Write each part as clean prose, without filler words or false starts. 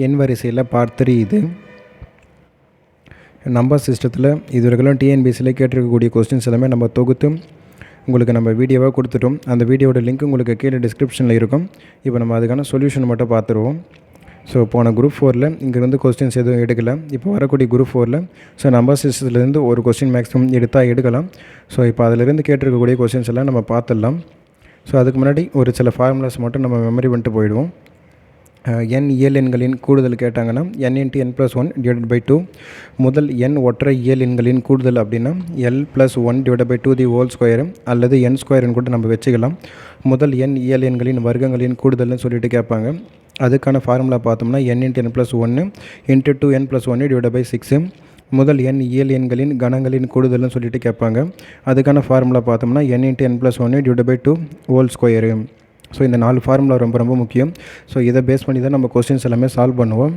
எண் வரிசையில் பார்ட் 3 இது. நம்பர் சிஸ்டத்தில் இதுவரைக்கும் டிஎன்பிஎஸ்சியில் கேட்டிருக்கக்கூடிய கொஸ்டின்ஸ் எல்லாமே நம்ம தொகுத்து உங்களுக்கு நம்ம வீடியோவாக கொடுத்துட்டோம். அந்த வீடியோட லிங்க் உங்களுக்கு கீழே டிஸ்கிரிப்ஷனில் இருக்கும். இப்போ நம்ம அதுக்கான சொல்யூஷன் மட்டும் பார்த்துருவோம். ஸோ போன குரூப் 4ல் இங்கேருந்து கொஸ்டின்ஸ் எதுவும் எடுக்கலை. இப்போ வரக்கூடிய குரூப் 4ல் நம்பர் சிஸ்டத்துலேருந்து ஒரு கொஸ்டின் மேக்ஸிமம் எடுக்கலாம். ஸோ இப்போ அதிலிருந்து கேட்டிருக்கக்கூடிய கொஸ்டின்ஸ் எல்லாம் நம்ம பார்த்துடலாம். ஸோ அதுக்கு முன்னாடி ஒரு சில ஃபார்முலாஸ் மட்டும் நம்ம மெமரி பண்ணிட்டு போயிடுவோம். n இயல் எண்களின் கூடுதல் கேட்டாங்கன்னா n × n+1 / 2. முதல் n ஒற்றை இயல் எண்களின் கூடுதல் அப்படின்னா l+1 / 2 தி ஹோல் ஸ்கொயரு அல்லது n² கூட நம்ம வச்சுக்கலாம். முதல் n இயல் எண்களின் வர்க்கங்களின் கூடுதல்னு சொல்லிட்டு கேட்பாங்க. அதுக்கான ஃபார்முலா பார்த்தோம்னா n × n+1 × 2n+1 / 6. முதல் n இயல் எண்களின் கணங்களின் கூடுதல்னு சொல்லிட்டு கேட்பாங்க. அதுக்கான ஃபார்முலா பார்த்தோம்னா n × n+1 / 2 whole square. So இந்த 4 ஃபார்முலா ரொம்ப முக்கியம். ஸோ இதை பேஸ் பண்ணி தான் நம்ம கொஸ்டின்ஸ் எல்லாமே சால்வ் பண்ணுவோம்.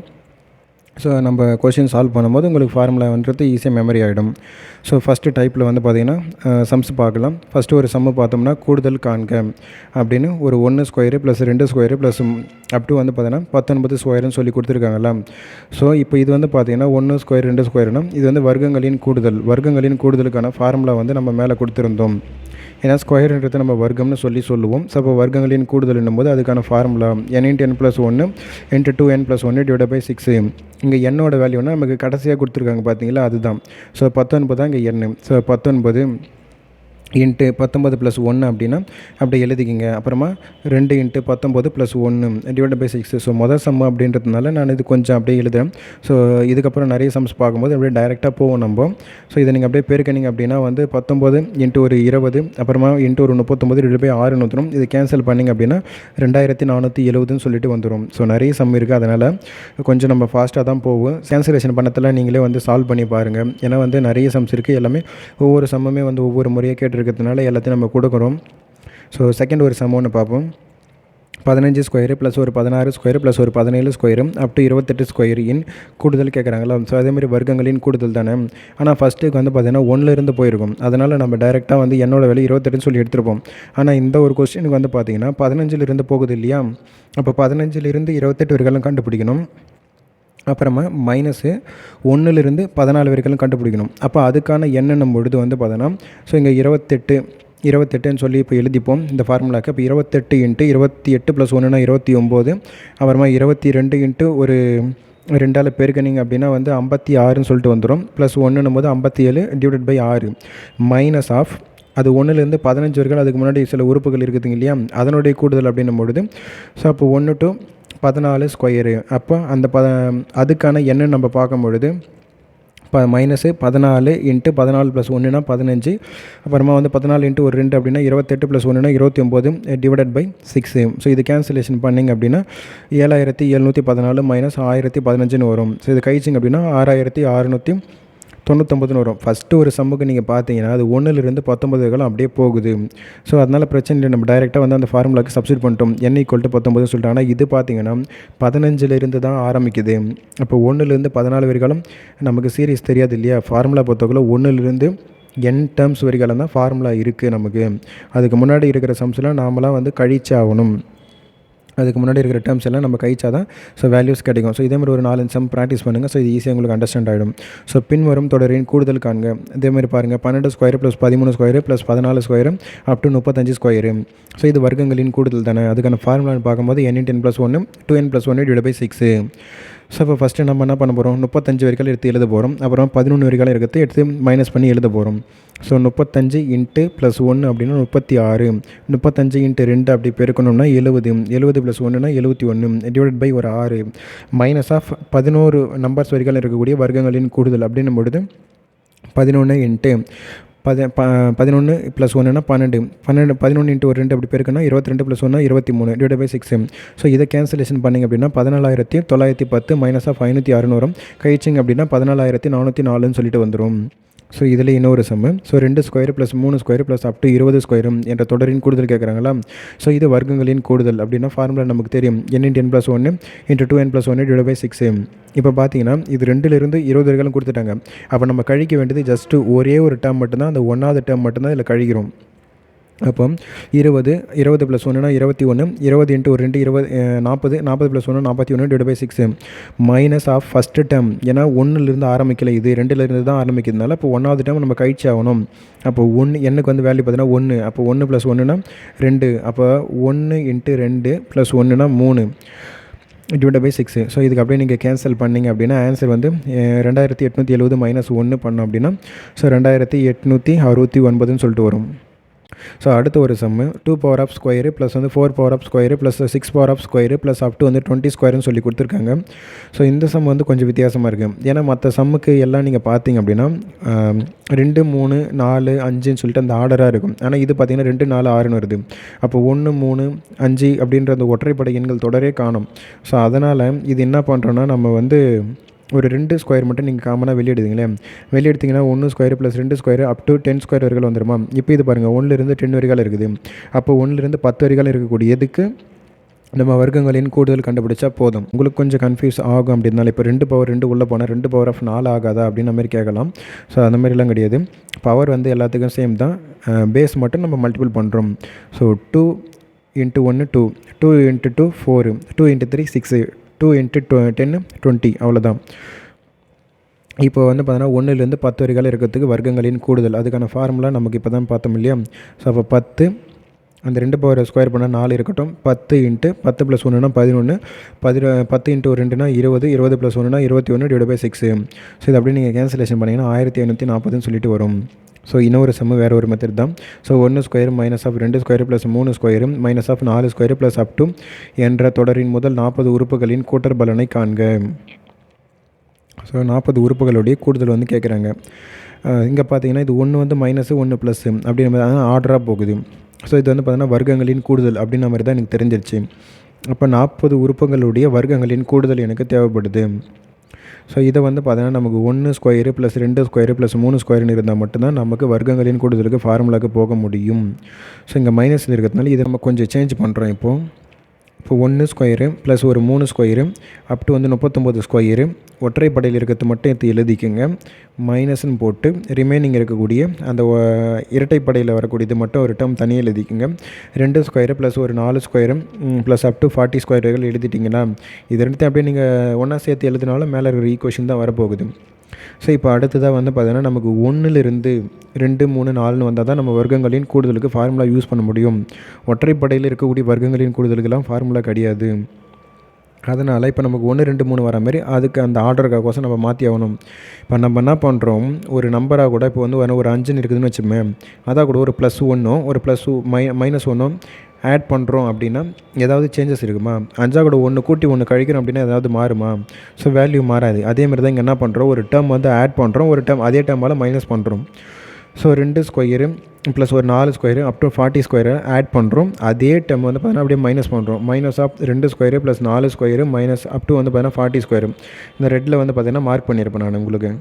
ஸோ நம்ம கொஸ்டின் சால்வ் பண்ணும்போது உங்களுக்கு ஃபார்முலா ஈஸியாக மெமரி ஆகிடும். ஸோ ஃபஸ்ட்டு டைப்பில் பார்த்திங்கன்னா சம்ஸ் பார்க்கலாம். ஃபஸ்ட்டு ஒரு சம்மு பார்த்தோம்னா கூடுதல் காண்க அப்படின்னு ஒரு 1² + 2² ப்ளஸ் அப் டு பார்த்தீங்கன்னா 19 ஸ்கொயர்னு சொல்லி கொடுத்துருக்காங்களா. ஸோ இப்போ இது பார்த்தீங்கன்னா 1² 2² இது வர்க்கங்களின் கூடுதல். வர்க்கங்களின் கூடுதலுக்கான ஃபார்முலா நம்ம மேலே கொடுத்துருந்தோம். ஏன்னா ஸ்கொயர்ன்றது நம்ம வர்க்கம்னு சொல்லுவோம். ஸோ அப்போ வர்க்கங்களின் கூடுதல் என்னும்போது அதுக்கான ஃபார்முலா n × n+1 × 2n+1 / 6. இங்கே என்னோட வேல்யூனா நமக்கு கடைசியாக கொடுத்துருக்காங்க பார்த்தீங்களா, அதுதான். ஸோ 19 தான் இங்கே n. ஸோ 19 × 19 + 1 அப்படின்னா அப்படி எழுதிக்கிங்க. அப்புறமா 2 × 19 + 1 / 6. ஸோ மொதல் சம் அப்படின்றதுனால நான் இது கொஞ்சம் அப்படியே எழுதுறேன். ஸோ இதுக்கப்புறம் நிறைய சம்ஸ் பார்க்கும்போது அப்படியே டைரெக்டாக போவோம் நம்ம. ஸோ இதை நீங்கள் அப்படியே பெருக்கினீங்க அப்படின்னா 19 × ஒரு 20 அப்புறமா × ஒரு 39 / 6 வந்துடும். இது கேன்சல் பண்ணிங்க அப்படின்னா 2470 சொல்லிட்டு வந்துடும். ஸோ நிறைய சம் இருக்குது, அதனால் கொஞ்சம் நம்ம ஃபாஸ்ட்டாக தான் போவோம். கேன்சலேஷன் பண்ணத்தில் நீங்களே சால்வ் பண்ணி பாருங்கள். ஏன்னா நிறைய சம்ஸ் இருக்குது. எல்லாமே ஒவ்வொரு சம்முமே ஒவ்வொரு முறையாக இருக்கிறதுனால எல்லாத்தையும் நம்ம கொடுக்குறோம். ஸோ செகண்ட் ஒரு சம் ஒன்று பார்ப்போம். 15² + ஒரு 16² + ஒரு 17² அப் டு 28 ஸ்கொயர் இன் கூடுதல் கேட்குறாங்களா. ஸோ அதேமாதிரி வர்க்கங்களின் கூடுதல் தானே. ஆனால் ஃபஸ்ட்டுக்கு பார்த்தீங்கன்னா 1லேருந்து போயிருக்கும். அதனால் நம்ம டைரெக்டாக என்னோட வேலை 28ன்னு சொல்லி எடுத்துருப்போம். ஆனால் இந்த ஒரு கொஸ்டினுக்கு பார்த்தீங்கன்னா 15லேருந்து போகுது இல்லையா. அப்போ 15லேருந்து 28 வரைக்கும் கண்டுபிடிக்கணும். அப்புறமா -1லேருந்து 14 வரைக்கும் கண்டுபிடிக்கணும். அப்போ அதுக்கான என்னென்னும் பொழுது பார்த்தோன்னா ஸோ இங்கே 28ன்னு சொல்லி இப்போ எழுதிப்போம் இந்த ஃபார்முலாக்கு. இப்போ 28 × 28 + 1 29. அப்புறமா 22 × ஒரு 2ஆல் பெருக்கினீங்க அப்படின்னா 56ன்னு சொல்லிட்டு வந்துடும். +1 57 / 6 மைனஸ் ஆஃப் அது 1லேருந்து 15 வரைக்கும் அதுக்கு முன்னாடி சில உறுப்புகள் இருக்குதுங்க இல்லையா, அதனுடைய கூடுதல் அப்படின்னும் பொழுது ஸோ அப்போ 1 to 14 ஸ்கொயரு. அப்போ அந்த அதுக்கான என்னன்னு நம்ம பார்க்கும் பொழுது -14 × 14 + 1 15. அப்புறமா 14 × ஒரு 2 அப்படின்னா 28 + 1 29 / 6. ஸோ இது கேன்சலேஷன் பண்ணிங்க அப்படின்னா 7714 -1015 வரும். ஸோ இது கழிச்சிங்க அப்படின்னா 6699 வரும். ஃபஸ்ட்டு ஒரு சம்முக்கு நீங்கள் பார்த்தீங்கன்னா அது 1லேருந்து 19 வரைக்கும் அப்படியே போகுது. ஸோ அதனால் பிரச்சனை இல்லை, நம்ம டைரெக்டாக அந்த ஃபார்முலாக்கு சப்ஸ்டிட் பண்ணிட்டோம். n = 19 சொல்லிட்டு. ஆனால் இது பார்த்தீங்கன்னா 15லேருந்து தான் ஆரம்பிக்குது. அப்போ 1லேருந்து 14 வரைக்கும் நமக்கு சீரிஸ் தெரியாது இல்லையா. ஃபார்முலா பொறுத்தவரை 1லேருந்து n டேர்ம்ஸ் வரைக்கும் தான் ஃபார்முலா இருக்குது நமக்கு. அதுக்கு முன்னாடி இருக்கிற சம்ஸ்லாம் நாமளாம் கழிச்சு ஆகணும். அதுக்கு முன்னாடி இருக்கிற டேர்ம்ஸ் எல்லாம் நம்ம கழிச்சா தான் ஸோ வேல்யூஸ் கிடைக்கும். ஸோ இதேமாதிரி ஒரு 4 சம் ப்ராக்டிஸ் பண்ணுங்கள். ஸோ இது ஈஸியாக உங்களுக்கு அண்டர்ஸ்டாண்ட் ஆகிடும். ஸோ பின்வரும் தொடரின் கூடுதல் காண்க. இதேமாதிரி பாருங்கள் 12² + 13² + 14² அப் டு 35 ஸ்கொயரு. ஸோ இது வர்க்கங்களின் கூடுதல் தானே. அதுக்கான ஃபார்முலான்னு பார்க்கும்போது n × n+1 2n+1 / 6. ஸோ இப்போ ஃபஸ்ட்டு நம்ம என்ன பண்ண போகிறோம், 35 வரைக்கும் எடுத்து எழுத போகிறோம். அப்புறம் 11 வரைக்கும் எடுத்து மைனஸ் பண்ணி எழுத போகிறோம். ஸோ 35 × +1 அப்படின்னா 36. 35 × 2 அப்படி பெருக்கணும்னா 70. 70 + 1 71 / ஒரு 6 மைனஸ் ஆஃப் 11 நம்பர்ஸ் வரைக்கும் இருக்கக்கூடிய வர்க்கங்களின் கூடுதல் அப்படின்னும் பொழுது 11 × 11 + 1 12. 11 × ஒரு 2 அப்படி பெருக்குன்னா 22 + 1 23 / 6. ஸோ இதை கேன்சலேஷன் பண்ணிங்க அப்படின்னா 14910 -506 வரும். கழிச்சிங்க அப்படின்னா 14404ன்னு சொல்லிட்டு வந்துடும். ஸோ இதில் இன்னொரு சம்மு. ஸோ 2² + 3² + அப் டு 20 ஸ்கொயரும் என்ற தொடரின் கூடுதல் கேட்குறாங்களா. ஸோ இது வர்க்கங்களின் கூடுதல் அப்படின்னா ஃபார்முலா நமக்கு தெரியும். n × n+1 × 2n+1 / 6. இப்போ பார்த்தீங்கன்னா இது 2லேருந்து 20 வரைக்கும் கொடுத்துட்டாங்க. அப்போ நம்ம கழிக்க வேண்டியது ஜஸ்ட்டு ஒரே ஒரு டேர்ம் மட்டும்தான், அந்த 1வது டேர்ம் மட்டும்தான் இதில் கழிக்கிறோம். அப்போ 20 20 + 1னா 21, 20 × ஒரு 2 20 40, 40 + 1 41/6 மைனஸ் ஆஃப் ஃபஸ்ட்டு டேர்ம். ஏன்னா 1லேருந்து ஆரம்பிக்கல, இது 2லேருந்து தான் ஆரம்பிக்கிறதுனால இப்போ 1வது டேர்ம் நம்ம கழிச்சு ஆகணும். அப்போ 1 எண்ணுக்கு வந்து வேல்யூ பார்த்தீங்கன்னா 1, அப்போ 1 + 1னா 2, அப்போ 1 × 2 + 1னா 3 /6. ஸோ இதுக்கு அப்படியே நீங்கள் கேன்சல் பண்ணிங்க அப்படின்னா ஆன்சர் வந்து 2870 - 1 பண்ணோம் அப்படின்னா ஸோ 2869ன்னு சொல்லிட்டு வரும். ஸோ அடுத்த ஒரு sum 2 power of square plus வந்து 4 power of square plus 6 power of square plus up to வந்து 20 ஸ்கொயர்னு சொல்லி கொடுத்துருக்காங்க. ஸோ இந்த சம் வந்து கொஞ்சம் வித்தியாசமாக இருக்குது. ஏன்னா மற்ற சம்முக்கு எல்லாம் நீங்கள் பார்த்தீங்க அப்படின்னா 2 3 4 5ன்னு சொல்லிட்டு அந்த ஆர்டராக இருக்கும். ஆனால் இது பார்த்திங்கன்னா 2 4 6ன்னு வருது. அப்போ 1 3 5 அப்படின்ற அந்த ஒற்றைப்படை எண்கள் தொடரே காணும். ஸோ அதனால் இது என்ன பண்ணுறோன்னா நம்ம வந்து ஒரு 2 ஸ்கொயர் மட்டும் நீங்கள் காமனாக வெளியெடுத்தீங்களேன், வெளியெடுத்திங்கன்னா 1 square plus 2 square up to 10 square வரைக்கும் வந்துடுமா. இப்போ இது பாருங்கள் 1லேருந்து 10 வரைக்கும் இருக்குது. அப்போ 1லேருந்து 10 வரைக்கும் இருக்கக்கூடியதுக்கு நம்ம வர்க்கங்களின் கூடுதல் கண்டுபிடிச்சா போதும். உங்களுக்கு கொஞ்சம் கன்ஃபியூஸ் ஆகும் அப்படின்னால இப்போ 2 பவர் 2 உள்ளே போனால் 2 பவர் ஆஃப் 4 ஆகாதா அப்படின்ற மாதிரி கேட்கலாம். ஸோ அந்த மாதிரிலாம் கிடையாது. பவர் வந்து எல்லாத்துக்கும் சேம் தான், பேஸ் மட்டும் நம்ம மல்டிபிள் பண்ணுறோம். ஸோ 2 × 1 2, 2 × 2 4, 2 × 3 6, 2 × 10 20, அவ்வளோதான். இப்போ வந்து பார்த்தீங்கன்னா 1லேருந்து 10 வரைக்கும் இருக்கிறதுக்கு வர்க்கங்களின் கூடுதல், அதுக்கான ஃபார்முலா நமக்கு இப்போ தான் பார்த்தோம் இல்லையா. ஸோ அப்போ 10 அந்த 2 பவர் ஸ்கொயர் பண்ணால் 4 இருக்கட்டும், 10 × 10 + 1னா 11, 10 × 2னா 20, 20 + 1னா 21/6. ஸோ இது அப்படியே நீங்கள் கேன்சலேஷன் பண்ணிங்கன்னா 1540ன்னு சொல்லிட்டு வரும். ஸோ இன்னொரு சம்மு வேறு ஒரு மெத்தட் தான். So 1 square minus of 2 square plus 3 square minus of 4 square plus up to என்ற தொடரின் முதல் 40 உறுப்புகளின் கூட்டல் பலனை காண்க. ஸோ 40 உறுப்புகளுடைய கூடுதல் வந்து கேட்குறாங்க. இங்கே பார்த்தீங்கன்னா இது 1 வந்து மைனஸு 1 ப்ளஸ்ஸு அப்படின்ற மாதிரி தான் ஆர்டராக போகுது. ஸோ இது வந்து பார்த்தீங்கன்னா வர்க்கங்களின் கூடுதல் அப்படின்ற மாதிரி தான் எனக்கு தெரிஞ்சிருச்சு. அப்போ 40 உறுப்புகளுடைய வர்க்கங்களின் கூடுதல் எனக்கு தேவைப்படுது. ஸோ இதை வந்து பார்த்தீங்கன்னா நமக்கு 1 ஸ்கொயரு ப்ளஸ் 2 ஸ்கொயரு ப்ளஸ் 3 ஸ்கொயர்னு இருந்தால் மட்டும்தான் நமக்கு வர்க்கங்களின் கூடுதலுக்கு ஃபார்முலாவுக்கு போக முடியும். ஸோ இங்கே மைனஸில் இருக்கிறதுனால இதை நம்ம கொஞ்சம் சேஞ்ச் பண்ணுறோம். இப்போ 1 ஸ்கொயரு ப்ளஸ் ஒரு 3 ஸ்கொயரு அப் டு வந்து 39 ஸ்கொயரு ஒற்றைப்படையில் இருக்கிறது மட்டும் எடுத்து எழுதிக்கோங்க, மைனஸ்ன்னு போட்டு ரிமைனிங் இருக்கக்கூடிய அந்த இரட்டைப்படையில் வரக்கூடியது மட்டும் ஒரு டேர்ம் தனியாக எழுதிக்கோங்க. 2 ஸ்கொயரு ப்ளஸ் ஒரு 4 ஸ்கொயரு ப்ளஸ் அப் டு 40 ஸ்கொயர்கள் எழுதிட்டிங்கன்னா இது ரெண்டுத்தையும் அப்படியே நீங்கள் ஒன்றா சேர்த்து எழுதினாலும் மேலே இருக்கிற ஈக்குவேஷன் தான் வரப்போகுது. ஸோ இப்போ அடுத்ததாக வந்து பார்த்தீங்கன்னா நமக்கு 1லேருந்து 2 3 4ன்னு வந்தால் தான் நம்ம வர்க்கங்களின் கூடுதலுக்கு ஃபார்முலா யூஸ் பண்ண முடியும். ஒற்றைப்படையில் இருக்கக்கூடிய வர்க்கங்களின் கூடுதலுக்கெல்லாம் ஃபார்முலா கிடையாது. அதனால் இப்போ நமக்கு 1 2 3 வர மாதிரி அதுக்கு அந்த ஆர்டருக்காக நம்ம மாற்றி ஆகணும். இப்போ நம்ம என்ன பண்ணுறோம், ஒரு நம்பராக கூட இப்போ வந்து ஒரு 5ன்னு இருக்குதுன்னு வச்சுமே, அதான் கூட ஒரு +1 ஒரு -1 ஆட் பண்ணுறோம் அப்படின்னா ஏதாவது சேஞ்சஸ் இருக்குமா? 5 கூட 1 கூட்டி 1 கழிக்கிறோம் அப்படின்னா ஏதாவது மாறுமா? ஸோ வேல்யூ மாறாது. அதேமாதிரி தான் இங்கே என்ன பண்ணுறோம், ஒரு டேர்ம் வந்து ஆட் பண்ணுறோம், ஒரு டேர்ம் அதே டேர்மால் மைனஸ் பண்ணுறோம். ஸோ 2 ஸ்கொயரு ப்ளஸ் ஒரு 4 ஸ்கொயரு அப் டு 40 ஸ்கொயரை ஆட் பண்ணுறோம். அதே டேர்ம் வந்து பார்த்தீங்கன்னா அப்படியே மைனஸ் பண்ணுறோம். Minus of 2 square plus 4 square minus up to வந்து பார்த்தீங்கன்னா 40 ஸ்கொயரு. இந்த ரெட்டில் வந்து பார்த்தீங்கன்னா மார்க் பண்ணியிருப்பேன் நான் உங்களுக்கு.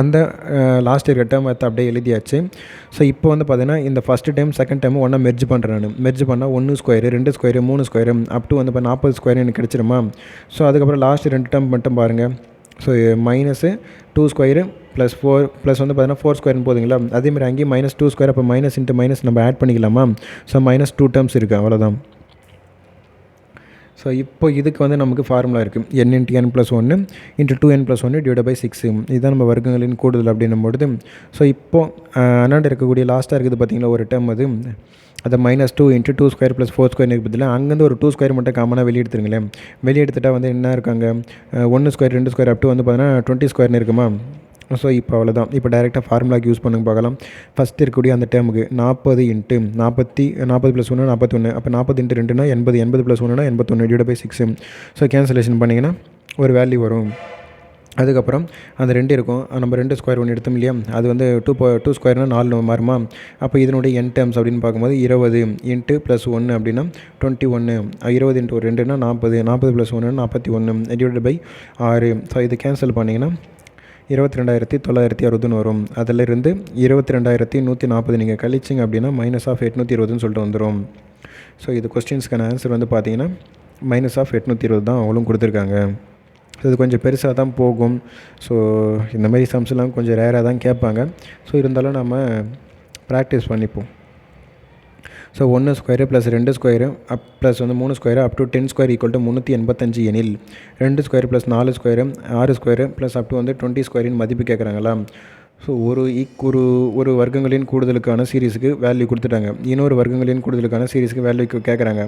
அந்த லாஸ்ட் இருக்கிற டேர்ம் எடுத்து அப்படியே எழுதியாச்சு. ஸோ இப்போ வந்து பார்த்தீங்கன்னா இந்த ஃபஸ்ட்டு டைம் செகண்ட் டைம் ஒன்றா மெர்ஜ் பண்ணுறேன் நான். மெர்ஜ் பண்ணால் 1 square 2 square 3 square up to வந்து இப்போ 40 ஸ்கொயர் எனக்கு கிடச்சிருமா. ஸோ அதுக்கப்புறம் லாஸ்ட் 2 டேர்ம் மட்டும் பாருங்கள். So minus 2 square plus 4 plus வந்து பார்த்தீங்கன்னா 4 ஸ்கொயர்னு போதுங்களா. அதேமாதிரி அங்கேயும் -2 ஸ்கொயர், அப்போ மைனஸ் இன்ட்டு மைனஸ் நம்ம ஆட் பண்ணிக்கலாமா. ஸோ -2 டேர்ம்ஸ் இருக்குது, அவ்வளோதான். ஸோ இப்போ இதுக்கு வந்து நமக்கு ஃபார்முலா இருக்குது, n × n + 1 × 2n + 1 /6. இதுதான் நம்ம வர்க்கங்களின் கூடுதல் அப்படின்னும்பொழுது. ஸோ இப்போது அண்ணாண்டு இருக்கக்கூடிய லாஸ்ட்டாக இருக்குது பார்த்திங்களா ஒரு டேர்ம், அதை -2 × 2 ஸ்கொயர் ப்ளஸ் 4 ஸ்கொயர் இருக்குது. அங்கேருந்து ஒரு 2 ஸ்கொயர் மட்டும் காமனாக வெளியே எடுத்துருங்களேன். வெளியே எடுத்துகிட்டா வந்து என்ன இருக்காங்க, 1 ஸ்கொயர் 2 ஸ்கொயர் அப் டு வந்து பார்த்தீங்கன்னா 20 ஸ்கொயர்னு இருக்குமா. ஸோ இப்போ அவ்வளோதான். இப்போ டைரெக்டாக ஃபார்முலாக்கு யூஸ் பண்ணுங்க பார்க்கலாம். ஃபஸ்ட் இருக்கக்கூடிய அந்த டேர்முக்கு 40 × 40 + 1 41. அப்போ 40 × 2னா 80, 80 + 1னா 81 /6. ஸோ கேன்சலேஷன் பண்ணிங்கன்னா ஒரு வேல்யூ வரும். அதுக்கப்புறம் அந்த 2 இருக்கும், நம்ம 2 ஸ்கொயர் 1 எடுத்தோம் இல்லையா, அது வந்து 2 ஸ்கொயர்னால் 4 மாறுமா. அப்போ இதனுடைய n டேர்ம்ஸ் அப்படின்னு பார்க்கும்போது 20 × +1 அப்படின்னா 21, 20 × 2னா 40, 40 + 1னா 41 /6. ஸோ இது கேன்சல் பண்ணிங்கன்னா 22,960 வரும். அதிலிருந்து 22,140 நீங்கள் கழிச்சிங்க அப்படின்னா -820ன்னு சொல்லிட்டு வந்துடும். ஸோ இது கொஸ்டின்ஸ்க்கான ஆன்சர் வந்து பார்த்தீங்கன்னா -820 தான் அவங்களும் கொடுத்துருக்காங்க. ஸோ இது கொஞ்சம் பெருசாக தான் போகும். ஸோ இந்த மாதிரி சம்ஸ்லாம் கொஞ்சம் ரேராக தான் கேட்பாங்க. ஸோ இருந்தாலும் நம்ம ப்ராக்டிஸ் பண்ணிப்போம். So 1 square plus 2 square plus 3 square up to 10 square equal to 385 எனில் 2 square plus 4 square 6 square plus up to 20 ஸ்கொயரின் மதிப்பு கேட்குறாங்களா. ஸோ ஒரு வர்க்கங்களின் கூடுதலுக்கான சீரீஸுக்கு வேல்யூ கொடுத்துட்டாங்க, இன்னொரு வர்க்கங்களின் கூடுதலுக்கான சீரீஸுக்கு வேல்யூ கேட்குறாங்க.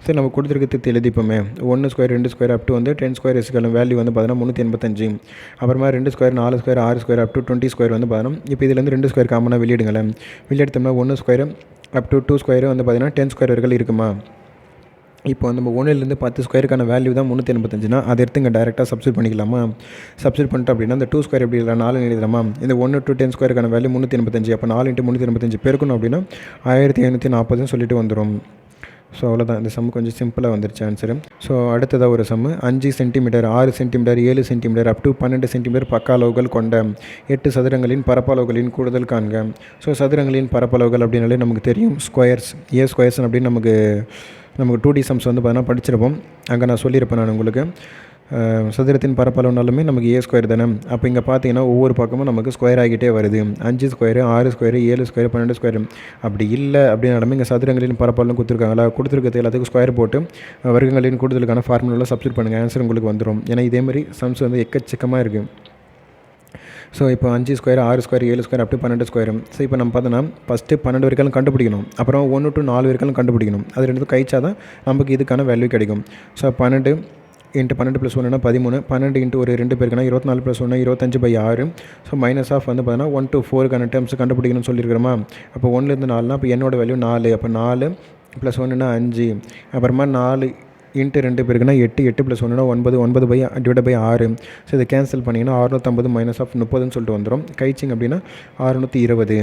சரி, நம்ம கொடுத்துருக்கிறது எழுதிப்போமே. 1 square 2 square up to 10 square இஸ்க்கான வேல்யூ பார்த்தீங்கன்னா 385. அப்புறமா 2 square 4 square 6 square up to 20 square பார்த்தீங்கன்னா இப்போ இதுலேருந்து 2 ஸ்கொயர் காமனாக வெளியிடுங்களேன். வெளியெடுத்தோம்னா 1 ஸ்கொயர் அப் டு 2 ஸ்கொயர் பார்த்தீங்கன்னா 10 ஸ்கொயர் வரைக்கும் இருக்குமா. இப்போ நம்ம 1லேருந்து 10 ஸ்கொயருக்கான வேல்யூ தான் 385னா அதை எடுத்து இங்கே டேரெக்டாக சப்ஸ்டிட் பண்ணிக்கலாமா. சப்ஸ்டிட் பண்ணிட்டு அப்படின்னா இந்த 2 ஸ்கொயர் எப்படி இல்லை 4 எழுதலாமா. இந்த 1 to 10 ஸ்கொயருக்கான வேல்யூ 385. அப்போ 4 × 385 பெருக்கணும் அப்படின்னா 1540 சொல்லிட்டு வந்துடும். ஸோ அவ்வளோதான், இந்த சம் கொஞ்சம் சிம்பிளாக வந்துருச்சு ஆன்சரு. ஸோ அடுத்ததாக ஒரு சம்மு 5 centimetre 6 centimetre 7 centimetre up to 12 centimetre பக்க அளவுகள் கொண்ட 8 சதுரங்களின் பரப்பளவுகளின் கூடுதல் காண்க. ஸோ சதுரங்களின் பரப்பளவுகள் அப்படின்னாலே நமக்கு தெரியும் ஸ்கொயர்ஸ், ஸ்கொயர்ஸ் அப்படின்னு நமக்கு 2D சம்ஸ் பார்த்தீங்கன்னா படிச்சிருப்போம். அங்கே நான் சொல்லியிருப்பேன் நான் உங்களுக்கு. சதுரத்தின் பரப்பளவுனாலுமே நமக்கு ஸ்கொயர் தானே. அப்போ இங்கே பார்த்தீங்கன்னா ஒவ்வொரு பக்கமும் நமக்கு ஸ்கொயர் ஆகிட்டே வருது. 5 ஸ்கொயரு 6 ஸ்கொயரு 7 ஸ்கொயர் 12 ஸ்கொயர். அப்படி இல்லை அப்படின்னாலுமே இங்கே சதுரங்களின் பரப்பளவு கொடுத்துருக்காங்களா, கொடுத்துருக்கிறது எல்லாத்துக்கும் ஸ்கொயர் போட்டு வர்க்கங்களின் கூடுதலுக்கான ஃபார்முலாவில் சப்ஸ்டிட் பண்ணுங்கள், ஆன்சர் உங்களுக்கு வந்துடும். ஏன்னா இதேமாதிரி சம்ஸ் எக்கச்சக்கமாக இருக்குது. ஸோ இப்போ 5 square 6 square 7 square up to 12 square. So இப்போ நம்ம பார்த்தோன்னா ஃபஸ்ட்டு 12 வரைக்கும் கண்டுபிடிக்கணும், அப்புறம் 1 to 4 வரைக்கும் கண்டுபிடிக்கணும். அது ரெண்டுத்தும் கழிச்சா தான் நமக்கு இதுக்கான வேல்யூ கிடைக்கும். ஸோ 12 × 12 + 1 13. 12 × ஒரு 2 பேருக்குன்னா 24 + 1 25/6. ஸோ மைனஸ் ஆஃப் பார்த்தீங்கன்னா 1 to 4க்கான டேர்ம்ஸ் கண்டுபிடிக்கணும்னு சொல்லியிருக்கிறோமா. அப்போ 1லேருந்து 4னா அப்போ என்னோட வேல்யூ 4. அப்போ 4 + 1னா 5. அப்புறமா 4 × 2 பேருக்குன்னா 8 8 + 1னா 9 9/6. ஸோ இதை கேன்சல் பண்ணிங்கன்னா 650 மைனஸ் ஆஃப் 30ன்னு சொல்லிட்டு வந்துடும். கழிச்சிங்க அப்படின்னா 620.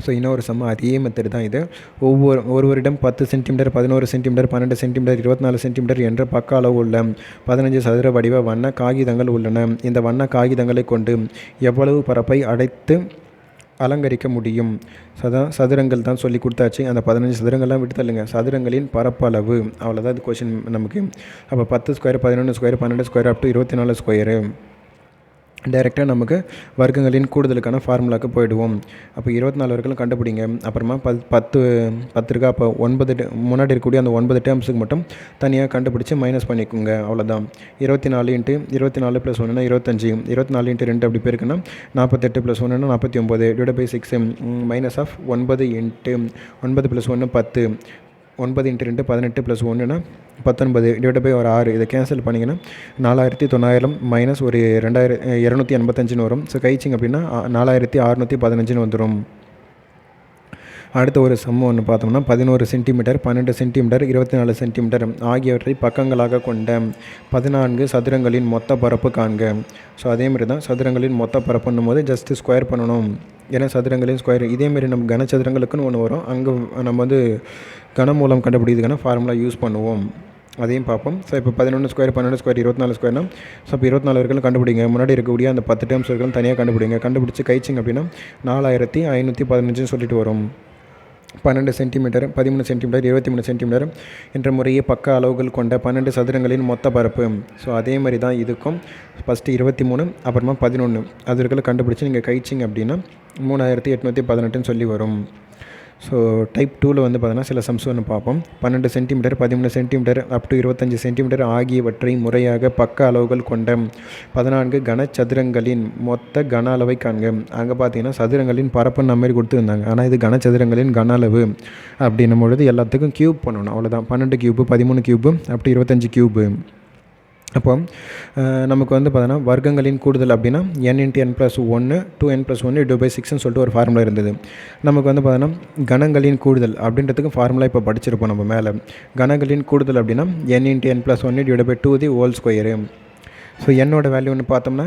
ஸோ இன்னொரு சம்ம அதே மெத்தட் தான் இது. ஒருவரிடம் 10 சென்டிமீட்டர் 11 சென்டிமீட்டர் 12 சென்டிமீட்டர் 24 சென்டிமீட்டர் என்ற பக்க அளவு உள்ள 15 சதுர வடிவ வண்ண காகிதங்கள் உள்ளன. இந்த வண்ண காகிதங்களை கொண்டு எவ்வளவு பரப்பை அடைத்து அலங்கரிக்க முடியும். சதுரங்கள் தான் சொல்லி கொடுத்தாச்சு. அந்த 15 சதுரங்கள்லாம் விட்டு தள்ளுங்க. சதுரங்களின் பரப்பளவு அவ்வளோதான் இது கொஷின் நமக்கு. அப்போ 10 square 11 square 12 square up to 24 square. டைரெக்டாக நமக்கு வர்க்கங்களின் கூடுதலுக்கான ஃபார்முலாவுக்கு போயிடுவோம். அப்போ 24 வரைக்கும் கண்டுபிடிங்க. அப்புறமா 10 இருக்கா, அப்போ 9 முன்னாடி இருக்கக்கூடிய அந்த 9 டேர்ம்ஸுக்கு மட்டும் தனியாக கண்டுபிடிச்சி மைனஸ் பண்ணிக்கோங்க, அவ்வளோதான். 24 × 24 + 1னா 25. 24 × 2 அப்படி பேருக்குன்னா 48 + 1னா 49 /6 மைனஸ் ஆஃப் 9 × 9 + 1 10. 9 × 2 18 + 1னா 19 /6. இதை கேன்சல் பண்ணிங்கன்னா 4900 மைனஸ் ஒரு 2285 வரும். ஸோ கழிச்சிங்க அப்படின்னா 4615 வந்துடும். அடுத்த ஒரு சம் ஒன்று பார்த்தோம்னா 11 சென்டிமீட்டர் 12 சென்டிமீட்டர் 24 சென்டிமீட்டர் ஆகியவற்றை பக்கங்களாக கொண்ட 14 சதுரங்களின் மொத்த பரப்பு காண்க. ஸோ அதேமாதிரி தான் சதுரங்களின் மொத்த பரப்புன்னும் போது ஜஸ்ட்டு ஸ்கொயர் பண்ணணும். ஏன்னா சதுரங்களின் ஸ்கொயர் இதேமாரி நம்ம கனசதுரங்களுக்குன்னு ஒன்று வரும். அங்கே நம்ம கனமூலம் கண்டுபிடிக்கிறதுக்கான ஃபார்முலா யூஸ் பண்ணுவோம், அதையும் பார்ப்போம். ஸோ இப்போ 11 ஸ்கொயர் 12 ஸ்கொயர் 24 ஸ்கொயர்னா ஸோ இப்போ 24 வரைக்கும் கண்டுபிடிங்க. முன்னாடி இருக்கக்கூடிய அந்த 10 டேர்ம்ஸ் வரைக்கும் தனியாக கண்டுபிடிங்க. கண்டுபிடிச்சி கழிச்சிங்க அப்படின்னா 4515 சொல்லிட்டு வரும். 12 சென்டிமீட்டர் 13 சென்டிமீட்டர் 23 சென்டிமீட்டர் என்ற முறையே பக்க அளவுகள் கொண்ட 12 சதுரங்களின் மொத்த பரப்பு. ஸோ அதே மாதிரி தான் இதுக்கும் ஃபஸ்ட்டு 23 அப்புறமா 11 அது வரைக்கும் கண்டுபிடிச்சி நீங்கள் கழிச்சிங்க அப்படின்னா 3818 சொல்லி வரும். ஸோ டைப் 2ல் பார்த்தீங்கன்னா சில சம்ஸ் ஒன்று பார்ப்போம். 12 centimetre 13 centimetre up to 25 centimetre ஆகியவற்றை முறையாக பக்க அளவுகள் கொண்ட 14 கனசதுரங்களின் மொத்த கன அளவை காண்க. அங்கே பார்த்தீங்கன்னா சதுரங்களின் பரப்புன்னு மாதிரி கொடுத்துருந்தாங்க. ஆனால் இது கனசதுரங்களின் கன அளவு அப்படின்னும் பொழுது எல்லாத்துக்கும் க்யூப் பண்ணணும், அவ்வளோதான். 12 cube 13 cube up to 25 cube. அப்போ நமக்கு பார்த்தோன்னா வர்க்கங்களின் கூடுதல் அப்படின்னா n × n + 1 2n + 1 /6ன்னு சொல்லிட்டு ஒரு ஃபார்முலா இருந்தது. நமக்கு பார்த்தோன்னா கணங்களின் கூடுதல் அப்படின்றதுக்கு ஃபார்முலா இப்போ படிச்சிருப்போம் நம்ம மேலே. கணங்களின் கூடுதல் அப்படின்னா n × n + 1 /2 the whole square. So என்னோட வேல்யூ ஒன்று பார்த்தோம்னா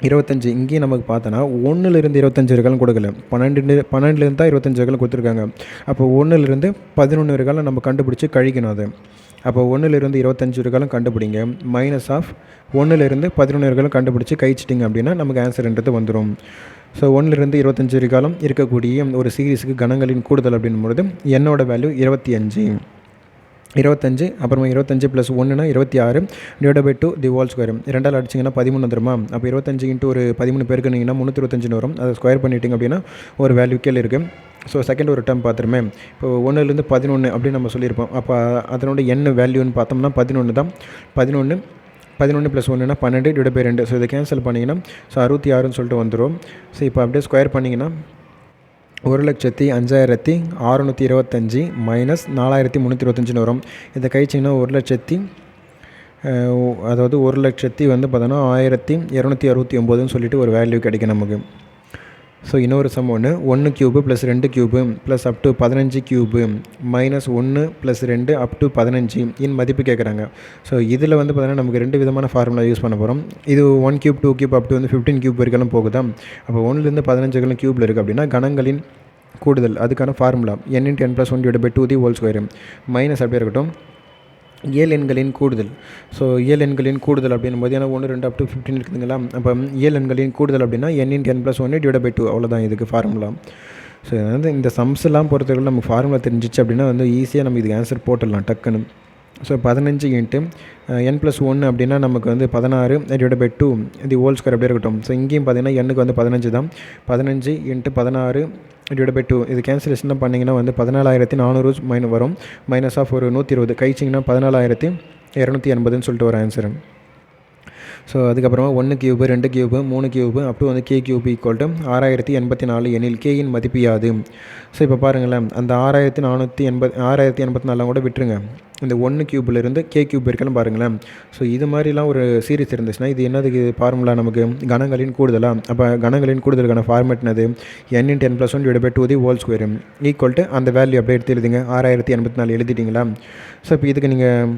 25. இங்கேயும் நமக்கு பார்த்தோன்னா 1லேருந்து 25 வரைக்கும் கொடுக்கல, 12லேருந்து தான் 25 வரைக்கும் கொடுத்துருக்காங்க. அப்போ 1லேருந்து 11 வரைக்கும் நம்ம கண்டுபிடிச்சி கழிக்கணும் அது. அப்போ 1லேருந்து 25 வரைக்கும் கண்டுபிடிங்க. மைனஸ் ஆஃப் 1லேருந்து 11 வரைக்கும் கண்டுபிடிச்சி கழிச்சிட்டிங்க அப்படின்னா நமக்கு ஆன்சர்ன்றது வந்துடும். ஸோ 1லேருந்து 25 வரைக்கும் இருக்கக்கூடிய ஒரு சீரீஸுக்கு கணங்களின் கூடுதல் அப்படின்பொழுது என்னோட வேல்யூ 25. 25 அப்புறமா 25 + 1னா 26 /2 தி ஹோல் ஸ்கொயர். 2ஆல் அடிச்சிங்கன்னா 13 வந்துருமா? அப்போ 25 இன்ட்டு ஒரு 13 பெருக்குனீங்கன்னா 325 வரும். அதை ஸ்கொயர் பண்ணிட்டீங்க அப்படின்னா ஒரு வேல்யூ கீழே இருக்குது. ஸோ செகண்ட் ஒரு டேர்ம் பார்த்துருமே. இப்போ 1லேருந்து 11 அப்படின்னு நம்ம சொல்லியிருப்போம். அப்போ அதனோட என்ன வேல்யூன்னு பார்த்தோம்னா 11 தான். 11 + 1னா 12 / 2. ஸோ இதை கேன்சல் பண்ணிங்கன்னா ஸோ 66ன்னு சொல்லிட்டு வந்துடும். ஸோ இப்போ அப்படியே ஸ்கொயர் பண்ணிங்கன்னா 1,05,625 மைனஸ் 4,325 வரும். இதை கழிச்சிங்கன்னா 1,00,000 அதாவது 1,00,000 வந்து பார்த்தோன்னா 1,269ன்னு சொல்லிட்டு ஒரு வேல்யூ கிடைக்கும் நமக்கு. ஸோ இன்னொரு சம் ஒன்று 1 cube + 2 cube plus up to 15 cube minus 1 + 2 up to 15 இன் மதிப்பு கேட்குறாங்க. ஸோ இதில் வந்து பார்த்தீங்கன்னா நமக்கு 2 விதமான ஃபார்முலா யூஸ் பண்ண போகிறோம். இது 1 கியூப் 2 கியூப் அப் டு வந்து 15 கியூப் வரைக்கும் போகுதா? அப்போ 1லேருந்து 15 கியூபில் இருக்குது அப்படின்னா கணங்களின் கூடுதல் அதுக்கான formula n × n + 1 / 2 the whole square minus அப்படியே இருக்கட்டும் இயல் எண்களின் கூடுதல். ஸோ இயல் எண்களின் கூடுதல் அப்படின்னும் போது ஏன்னா 1 2 அப் டு 15 இருக்குதுங்களா? அப்போ இயல் எண்களின் கூடுதல் அப்படின்னா n × n + 1 / 2 அவ்வளோதான் இதுக்கு ஃபார்முலா. ஸோ வந்து இந்த சம்ஸ்லாம் பொறுத்தவரை நமக்கு ஃபார்முலா தெரிஞ்சிச்சு அப்படின்னா வந்து ஈஸியாக நம்ம இதுக்கு ஆன்சர் போட்டுடலாம் டக்குன்னு. ஸோ 15 × n + 1 அப்படின்னா நமக்கு வந்து 16 / 2 தி ஹோல் ஸ்கொயர் அப்படியே இருக்கட்டும். ஸோ இங்கேயும் பார்த்தீங்கன்னா எண்ணுக்கு வந்து 15 தான். 15 × 16 / 2 இது கேன்சலேஷன் பண்ணிங்கன்னா வந்து 14,400 வரும். மைனஸ் ஆஃப் ஒரு 120 கழிச்சிங்கன்னா 14,280ன்னு சொல்லிட்டு ஒரு ஆன்சரு. ஸோ அதுக்கப்புறமா 1 cube 2 cube 3 cube up to வந்து k கியூப் = 6,084 எனில் கேயின் மதிப்பு யாது? ஸோ இப்போ பாருங்களேன், அந்த 6,084 கூட விட்டுருங்க. இந்த 1 கியூப்லேருந்து k கியூப் இருக்குன்னு பாருங்களேன். ஸோ இது மாதிரிலாம் ஒரு சீரிஸ் இருந்துச்சுன்னா இது என்னதுக்கு ஃபார்முலா நமக்கு கணங்களின் கூடுதலாக. அப்போ கணங்களின் கூடுதலுக்கான ஃபார்மேட் என்னது? n × n + 1 / 2 the whole square = அந்த வேல்யூ அப்படியே எடுத்து எழுதுங்க. 6,084 எழுதிட்டிங்களா? ஸோ இப்போ இதுக்கு நீங்கள்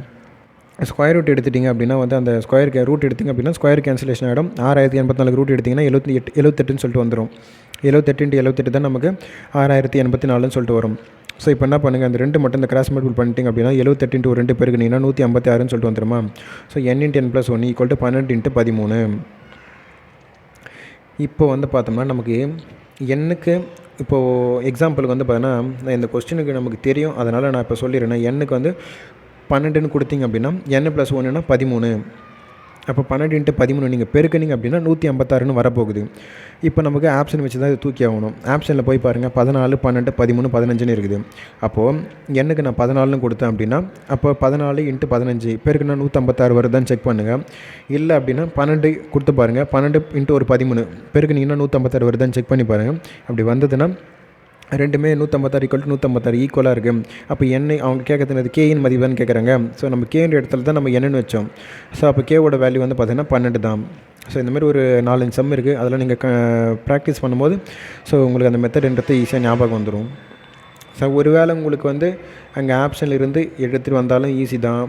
ஸ்கொயர் ரூட் எடுத்துட்டிங்க அப்படின்னா வந்து அந்த ஸ்கொயருக்கு ரூட் எடுத்திங்க அப்படின்னா ஸ்கொயர் கேன்சலேஷன் ஆகிடும். 6,084 ரூட் எடுத்திங்கன்னா 78ன்னு சொல்லிட்டு வந்துடும். 78 × 78 தான் நமக்கு 6,084ன்னு சொல்லிட்டு வரும். ஸோ இப்போ என்ன பண்ணுங்கள், அந்த 2 மட்டும் இந்த கிராஸ் மல்டிபிள் பண்ணிட்டீங்க அப்படின்னா 78 × 2 பெருக்குனீங்கன்னா 156ன்னு சொல்லிட்டு வந்துடுமா? So n × n + 1 = 12 × 13. இப்போ வந்து பார்த்தோம்னா நமக்கு எண்ணுக்கு இப்போது எக்ஸாம்பிளுக்கு வந்து பார்த்தீங்கன்னா இந்த கொஸ்டினுக்கு நமக்கு தெரியும், அதனால் நான் இப்போ சொல்லிடுறேன். எண்ணுக்கு வந்து 12ன்னு கொடுத்தீங்க அப்படின்னா n + 1னா 13. அப்போ 12 × 13 நீங்கள் பெருக்குனீங்க அப்படின்னா 156ன்னு வரப்போகுது. இப்போ நமக்கு ஆப்ஷன் வச்சு தான் இது தூக்கி ஆகணும். ஆப்ஷனில் போய் பாருங்கள் 14 12 13 15ன்னு இருக்குது. அப்போது எண்ணுக்கு நான் 14ன்னு கொடுத்தேன் அப்படின்னா அப்போ 14 × 15 பெருக்குன்னா 156 வருதான்னு செக் பண்ணுங்கள். இல்லை அப்படின்னா 12 கொடுத்து பாருங்கள். 12 × ஒரு 13 பெருக்குனீங்கன்னா 156 வருதான்னு செக் பண்ணி பாருங்கள். அப்படி வந்ததுன்னா ரெண்டுமே 156 = 156 ஈக்குவலாக இருக்குது. அப்போ என்ன அவங்க கேட்கறது கேயின் மதிப்புன்னு கேட்குறாங்க. ஸோ நம்ம கேன்ற இடத்துல தான் நம்ம என்னன்னு வச்சோம். ஸோ அப்போ கேவோட வேல்யூ வந்து பார்த்திங்கன்னா 12 தான். ஸோ இந்தமாதிரி ஒரு 4-5 சம் இருக்குது. அதெல்லாம் நீங்கள் ப்ராக்டிஸ் பண்ணும்போது ஸோ உங்களுக்கு அந்த மெத்தட்ன்றது ஈஸியாக ஞாபகம் வந்துடும். ஸோ ஒருவேளை உங்களுக்கு வந்து அங்கே ஆப்ஷனில் இருந்து எடுத்துகிட்டு வந்தாலும் ஈஸி தான்.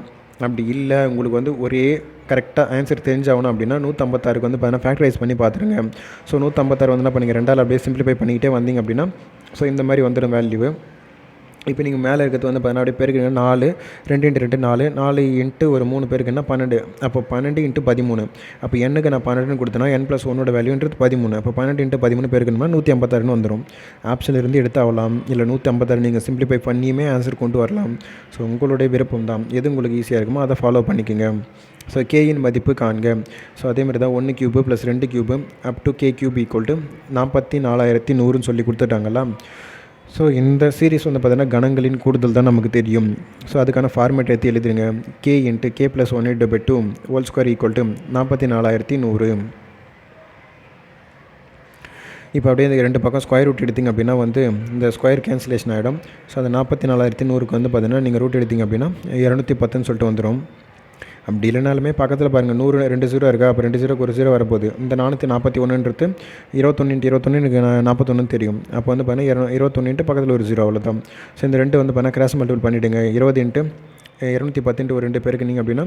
அப்படி இல்லை உங்களுக்கு வந்து ஒரே கரெக்டாக ஆன்சர் தெரிஞ்சாகணும் அப்படின்னா 156க்கு வந்து பார்த்தீங்கன்னா ஃபேக்டரைஸ் பண்ணி பார்த்துருங்க. ஸோ 156 வந்து என்ன பண்ணுங்கள், 2ஆல் அப்படியே சிம்பிளிஃபை பண்ணிக்கிட்டே வந்தீங்க அப்படின்னா ஸோ இந்த மாதிரி வந்துடும் வேல்யூ. இப்போ நீங்கள் மேலே இருக்கிறது வந்து பார்த்தீங்கன்னா அப்படியே பெருக்குங்க. 4 2 × 2 4 4 × ஒரு 3 பேருக்குன்னா 12. அப்போ 12 × 13. அப்போ எண்ணுக்கு நான் 12ன்னு கொடுத்தேன்னா n + 1 வேல்யூன்றது 13. அப்போ 12 × 13 பெருக்கணும்னா 156ன்னு வந்துடும். ஆப்ஷனில் இருந்து எடுத்து ஆகலாம், இல்லை 156 நீங்கள் சிம்பிளிஃபை பண்ணியுமே ஆன்சர் கொண்டு வரலாம். ஸோ உங்களுடைய விருப்பம் தான், எது உங்களுக்கு ஈஸியாக இருக்குமோ அதை ஃபாலோ பண்ணிக்கோங்க. ஸோ கேயின் மதிப்பு காண்க. ஸோ அதேமாதிரி தான் 1 cube + 2 cube up to k cube = 44,100ன்னு சொல்லி கொடுத்துட்டாங்களா? ஸோ இந்த சீரிஸ் வந்து பார்த்தீங்கன்னா கணங்களின் கூடுதல் தான் நமக்கு தெரியும். ஸோ அதுக்கான ஃபார்மேட் எடுத்து எழுதுங்க. k × k + 1 / 2 whole square = 44,100. இப்போ அப்படியே இந்த 2 பக்கம் ஸ்கொயர் ரூட் எடுத்திங்க அப்படின்னா வந்து இந்த ஸ்கொயர் கேன்சலேஷன் ஆகிடும். ஸோ அந்த 44,100க்கு வந்து பார்த்தீங்கன்னா நீங்கள் ரூட் எடுத்திங்க அப்படின்னா 210ன்னு சொல்லிட்டு வந்துடும். அப்படி இல்லைனாலுமே பக்கத்தில் பாருங்கள் 100 2 0 இருக்கா? அப்போ 2 0க்கு ஒரு 0 வரப்போகுது. இந்த 441ன்றது 21 × 21 எனக்கு 41 தெரியும். அப்போ வந்து பார்த்தீங்கன்னா 21 பக்கத்தில் ஒரு 0 அவ்வளோதான். ஸோ இந்த 2 வந்து பார்த்தீங்கன்னா கிராஸ் மல்டிபிள் பண்ணிவிடுங்க. 20 × 210 ஒரு 2 பேருக்குனிங்க அப்படின்னா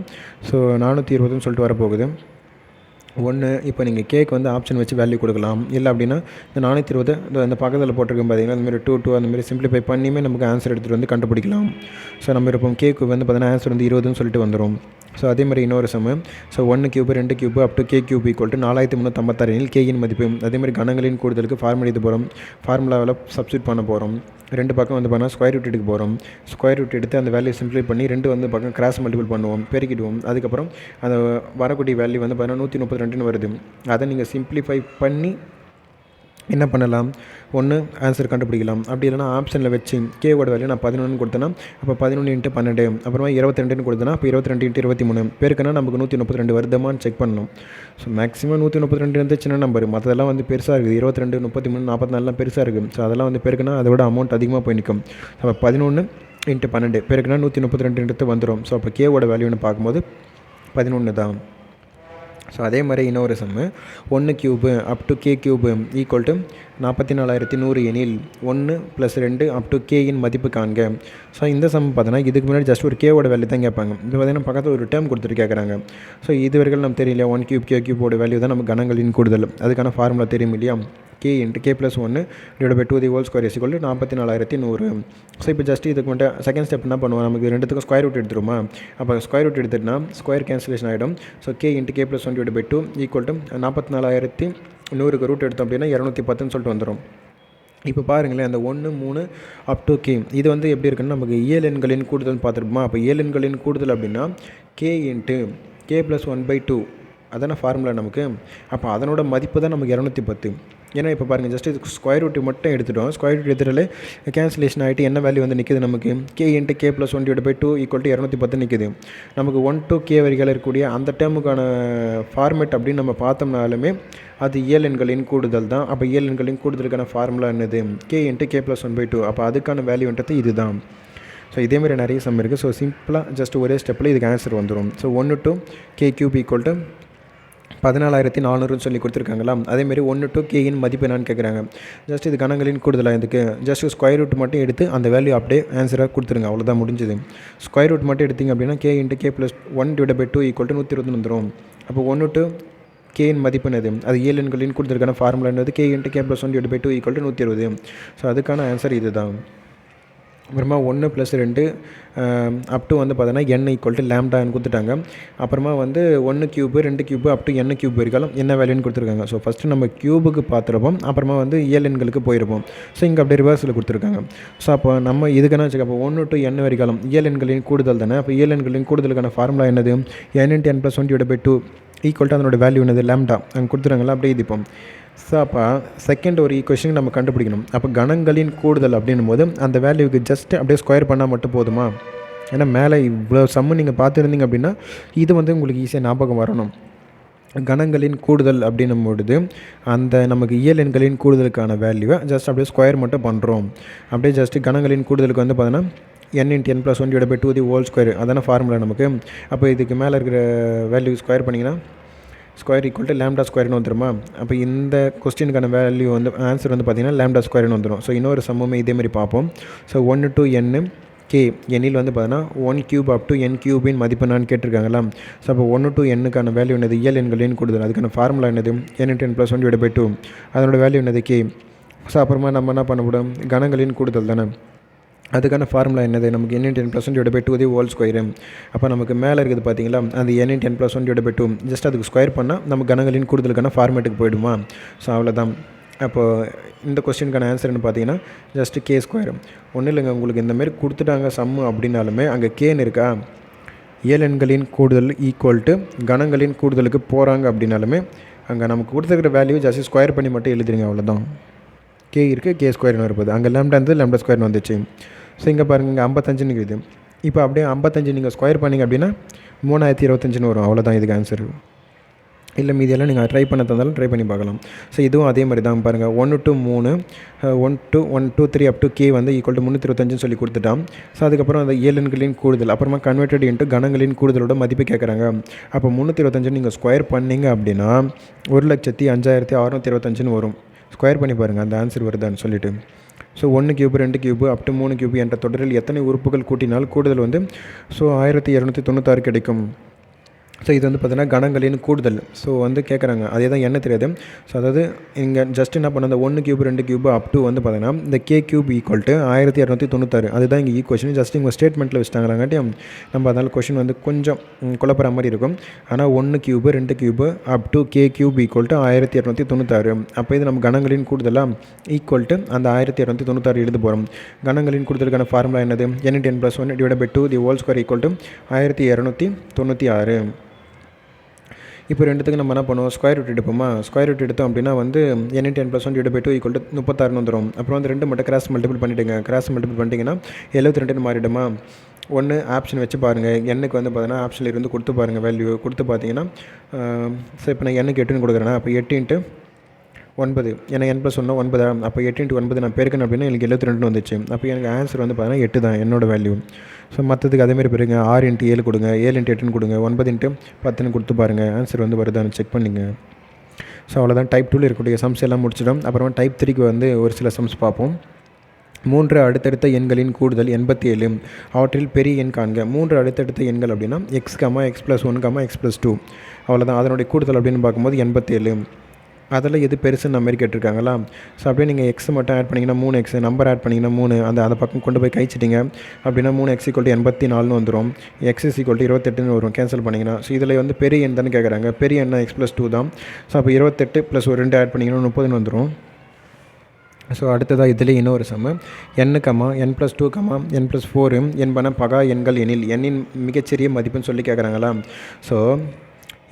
ஸோ 420ன்னு சொல்லிட்டு வரப்போகுது. 1 இப்போ நீங்கள் கேக்கு வந்து ஆப்ஷன் வச்சு வேல்யூ கொடுக்கலாம். இல்லை அப்படின்னா இந்த 420 இந்த பக்கத்தில் போட்டிருக்கோம் பார்த்தீங்கன்னா அந்தமாதிரி 2 அந்தமாதிரி சிம்பிளிஃபை பண்ணியுமே நமக்கு ஆன்சர் எடுத்துகிட்டு வந்து கண்டுபிடிக்கலாம். ஸோ நம்ம இப்போ கேக்கு வந்து பார்த்தீங்கன்னா ஆன்சர் வந்து 20ன்னு சொல்லிட்டு வந்துடும். ஸோ அதே மாதிரி இன்னொரு சம்மு. So 1 cube 2 cube up to k cube equal to 4356 எனில் கேயின் மதிப்பு. அதே மாதிரி கணங்களின் கூடுதலுக்கு ஃபார்முலா இது போகிறோம். ஃபார்முலாவில் சப்ஸ்டியூட் பண்ண போகிறோம். ரெண்டு பக்கம் வந்து பார்த்தீங்கன்னா ஸ்கொயர் ரூட் எடுக்க போகிறோம். ஸ்கொயர் ரூட் எடுத்து அந்த வேல்யூ சிம்ப்ளை பண்ணி ரெண்டு வந்து பக்கம் கிராஸ் மல்டிபிள் பண்ணுவோம், பெருக்கிடுவோம். அதுக்கப்புறம் அந்த வரக்கூடிய வேல்யூ வந்து பார்த்தீங்கன்னா 132 வருது. அதை நீங்கள் சிம்ப்ளிஃபை பண்ணி என்ன பண்ணலாம், ஒன்று ஆன்சர் கண்டுபிடிக்கலாம். அப்படி இல்லைனா ஆப்ஷனில் வச்சு கேவோட வேல்யூ நான் 11 கொடுத்தேன்னா அப்போ 11 × 12, அப்புறமா 22 கொடுத்தேன்னா அப்போ 22 × 23 பேருக்குன்னா நமக்கு 132 வருதமான்னு செக் பண்ணணும். ஸோ மேக்ஸிமம் 132 வந்து சின்ன நம்பர், மற்றதெல்லாம் வந்து பெருசாக இருக்குது. 22, 33, 44 பெருசாக இருக்குது. ஸோ அதெல்லாம் வந்து பேருக்குன்னா அதை விட அமௌண்ட் அதிகமாக போய் நிற்கும். அப்போ 11 × 12 பேருக்குன்னா 132 வந்துடும். ஸோ அப்போ கேவோட வேல்யூன்னு பார்க்கும்போது 11 தான். ஸோ அதே மாதிரி இன்னொரு சம்மு 1 cube up to K cube equal to 44100 எனில் 1 + 2 அப் டு கேயின் மதிப்பு காண்க. ஸோ இந்த சம் பார்த்தோன்னா இதுக்கு முன்னாடி ஜஸ்ட் ஒரு கேவோட வேல்யூ தான் கேட்பாங்க. இப்போ பார்த்தீங்கன்னா பக்கத்தில் ஒரு டேர்ம் கொடுத்துட்டு கேட்குறாங்க. ஸோ இதுவரைக்கும் நம்ம தெரியல 1 கியூப் கே கியூபோட வேல்யூ தான் நம்ம கணங்களின் கூடுதல். அதுக்கான ஃபார்முலா தெரியும் இல்லையா, k × k + 1 / 2 the whole square = 44100. So இப்போ ஜஸ்ட் இதுக்கு மட்டும் செகண்ட் ஸ்டெப் என்ன பண்ணுவோம், நமக்கு ரெண்டுத்துக்கும் ஸ்கொயர் ரூட் எடுத்துருமா. அப்போ ஸ்கொயர் ரூட் எடுத்துட்டுனா ஸ்கொயர் கேன்சலேஷன் ஆகிடும். ஸோ k × k + 1 / 2 = 44100 ரூட் எடுத்தோம் அப்படின்னா 210 சொல்லிட்டு வந்துடும். இப்போ பாருங்களேன், அந்த 1, 3 அப் டு கே இது வந்து எப்படி இருக்குன்னா நமக்கு இயல் எண்களின் கூடுதல் பார்த்துருப்போமா. அப்போ இயல் எண்களின் கூடுதல் அப்படின்னா k × k + 1/2 அதான ஃபார்முலா நமக்கு. அப்போ அதனோட மதிப்பு தான் நமக்கு 210. ஏன்னா இப்போ பாருங்கள், ஜஸ்ட் இது ஸ்கொயர் ரூட் மட்டும் எடுத்துட்டோம். ஸ்கொயர் ரூட் எடுத்துட்டாலே கேன்சலேஷன் ஆகிட்டு என்ன வேல்யூ வந்து நிற்குது நமக்கு, k × k + 1 / 2 = 210 நிற்குது. நமக்கு 1 to k வரைகள் இருக்கக்கூடிய அந்த டேர்முக்கான ஃபார்மேட் அப்படின்னு நம்ம பார்த்தோம்னாலுமே அது இயல் எண்களின் கூடுதல் தான். அப்போ இயல் எண்களின் கூடுதலுக்கான ஃபார்முலா என்னது, k × k + 1/2. அப்போ அதுக்கான வேல்யூன்றது இது தான். ஸோ இதேமாதிரி நிறைய சம் இருக்குது. ஸோ சிம்பிளாக ஜஸ்ட் ஒரே ஸ்டெப்பில் இதுக்கு ஆன்சர் வந்துடும். So 1 to k cube equal to 14400 சொல்லி கொடுத்துருக்காங்களா. அதேமாரி 1 to k இன் மதிப்பு என்னன்னு கேட்குறாங்க. ஜஸ்ட் இது கணங்களின் கூடுதலாக இதுக்கு ஜஸ்ட் ஸ்கொயர் ரூட் மட்டும் எடுத்து அந்த வேல்யூ அப்படியே ஆன்சராக கொடுத்துருங்க, அவ்வளோதான் முடிஞ்சுது. ஸ்கொயர் ரூட் மட்டும் எடுத்திங்க அப்படின்னா k × k + 1 / 2 = 120 வந்துடும். அப்போ 1 to k இன் மதிப்பு என்னது, அது இயல் எண்களின் கூடுதலுக்கான ஃபார்முலா என்னது, k × k + 1 / 2 = 120. ஸோ அதுக்கான ஆன்சர் இது தான். அப்புறமா 1 + 2 அப் டு வந்து பார்த்தோன்னா n = லாம்டான்னு கொடுத்துட்டாங்க. அப்புறமா வந்து 1 cube 2 cube up to n cube வரைக்கும் என்ன வேல்யூன்னு கொடுத்துருக்காங்க. ஸோ ஃபஸ்ட்டு நம்ம கியூபுக்கு பார்த்துருப்போம், அப்புறமா வந்து இயல் எண்களுக்கு போயிருப்போம். ஸோ இங்கே அப்படியே ரிவர்ஸில் கொடுத்துருக்காங்க. ஸோ அப்போ நம்ம இதுக்கு என்ன வச்சுக்க, அப்போ 1 to n வரைக்கும் இயல் எண்களின் கூடுதல் தானே. அப்போ இயல் எண்களின் கூடுதலுக்கான ஃபார்முலா என்னது, n × n + 1 / 2 = அதனோட வேல்யூ என்னது, லாம்டா. அங்கே கொடுத்துருக்காங்களா, அப்படியே இதுப்போம். ஸோ அப்போ செகண்ட் ஒரு ஈக்குவேஷன் நம்ம கண்டுபிடிக்கணும். அப்போ கணங்களின் கூடுதல் அப்படின்னும் போது அந்த வேல்யூக்கு ஜஸ்ட் அப்படியே ஸ்கொயர் பண்ணால் மட்டும் போதுமா. ஏன்னா மேலே இவ்வளோ சம்மு நீங்கள் பார்த்துருந்தீங்க அப்படின்னா இது வந்து உங்களுக்கு ஈஸியாக ஞாபகம் வரணும். கணங்களின் கூடுதல் அப்படின்னும் பொழுது அந்த நமக்கு இயல் எண்களின் கூடுதலுக்கான வேல்யூவை ஜஸ்ட் அப்படியே ஸ்கொயர் மட்டும் பண்ணுறோம். அப்படியே ஜஸ்ட்டு கணங்களின் கூடுதலுக்கு வந்து பார்த்தோன்னா n × n + 1 / 2 the whole square அதான ஃபார்முலா நமக்கு. அப்போ இதுக்கு மேலே இருக்கிற வேல்யூ ஸ்கொயர் பண்ணிங்கன்னா ஸ்கொயர் ஈக்குவல் டு லாம்டா ஸ்கொயர்னு வந்துடுமா. அப்போ இந்த கொஸ்டினுக்கான வேல்யூ வந்து ஆன்சர் வந்து பார்த்திங்கன்னா லாம்டா ஸ்கொயர்னு வந்துடும். ஸோ இன்னொரு சம்முமே இதேமாதிரி பார்ப்போம். ஸோ 1 to n k எண்ணில் வந்து பார்த்தோன்னா 1 கியூப் அப் டு n கியூபின் மதிப்பு என்னான்னு கேட்டிருக்காங்களா. ஸோ அப்போ 1 to n வேல்யூ என்னது, இயல் எண்களின் கூடுதல். அதுக்கான ஃபார்முலா என்னது, n × n + 1 / 2 அதனோட வேல்யூ என்னது, k. ஸோ அப்புறமா நம்ம என்ன பண்ண முடியும், கணங்களின் கூடுதல் தானே. அதுக்கான ஃபார்முலா என்னது, நமக்கு n × n + 1 / 2 the whole square. அப்போ நமக்கு மேலே இருக்குது பார்த்தீங்களா, அந்த n × n + 1 / 2 ஜஸ்ட் அதுக்கு ஸ்கொயர் பண்ணால் நம்ம கணங்களின் கூடுதலுக்கான ஃபார்மேட்டுக்கு போயிடுமா. ஸோ அவ்வளோதான். அப்போது இந்த கொஸ்டினுக்கான ஆன்சர்னு பார்த்தீங்கன்னா ஜஸ்ட்டு k ஸ்கொயர். ஒன்றும் இல்லைங்க, உங்களுக்கு இந்தமாரி கொடுத்துட்டாங்க சம்மு அப்படின்னாலுமே அங்கே கேன்னு இருக்கா, இயல் எண்களின் கூடுதல் ஈக்குவல் டு கணங்களின் கூடுதலுக்கு போகிறாங்க அப்படின்னாலுமே அங்கே நமக்கு கொடுத்துருக்கிற வேல்யூ ஜஸ்ட் ஸ்கொயர் பண்ணி மட்டும் எழுதுறீங்க, அவ்வளோதான். k இருக்குது, k ஸ்கொயர்னு இருப்பது, அங்கே லாம்டா இருந்து லாம்டா ஸ்கொயர்னு வந்துச்சு. ஸோ இங்கே பாருங்கள், இங்கே 55 இருக்குது. இப்போ அப்படியே 55 நீங்கள் ஸ்கொயர் பண்ணிங்க அப்படின்னா 3025 வரும், அவ்வளோதான் இதுக்கு ஆன்சர். இல்லை மீதியெல்லாம் நீங்கள் ட்ரை பண்ண தந்தாலும் ட்ரை பண்ணி பார்க்கலாம். ஸோ இதுவும் அதே மாதிரி தான் பாருங்கள், 1 to 3 1 to 1 to 3 up to k வந்து = 325 சொல்லி கொடுத்துட்டான். ஸோ அதுக்கப்புறம் அந்த இயல் எண்களின் கூடுதல் அப்புறமா கன்வெர்டட் இன்ட்டு கணங்களின் கூடுதலோட மதிப்பு கேட்குறாங்க. அப்போ 325 நீங்கள் ஸ்கொயர் பண்ணிங்க அப்படின்னா 1,05,625 வரும். ஸ்கொயர் பண்ணி பாருங்கள் அந்த ஆன்சர் வருதான்னு சொல்லிவிட்டு. So 1 cube 2 cube up to 3 cube என்ற தொடரில் எத்தனை உறுப்புகள் கூட்டினால் கூடுதல் வந்து 1296 கிடைக்கும். ஸோ இது வந்து பார்த்தீங்கன்னா கணங்களின் கூடுதல். ஸோ வந்து கேட்குறாங்க அதே தான் என்ன தெரியாது. ஸோ அதாவது இங்கே ஜஸ்ட் என்ன பண்ண அந்த 1 கியூப் 2 கியூப் அப் டு வந்து பார்த்தீங்கன்னா இந்த கே கியூப் ஈக்குவல் டு 1296 அதுதான் இங்கே ஈக்குவேஷன். ஜஸ்ட் இங்கே ஸ்டேட்மெண்ட்டில் வச்சுட்டாங்களாங்காட்டியும் நம்ம அதனால் கொஷின் வந்து கொஞ்சம் குழப்பற மாதிரி இருக்கும். ஆனால் 1 cube 2 cube up to k cube equal to 1296. அப்போ இது நம்ம கணங்களின் கூடுதலாக ஈக்குவல் டு அந்த 1296 எழுத போகிறோம். கணங்களின் கூடுதலுக்கான ஃபார்முலா என்னது? n×n+1 divide by 2 the whole square equal to 1296. இப்போ ரெண்டுத்துக்கு நம்ம என்ன பண்ணுவோம்? ஸ்கொயர் ரூட் எடுப்போமா? ஸ்கொயர் ரூட் எடுத்தோம் அப்படின்னா வந்து n×n+1 divide by 2 equal to 36 வந்துடும். அப்புறம் வந்து 2 மட்டும் கிராஸ் மல்டிபிள் பண்ணிவிடுங்க. கிராஸ் மல்டிபிள் பண்ணிட்டீங்கன்னா 72 மாறிடுமா? ஒன்று ஆப்ஷன் வச்சு பாருங்கள். எண்ணுக்கு வந்து பார்த்தீங்கன்னா ஆப்ஷனில் இருந்து கொடுத்து பாருங்கள். வேல்யூ கொடுத்து பார்த்தீங்கன்னா ஸோ இப்போ நான் எண்ணுக்கு 8ன்னு கொடுக்குறேன்னா அப்போ 8 × 9 ஏன்னா n+1 9. அப்போ 8 × 9 நான் பெருக்கணும் அப்படின்னா எனக்கு 72 வந்துச்சு. அப்போ எனக்கு ஆன்சர் வந்து பார்த்தீங்கன்னா 8 தான் என்னோடய வேல்யூ. ஸோ மற்றதுக்கு அதேமாதிரி பெருங்க 6 × 7 கொடுங்க, 7 × 8 கொடுங்க, 9 × 10 கொடுத்து பாருங்கள். ஆன்சர் வந்து வருதான்னு செக் பண்ணிங்க. ஸோ அவ்வளோதான். டைப் 2ல் இருக்கக்கூடிய சம்ஸ் எல்லாம் முடிச்சிடும். அப்புறமா டைப் 3க்கு வந்து ஒரு சில சம்ஸ் பார்ப்போம். 3 அடுத்தடுத்த எண்களின் கூடுதல் 87. அவற்றில் பெரிய எண் காண்க. 3 அடுத்தடுத்த எண்கள் அப்படின்னா x, x+1, x+2 அவ்வளோதான். அதனுடைய கூடுதல் அப்படின்னு பார்க்கும்போது 87. அதில் எது பெருசுன்னு நம்ம மாதிரி கேட்டிருக்காங்களா? ஸோ அப்படியே நீங்கள் எக்ஸ் மட்டும் ஆட் பண்ணிங்கன்னா 3x, நம்பர் ஆட் பண்ணிங்கன்னா 3 அந்த பக்கம் கொண்டு போய் கழிச்சிட்டிங்க அப்படின்னா 3x = 84 வந்துடும். x = 28 வரும் கேன்சல் பண்ணிங்கன்னா. ஸோ இதில் வந்து பெரிய எண் தானே கேட்குறாங்க. பெரிய எண்ணா x+2 தான். ஸோ அப்போ 28 + ஒரு 2 ஆட் பண்ணிங்கன்னா 30 வந்துடும். ஸோ அடுத்ததாக இதில் இன்னொரு சம்மு n, n+2, n+4 என்பன பகா எண்கள் எனில் எண்ணின் மிகச்சிறிய மதிப்புன்னு சொல்லி கேட்குறாங்களா? ஸோ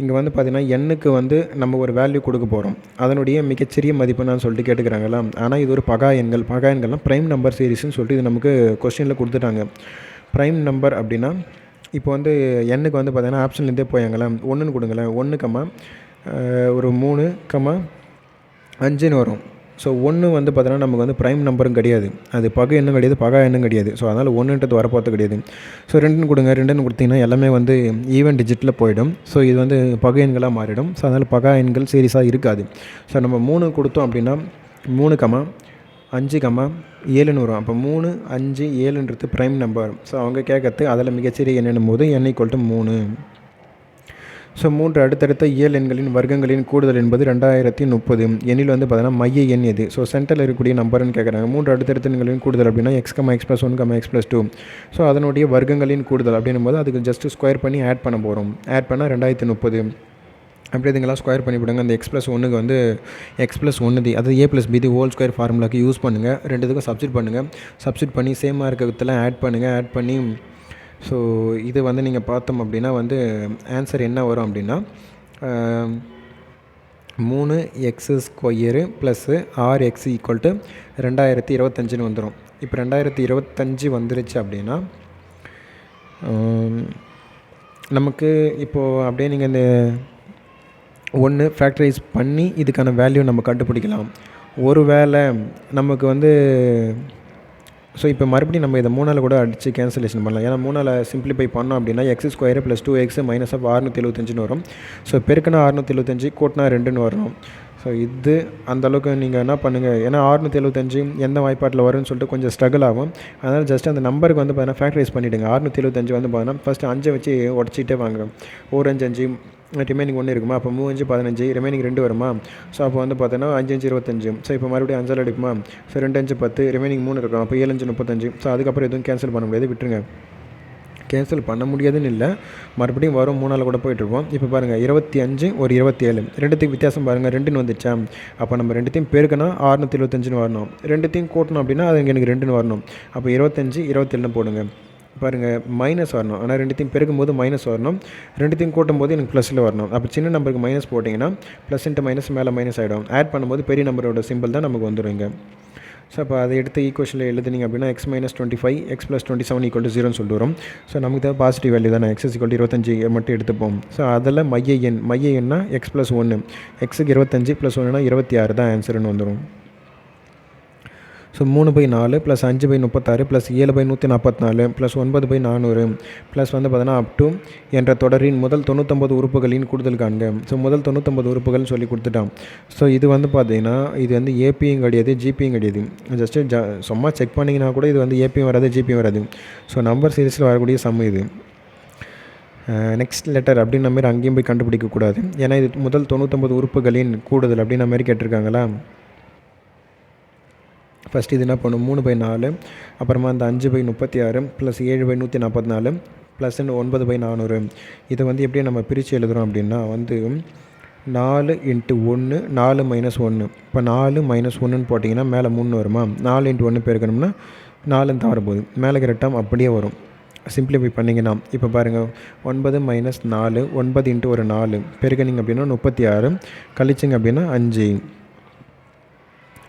இங்கே வந்து பார்த்திங்கன்னா எண்ணுக்கு வந்து நம்ம ஒரு வேல்யூ கொடுக்க போகிறோம். அதனுடைய மிகச்சிறிய மதிப்புன்னு சொல்லிட்டு கேட்டுக்கிறாங்களா? ஆனால் இது ஒரு பகா எண்கள்லாம் ப்ரைம் நம்பர் சீரிஸ்ன்னு சொல்லிட்டு இது நமக்கு கொஸ்டினில் கொடுத்துட்டாங்க. ப்ரைம் நம்பர் அப்படின்னா இப்போ வந்து எண்ணுக்கு வந்து பார்த்திங்கன்னா ஆப்ஷன்லேருந்தே போயாங்களேன் 1ன்னு கொடுங்களேன். 1, ஒரு 3, 5ன்னு வரும். ஸோ 1 வந்து பார்த்தீங்கன்னா நமக்கு வந்து ப்ரைம் நம்பரும் கிடையாது, அது பகை எண்ணும் கிடையாது, பகா எண்ணும் கிடையாது. ஸோ அதனால் 1ன்றது வரப்போகிறது கிடையாது. ஸோ 2ன்னு கொடுங்க. 2ன்னு கொடுத்தீங்கன்னா எல்லாமே வந்து ஈவன் டிஜிட்டில் போயிடும். ஸோ இது வந்து பகை எண்களாக மாறிடும். ஸோ அதனால் பகா எண்கள் சீரியஸாக இருக்காது. ஸோ நம்ம 3 கொடுத்தோம் அப்படின்னா 3, 5, 7ன்னு வரும். அப்போ 3, 5, 7ன்றது ப்ரைம் நம்பர். ஸோ அவங்க கேட்கறது அதில் மிகச்சிறிய எண்ணும் போது n = 3. ஸோ 3 அடுத்தடுத்த இயல் எண்களின் வர்க்கங்களின் கூடுதல் என்பது 2030 எண்ணில் வந்து பார்த்தீங்கன்னா மைய எண் எது? ஸோ சென்டரில் இருக்கக்கூடிய நம்பர்னு கேட்குறாங்க. 3 அடுத்தடுத்த எண்களின் கூடுதல் அப்படின்னா x, x+1, x+2. ஸோ அதனுடைய வர்க்கங்களின் கூடுதல் அப்படின்னும் போது அதுக்கு ஜஸ்ட்டு ஸ்கொயர் பண்ணி ஆட் பண்ண போகிறோம். ஆட் பண்ணால் 2030. அப்படி இதுங்கெல்லாம் ஸ்கொயர் பண்ணிவிடுங்க. அந்த x+1க்கு வந்து x+1 அது a+b ஹோல் ஸ்கொயர் ஃபார்முலாக்கு யூஸ் பண்ணுங்கள். ரெண்டுத்துக்கும் சப்ஸ்டிட் பண்ணுங்கள். சப்ஸ்டிட் பண்ணி சேமாக இருக்கிறதுலாம் ஆட் பண்ணுங்கள். ஆட் பண்ணி ஸோ இது வந்து நீங்கள் பார்த்தோம் அப்படின்னா வந்து ஆன்சர் என்ன வரும் அப்படின்னா 3x² + 6x = 2025 வந்துடும். இப்போ 2025 வந்துருச்சு அப்படின்னா நமக்கு இப்போது அப்படியே நீங்கள் இந்த 1 ஃபேக்டரைஸ் பண்ணி இதுக்கான வேல்யூ நம்ம கண்டுபிடிக்கலாம். ஒரு வேளை நமக்கு வந்து ஸோ இப்போ மறுபடியும் நம்ம இதை 3ஆல் கூட அடித்து கேன்சலேஷன் பண்ணலாம். ஏன்னா 3ஆல் சிம்பிளிஃபை பண்ணோம் அப்படின்னா x² + 2x - 675 வரும். ஸோ பெருக்குனா 675, கூட்டினா 2ன்னு வரணும். ஸோ இது அந்தளவுக்கு நீங்கள் என்ன பண்ணுங்கள், ஏன்னா 675 எந்த வாய்ப்பாட்டில் வரும்னு சொல்லிட்டு கொஞ்சம் ஸ்ட்ரகிள் ஆகும். அதனால் ஜஸ்ட் அந்த நம்பருக்கு வந்து பார்த்தீங்கன்னா ஃபேக்டரைஸ் பண்ணிவிடுங்க. 675 வந்து பார்த்தீங்கன்னா ஃபஸ்ட்டு 5 வச்சு உடச்சிட்டே வாங்க. 4 5 5 ரிமைனிங் 1 இருக்குமா? அப்போ 3 5 15 ரிமைனிங் 2 வருமா? ஸோ அப்போ வந்து பார்த்தீங்கன்னா 5 5 25. ஸோ இப்போ மறுபடியும் 5ஆல் அடிக்குமா? ஸோ 2 5 10 ரிமைனிங் 3 இருக்கும். அப்போ 7 5 35. ஸோ அதுக்கப்புறம் எதுவும் கேன்சல் பண்ண முடியாது, விட்டுருங்க. கேன்சல் பண்ண முடியாதுன்னு இல்லை, மறுபடியும் வரும் 3ஆல் கூட போயிட்டுருப்போம். இப்போ பாருங்கள் 25 ஒரு 27 ரெண்டுத்துக்கு வித்தியாசம் பாருங்கள், 2ன்னு வந்துச்சா? அப்போ நம்ம ரெண்டுத்தையும் பெருக்கினா 675 வரணும். ரெண்டுத்தையும் கூட்டணும் அப்படின்னா அது எனக்கு 2ன்னு வரணும். அப்போ 25 27 போடுங்க. பாருங்கள் மைனஸ் வரணும், ஆனால் ரெண்டுத்தையும் பெருக்கும்போது மைனஸ் வரணும். ரெண்டுத்தையும் கூட்டும் போது எனக்கு ப்ளஸில் வரணும். அப்போ சின்ன நம்பருக்கு மைனஸ் போட்டிங்கன்னா ப்ளஸ் இன்ட்டு மைனஸ் மேலே மைனஸ் ஆகிடும். ஆட் பண்ணும்போது பெரிய நம்பரோட சிம்பிள் தான் நமக்கு வந்துடுங்க. ஸோ அப்போ அதை எடுத்து ஈக்குவேஷனில் எழுதுனீங்க அப்படின்னா x - 25 x + 27 = 0ன்னு சொல்லிட்டு வரும். ஸோ நமக்கு தேவை பாசிட்டிவ் வேல்யூ தானே, x = 25 மட்டும் எடுத்துப்போம். ஸோ அதில் மைய எண்ணா x + 1, xக்கு 25 + 1னா 26 தான் ஆன்சர்னு வந்துடும். ஸோ 3/4 + 5/36 + 7/144 + 9/400 ப்ளஸ் வந்து பார்த்தீங்கன்னா அப் டு என்ற தொடரின் முதல் 99 உறுப்புகளின் கூடுதல் காண்க. ஸோ முதல் 99 உறுப்புகள்னு சொல்லி கொடுத்துட்டான். ஸோ இது வந்து பார்த்தீங்கன்னா இது வந்து ஏபியும் கிடையாது, ஜிபியும் கிடையாது. ஜஸ்ட்டு சும்மா செக் பண்ணிங்கன்னா கூட இது வந்து ஏபியும் வராது, ஜிபியும் வராது. ஸோ நம்பர் சீரிஸில் வரக்கூடிய சம் இது. நெக்ஸ்ட் லெட்டர் அப்படின்ற மாதிரி அங்கேயும் போய் கண்டுபிடிக்கக்கூடாது. ஏன்னா இது முதல் 99 உறுப்புகளின் கூடுதல் அப்படின்ற மாதிரி கேட்டிருக்காங்களா. ஃபஸ்ட் இது என்ன பண்ணும், 3/4, அப்புறமா அந்த 5/36 ப்ளஸ் 7/144 ப்ளஸ் 9/400. இதை வந்து எப்படி நம்ம பிரித்து எழுதுகிறோம் அப்படின்னா 4 × 1 4 - 1. இப்போ 4 - 1ன்னு போட்டிங்கன்னா மேலே 3 வருமா, 4 × 1 பெருக்கணும்னா 4 தான் வரப்போகுது. மேலே இருக்கிற டேர்ம் அப்படியே வரும். சிம்பிளிஃபை பண்ணிங்கன்னா இப்போ பாருங்கள், 9 - 4 9 × ஒரு 4 பெருக்கணிங்க அப்படின்னா 36, கழிச்சிங்க அப்படின்னா 5.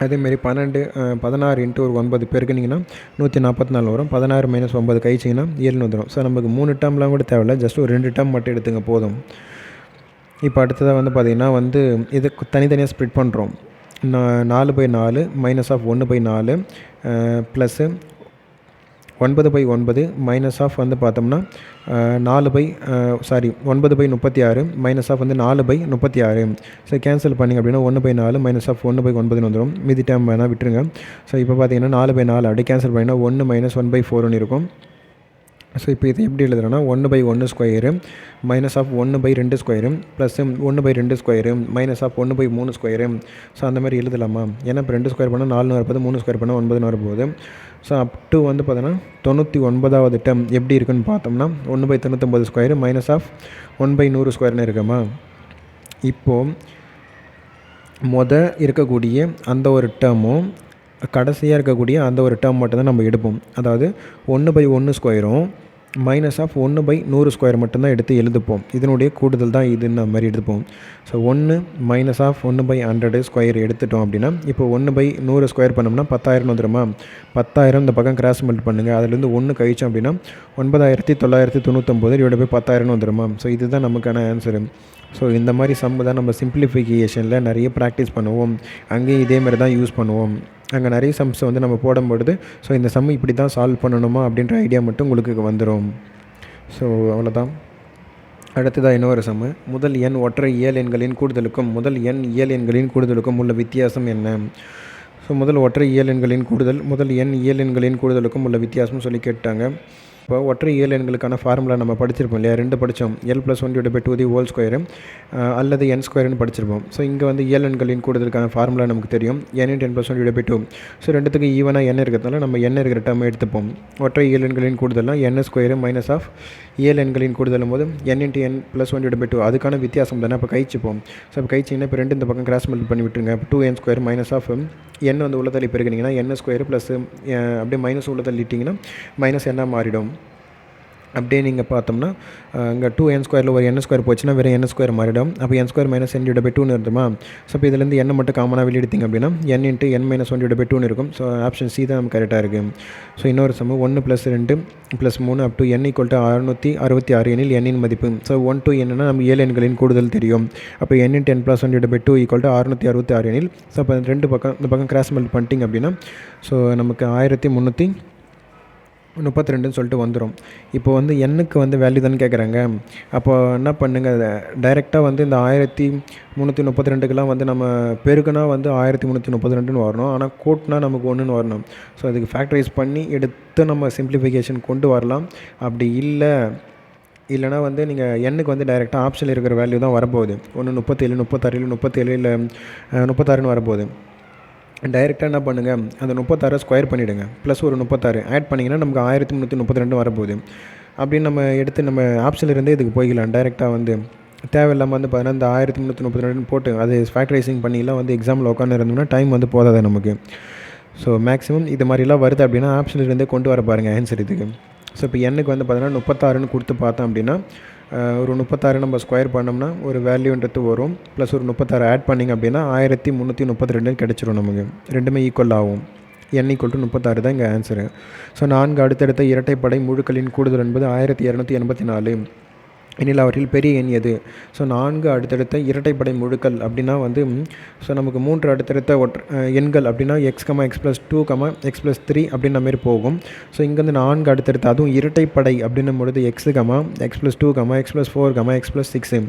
அதேமாரி 16 × ஒரு 9 பெருக்குனிங்கன்னா 144 வரும். 16 - 9 கழிச்சிங்கன்னா 7 வந்துடும். ஸோ நமக்கு 3 டேர்ம்லாம் கூட தேவையில்ல, ஜஸ்ட் ஒரு 2 டேர்ம் மட்டும் எடுத்துங்க போதும். இப்போ அடுத்ததாக பார்த்திங்கன்னா இது தனித்தனியாக ஸ்ப்ளிட் பண்ணுறோம். 4/4 -1/4 ப்ளஸ்ஸு 9/9 மைனஸ் ஆஃப் பார்த்தோம்னா 9/36 மைனஸ் ஆஃப் 4/36. ஸோ கேன்சல் பண்ணிங்க அப்படின்னா 1/4 மைனஸ் ஆஃப் 1/9 வந்துடும். மீதி டைம் வேணால் விட்டுருங்க. ஸோ இப்போ பார்த்தீங்கன்னா 4/4 அப்படியே கேன்சல் பண்ணிங்கன்னா 1 - 1/4 இருக்கும். ஸோ இப்போ இது எப்படி எழுதுறோன்னா 1/1 square minus of 1/2 square plus 1/2 square minus of 1/3 square. So அந்த மாதிரி எழுதலாமா? ஏன்னா இப்போ 2 ஸ்கொயர் பண்ணால் 4 வரப்போகுது, 3 ஸ்கொயர் பண்ணால் 9 வரப்போகுது. ஸோ அப் டு பார்த்தோன்னா 99வது டேர்ம் எப்படி இருக்குன்னு பார்த்தோம்னா 1/99 ஸ்கொயரு மைனஸ் ஆஃப் 1/100 ஸ்கொயர்னு இருக்குமா. இப்போது இருக்கக்கூடிய அந்த ஒரு டேர்மும் கடைசியாக இருக்கக்கூடிய அந்த ஒரு டேர்ம் மட்டும்தான் நம்ம எடுப்போம். அதாவது 1/1 ஸ்கொயரும் மைனஸ் ஆஃப் 1/100 ஸ்கொயர் மட்டும்தான் எடுத்து எழுதுப்போம். இதனுடைய கூடுதல் தான் இதுன்னு மாதிரி எடுத்துப்போம். ஸோ 1 மைனஸ் ஆஃப் 1/100 ஸ்கொயர் எடுத்துட்டோம் அப்படின்னா இப்போ 1/100 ஸ்கொயர் பண்ணோம்னா 10,000 வந்துடுமா. 10,000 இந்த பக்கம் கிராஸ் மல்ட் பண்ணுங்கள். அதுலேருந்து 1 கழிச்சோம் அப்படின்னா 9,999 டிவைட் பை 10,000 வந்துடுமா. ஸோ இதுதான் நமக்கான ஆன்சரு. ஸோ இந்த மாதிரி சம்மு தான் நம்ம சிம்பிளிஃபிகேஷனில் நிறைய ப்ராக்டிஸ் பண்ணுவோம். அங்கேயும் இதே மாதிரி தான் யூஸ் பண்ணுவோம். அங்கே நிறைய சம்ஸை நம்ம போடும்பொழுது ஸோ இந்த சம் இப்படி தான் சால்வ் பண்ணணுமா அப்படின்ற ஐடியா மட்டும் உங்களுக்கு வந்துடும். ஸோ அவ்வளோதான். அடுத்ததாக இன்னொரு சம்மு, முதல் எண் ஒற்றை இயல் எண்களின் கூடுதலுக்கும் முதல் எண் இயல் எண்களின் கூடுதலுக்கும் உள்ள வித்தியாசம் என்ன? ஸோ முதல் ஒற்றை இயல் எண்களின் கூடுதல் முதல் எண் இயல் எண்களின் கூடுதலுக்கும் உள்ள வித்தியாசம் சொல்லி கேட்டாங்க. இப்போ ஒற்றை இயல் எண்களுக்கான ஃபார்முலா நம்ம படிச்சிருப்போம் இல்லையா, 2 படித்தோம். L+1/2 தி ஹோல் ஸ்கொயரு அல்லது n ஸ்கொயர்னு படிச்சிருப்போம். ஸோ இங்கே இயல் எண்களின் கூடுதலுக்கான ஃபார்முலா நமக்கு தெரியும், n × n+1/2. ஸோ ரெண்டுத்துக்கு ஈவனாக n இருக்கிறதுனால நம்ம n இருக்கிற டேர்ம் எடுத்துப்போம். ஒற்றை இயல் எண்களின் கூடுதல்னால் n ஸ்கொயரு மைனஸ் ஆஃப் இயல் எண்களின் கூடுதலும் போது n × n+1/2 அதுக்கான வித்தியாசம் தானே. அப்போ கழிச்சுப்போம். ஸோ இப்போ கழிச்சிங்கன்னா இப்போ 2 இந்த பக்கம் கிராஸ் மல்டிபிள் பண்ணி விட்டுருங்க. இப்போ 2n square minus of n உள்ளதள்ளி பெருக்கினீங்கன்னா n ஸ்கொயர் ப்ளஸ் அப்படியே மைனஸ் உள்ளதள்ளிட்டிங்கன்னா மைனஸ் என்ன மாறிடும். அப்படியே நீங்கள் பார்த்தோம்னா இங்கே 2n ஸ்கொயரில் ஒரு n ஸ்கொயர் போச்சுன்னா வேறு n ஸ்கொயர் மாறிடும். அப்போ n ஸ்கொயர் மைனஸ் n/2 இருக்குமா. ஸோ இப்போ இதுலேருந்து n மட்டும் காமனாக வெளியெடுத்திங்க அப்படின்னா n × n-1/2 இருக்கும். ஸோ ஆப்ஷன் சி தான் நமக்கு கரெக்டாக இருக்குது. ஸோ இன்னொரு சம்மு 1 + 2 + 3 அப் டு n = 666 எனில் n மதிப்பு. ஸோ 1 to n நம்ம இயல் எண்களின் கூடுதல் தெரியும். அப்போ n × n+1/2 = 666 எனில் ஸோ அப்போ இந்த பக்கம் கிராஸ் மல்டிபிள் பண்ணிட்டிங்க அப்படின்னா ஸோ நமக்கு 1332 சொல்லிட்டு வந்துடும். இப்போ எண்ணுக்கு வேல்யூ தானே கேட்குறாங்க. அப்போ என்ன பண்ணுங்கள், டைரெக்டாக இந்த 1332க்கெலாம் நம்ம பெருக்குனா 1332ன்னு வரணும். ஆனால் கூட்டினா நமக்கு 1ன்னு வரணும். ஸோ அதுக்கு ஃபேக்டரைஸ் பண்ணி எடுத்து நம்ம சிம்பிளிஃபிகேஷன் கொண்டு வரலாம். அப்படி இல்லைனா நீங்கள் எண்ணுக்கு டைரெக்டாக ஆப்ஷனில் இருக்கிற வேல்யூ தான் வரப்போகுது. 37 36 இல்லை 36ன்னு வரப்போகுது. டைரெக்டாக என்ன பண்ணுங்கள், அந்த 36 ஸ்கொயர் பண்ணிவிடுங்க. ப்ளஸ் ஒரு 36 ஆட் பண்ணிங்கன்னா நமக்கு 1332 வரப்போகுது. அப்படின்னு நம்ம எடுத்து நம்ம ஆப்ஷனில் இருந்தே இதுக்கு போய்க்கலாம். டைரெக்டாக தேவையில்லாமல் பார்த்தீங்கன்னா இந்த 1332 போட்டு அது ஃபேக்டரைசிங் பண்ணிலாம் எக்ஸாமில் உட்காந்து இருந்தோம்னா டைம் போதாது நமக்கு. ஸோ மேக்ஸிமம் இது மாதிரிலாம் வருது அப்படின்னா ஆப்ஷனில் இருந்தே கொண்டு வர பாருங்கள் ஆன்சர் இதுக்கு. ஸோ இப்போ எண்ணுக்கு பார்த்தீங்கன்னா 36ன்னு கொடுத்து பார்த்தோம் அப்படின்னா ஒரு 36 நம்ம ஸ்கொயர் பண்ணோம்னா ஒரு வேல்யூன்றது வரும். ப்ளஸ் ஒரு 36 ஆட் பண்ணிங்க அப்படின்னா 1332 கிடச்சிரும் நமக்கு. ரெண்டுமே ஈக்குவல் ஆகும். n = 36 தான் இங்கே ஆன்சரு. ஸோ 4 அடுத்தடுத்த இரட்டைப்படை முழுக்களின் கூடுதல் என்பது 1284 எனில் அவற்றில் பெரிய எண் எது? ஸோ 4 அடுத்தடுத்த இரட்டைப்படை முழுக்கள் அப்படின்னா ஸோ நமக்கு 3 அடுத்தடுத்த எண்கள் அப்படின்னா x, x+2, x+3 அப்படின்ற மாதிரி போகும். ஸோ இங்கேருந்து 4 அடுத்தடுத்த அதுவும் இரட்டைப்படை அப்படின்னும் பொழுது x, x+2, x+4, x+6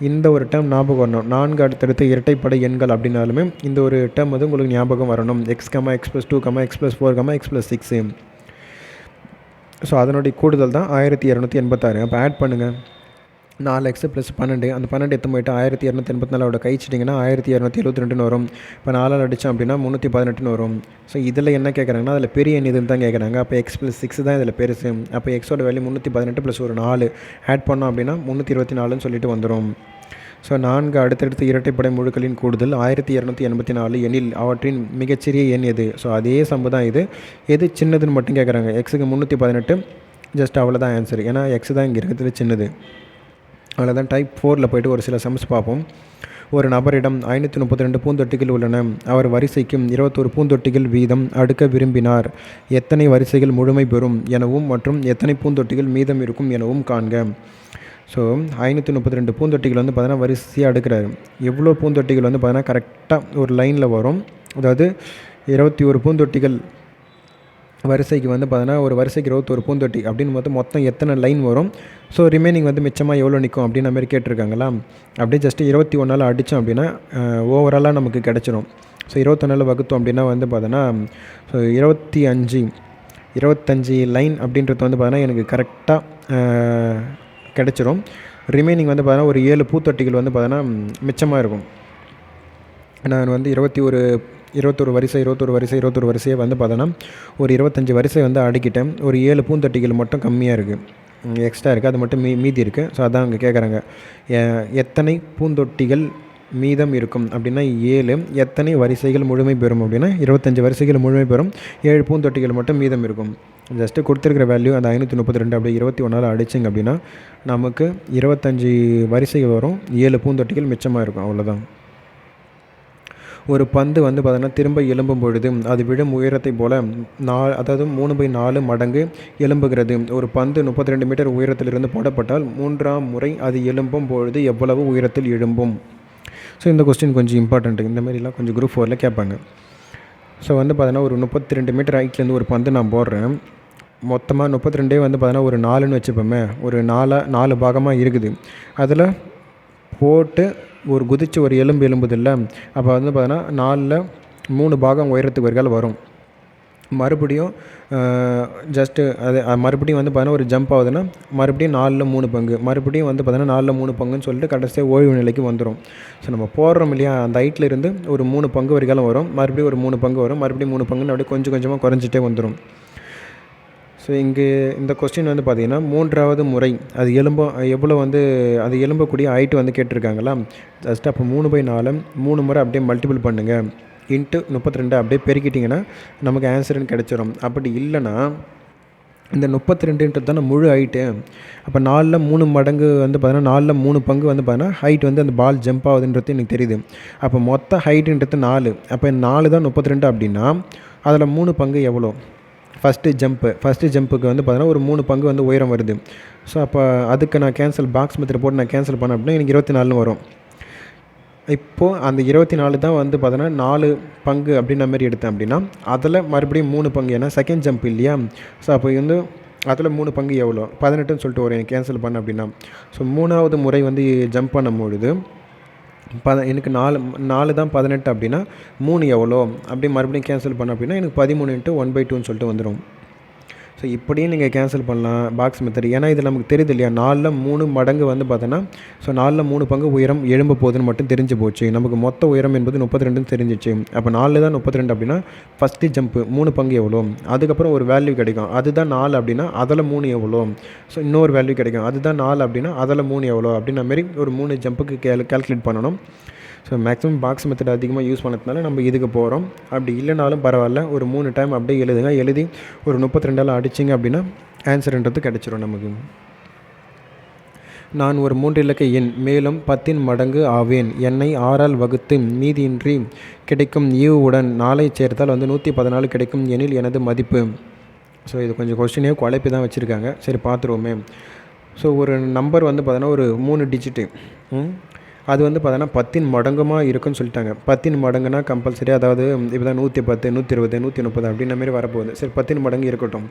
இந்த ஒரு டேர்ம் ஞாபகம் வரணும். 4 அடுத்தடுத்த இரட்டைப்படை எண்கள் அப்படின்னாலுமே இந்த ஒரு டேர்ம் உங்களுக்கு ஞாபகம் வரணும். x, x+2, x+4, x+6. So அதனுடைய கூடுதல் தான் 1286. அப்போ ஆட் பண்ணுங்கள். 4x + 12 அந்த 12 எடுத்து போய்ட்டு 1284 கழிச்சிட்டிங்கன்னா 1272 வரும். இப்போ 4ஆல் அடித்தோம் அப்படின்னா 318 வரும். ஸோ இதில் என்ன கேட்குறாங்கன்னா அதில் பெரிய எண் இதுன்னு தான் கேட்குறாங்க. அப்போ x + 6 தான் இதில் பெருசு. அப்போ எக்ஸோட வேல்யூ 318 + ஒரு 4 ஆட் பண்ணோம் அப்படின்னா 324ன்னு சொல்லிட்டு வந்துடும். ஸோ 4 அடுத்தடுத்து இரட்டைப்படை முழுக்களின் கூடுதல் 1284 எண்ணில் அவற்றின் மிகச்சிறிய எண் எது? ஸோ அதே சம்பு தான் இது. எது சின்னதுன்னு மட்டும் கேட்குறாங்க. எக்ஸுக்கு 318 ஜஸ்ட் அவ்வளோதான் ஆன்சர். ஏன்னா எக்ஸ் தான் இங்கே இருக்கிறதுல சின்னது. அவ்வளோதான். டைப் 4ல் போய்ட்டு ஒரு சில சம்ஸ் பார்ப்போம். ஒரு நபரிடம் 532 பூந்தொட்டிகள் உள்ளன. அவர் வரிசைக்கும் 21 பூந்தொட்டிகள் வீதம் அடுக்க விரும்பினார். எத்தனை வரிசைகள் முழுமை பெறும் எனவும் மற்றும் எத்தனை பூந்தொட்டிகள் மீதம் இருக்கும் எனவும் காண்க. ஸோ 532 பூந்தொட்டிகள் வந்து பார்த்தீங்கன்னா வரிசையாக அடுக்கிறாரு. எவ்வளோ பூந்தொட்டிகள் வந்து பார்த்தீங்கன்னா கரெக்டாக ஒரு லைனில் வரும். அதாவது 21 பூந்தொட்டிகள் வரிசைக்கு வந்து பார்த்தீங்கன்னா ஒரு வரிசைக்கு 21 பூந்தொட்டி அப்படின்னு பார்த்து மொத்தம் எத்தனை லைன் வரும். ஸோ ரிமைனிங் வந்து மிச்சமாக எவ்வளோ நிற்கும் அப்படின்ற மாதிரி கேட்டிருக்காங்களா. அப்படியே ஜஸ்ட்டு 21ஆல் அடித்தோம் அப்படின்னா ஓவராலாக நமக்கு கிடச்சிரும். ஸோ 21ஆல் வகுத்தோம் அப்படின்னா வந்து பார்த்தோன்னா ஸோ 25 லைன் அப்படின்றது வந்து பார்த்தீங்கன்னா எனக்கு கரெக்டாக கிடச்சிரும். ரிமைனிங் வந்து பார்த்தீங்கன்னா ஒரு 7 பூத்தொட்டிகள் வந்து பார்த்தீங்கன்னா மிச்சமாக இருக்கும். நான் வந்து 21 வரிசையை வந்து பார்த்தோன்னா ஒரு 25 வரிசை வந்து அடுக்கிட்டேன். ஒரு 7 பூந்தொட்டிகள் மட்டும் கம்மியாக இருக்குது, எக்ஸ்ட்ரா இருக்குது, அது மட்டும் மீதி இருக்குது. ஸோ அதான் அங்கே கேட்குறாங்க. எத்தனை பூந்தொட்டிகள் மீதம் இருக்கும் அப்படின்னா 7. எத்தனை வரிசைகள் முழுமை பெறும் அப்படின்னா 25 வரிசைகள் முழுமை பெறும், 7 பூந்தொட்டிகள் மட்டும் மீதம் இருக்கும். ஜஸ்ட்டு கொடுத்துருக்கிற வேல்யூ அந்த 532 அப்படியே 21ஆல் அடிச்சிங்க அப்படின்னா நமக்கு 25 வரிசைகள் வரும், 7 பூந்தொட்டிகள் மிச்சமாக இருக்கும். அவ்வளோதான். ஒரு பந்து வந்து பார்த்தீங்கன்னா திரும்ப எழும்பும் பொழுது அது விழும் உயரத்தை போல் அதாவது 3/4 மடங்கு எழும்புகிறது. ஒரு பந்து 32 மீட்டர் உயரத்திலிருந்து போடப்பட்டால் 3ஆம் முறை அது எழும்பும் பொழுது எவ்வளவு உயரத்தில் எழும்பும்? ஸோ இந்த கொஸ்டின் கொஞ்சம் இம்பார்ட்டண்ட்டு. இந்த மாதிரிலாம் கொஞ்சம் குரூப் 4ல் கேட்பாங்க. ஸோ வந்து பார்த்தீங்கன்னா ஒரு 32 மீட்டர் ஹைட்லேருந்து ஒரு பந்து நான் போடுறேன். மொத்தமாக 32 வந்து பார்த்தீங்கன்னா ஒரு 4ன்னு வச்சுப்போமே, ஒரு 4 பாகமாக இருக்குது. அதில் போட்டு ஒரு குதிச்சு ஒரு எலும்புது இல்லை. அப்போ வந்து பார்த்தீங்கன்னா 4ல் 3 பாகம் உயரத்துக்கு வரைக்கும் வரும். மறுபடியும் ஜஸ்ட்டு அது மறுபடியும் வந்து பார்த்தீங்கன்னா ஒரு ஜம்ப் ஆகுதுன்னா மறுபடியும் 4ல் 3 பங்கு, மறுபடியும் வந்து பார்த்தீங்கன்னா 4ல் 3 பங்குன்னு சொல்லிட்டு கடைசியாக ஓய்வு நிலைக்கு வந்துடும். ஸோ நம்ம போடுறோம் இல்லையா, அந்த ஹைட்டில் இருந்து ஒரு 3 பங்கு வரைக்கும் வரும், மறுபடியும் ஒரு 3 பங்கு வரும், மறுபடியும் 3 பங்குன்னு அப்படியே கொஞ்சம் கொஞ்சமாக குறைஞ்சிட்டே வந்துடும். ஸோ இங்கே இந்த கொஸ்டின் வந்து பார்த்திங்கன்னா 3ஆவது முறை அது எவ்வளோ வந்து அது எழும்பக்கூடிய ஹைட்டு வந்து கேட்டிருக்காங்களா. ஜஸ்ட் அப்போ 3/4 3 முறை அப்படியே மல்டிபிள் பண்ணுங்கள், இன்ட்டு 32 அப்படியே பெருக்கிட்டிங்கன்னா நமக்கு ஆன்சருன்னு கிடச்சிரும். அப்படி இல்லைன்னா இந்த 32ன்றது தானே முழு ஹைட்டு. அப்போ 4ல் 3 மடங்கு வந்து பார்த்தீங்கன்னா 4ல் 3 பங்கு வந்து பார்த்தீங்கன்னா ஹைட் வந்து அந்த பால் ஜம்ப் ஆகுதுன்றது எனக்கு தெரியுது. அப்போ மொத்த ஹைட்டுன்றது 4. அப்போ 4 தான் 32 அப்படின்னா அதில் 3 பங்கு எவ்வளோ? ஃபஸ்ட்டு ஜம்ப்புக்கு வந்து பார்த்தீங்கன்னா ஒரு 3 பங்கு வந்து உயரம் வருது. ஸோ அப்போ அதுக்கு நான் பாக்ஸ் மெத்தட் போட்டு நான் கேன்சல் பண்ணேன் அப்படின்னா எனக்கு 24 வரும். இப்போது அந்த 24 தான் வந்து பார்த்தீங்கன்னா 4 பங்கு அப்படின்ற மாதிரி எடுத்தேன் அப்படின்னா அதில் மறுபடியும் 3 பங்கு, ஏன்னா செகண்ட் ஜம்ப் இல்லையா. ஸோ அப்போ வந்து அதில் 3 பங்கு எவ்வளோ? 18ன்னு சொல்லிட்டு ஒரு எனக்கு கேன்சல் பண்ணேன் அப்படின்னா ஸோ 3ஆவது முறை வந்து ஜம்ப் பண்ணும்பொழுது எனக்கு 4 தான் 18 அப்படின்னா 3 எவ்வளோ அப்படியே மறுபடியும் கேன்சல் பண்ண அப்படின்னா எனக்கு 13 × 1/2ன்னு சொல்லிட்டு வந்துடும். ஸோ இப்படியும் நீங்கள் கேன்சல் பண்ணலாம் பாக்ஸ் மெத்தட். ஏன்னா இது நமக்கு தெரியுது இல்லையா, 4ல் 3 மடங்கு வந்து பார்த்தோன்னா ஸோ 4ல் 3 பங்கு உயரம் எழும்ப போகுதுன்னு மட்டும் தெரிஞ்சு போச்சு. நமக்கு மொத்த உயரம் என்பது 32ன்னு தெரிஞ்சிச்சு. அப்போ 4 தான் 32 அப்படின்னா ஃபஸ்ட்டு ஜம்ப்பு 3 பங்கு எவ்வளோ, அதுக்கப்புறம் ஒரு வேல்யூ கிடைக்கும், அதுதான் 4 அப்படின்னா அதில் 3 எவ்வளோ. ஸோ இன்னொரு வேல்யூ கிடைக்கும், அதுதான் 4 அப்படின்னா அதில் 3 எவ்வளோ அப்படின்ற மாதிரி ஒரு 3 ஜம்ப்புக்கு கால்குலேட் பண்ணணும். ஸோ மேக்ஸிமம் பாக்ஸ் மெத்தட் அதிகமாக யூஸ் பண்ணதுனால நம்ம இதுக்கு போகிறோம். அப்படி இல்லைனாலும் பரவாயில்ல, ஒரு 3 டைம் அப்படியே எழுதி ஒரு 32ஆல் அடிச்சிங்க அப்படின்னா ஆன்சர்ன்றது கிடச்சிரும் நமக்கு. நான் ஒரு 3 இலக்க எண் மேலும் 10 மடங்கு ஆவேன். என்னை 6ஆல் வகுத்து மீதியின்றி கிடைக்கும் ஈவுடன் 4ஐ சேர்த்தால் வந்து 114 கிடைக்கும் எனில் எனது மதிப்பு. ஸோ இது கொஞ்சம் கொஸ்டினே குழப்பி தான் வச்சுருக்காங்க. சரி பார்த்துருவோமே. ஸோ ஒரு நம்பர் வந்து பார்த்தோன்னா ஒரு 3 டிஜிட்டு, அது வந்து பார்த்தோன்னா 10 மடங்குமாக இருக்குன்னு சொல்லிட்டாங்க. 10 மடங்குனா கம்பல்சரி, அதாவது இப்போ தான் 110 120 130 அப்படின்ற மாதிரி வரப்போகுது. சரி 10 மடங்கு இருக்கட்டும்.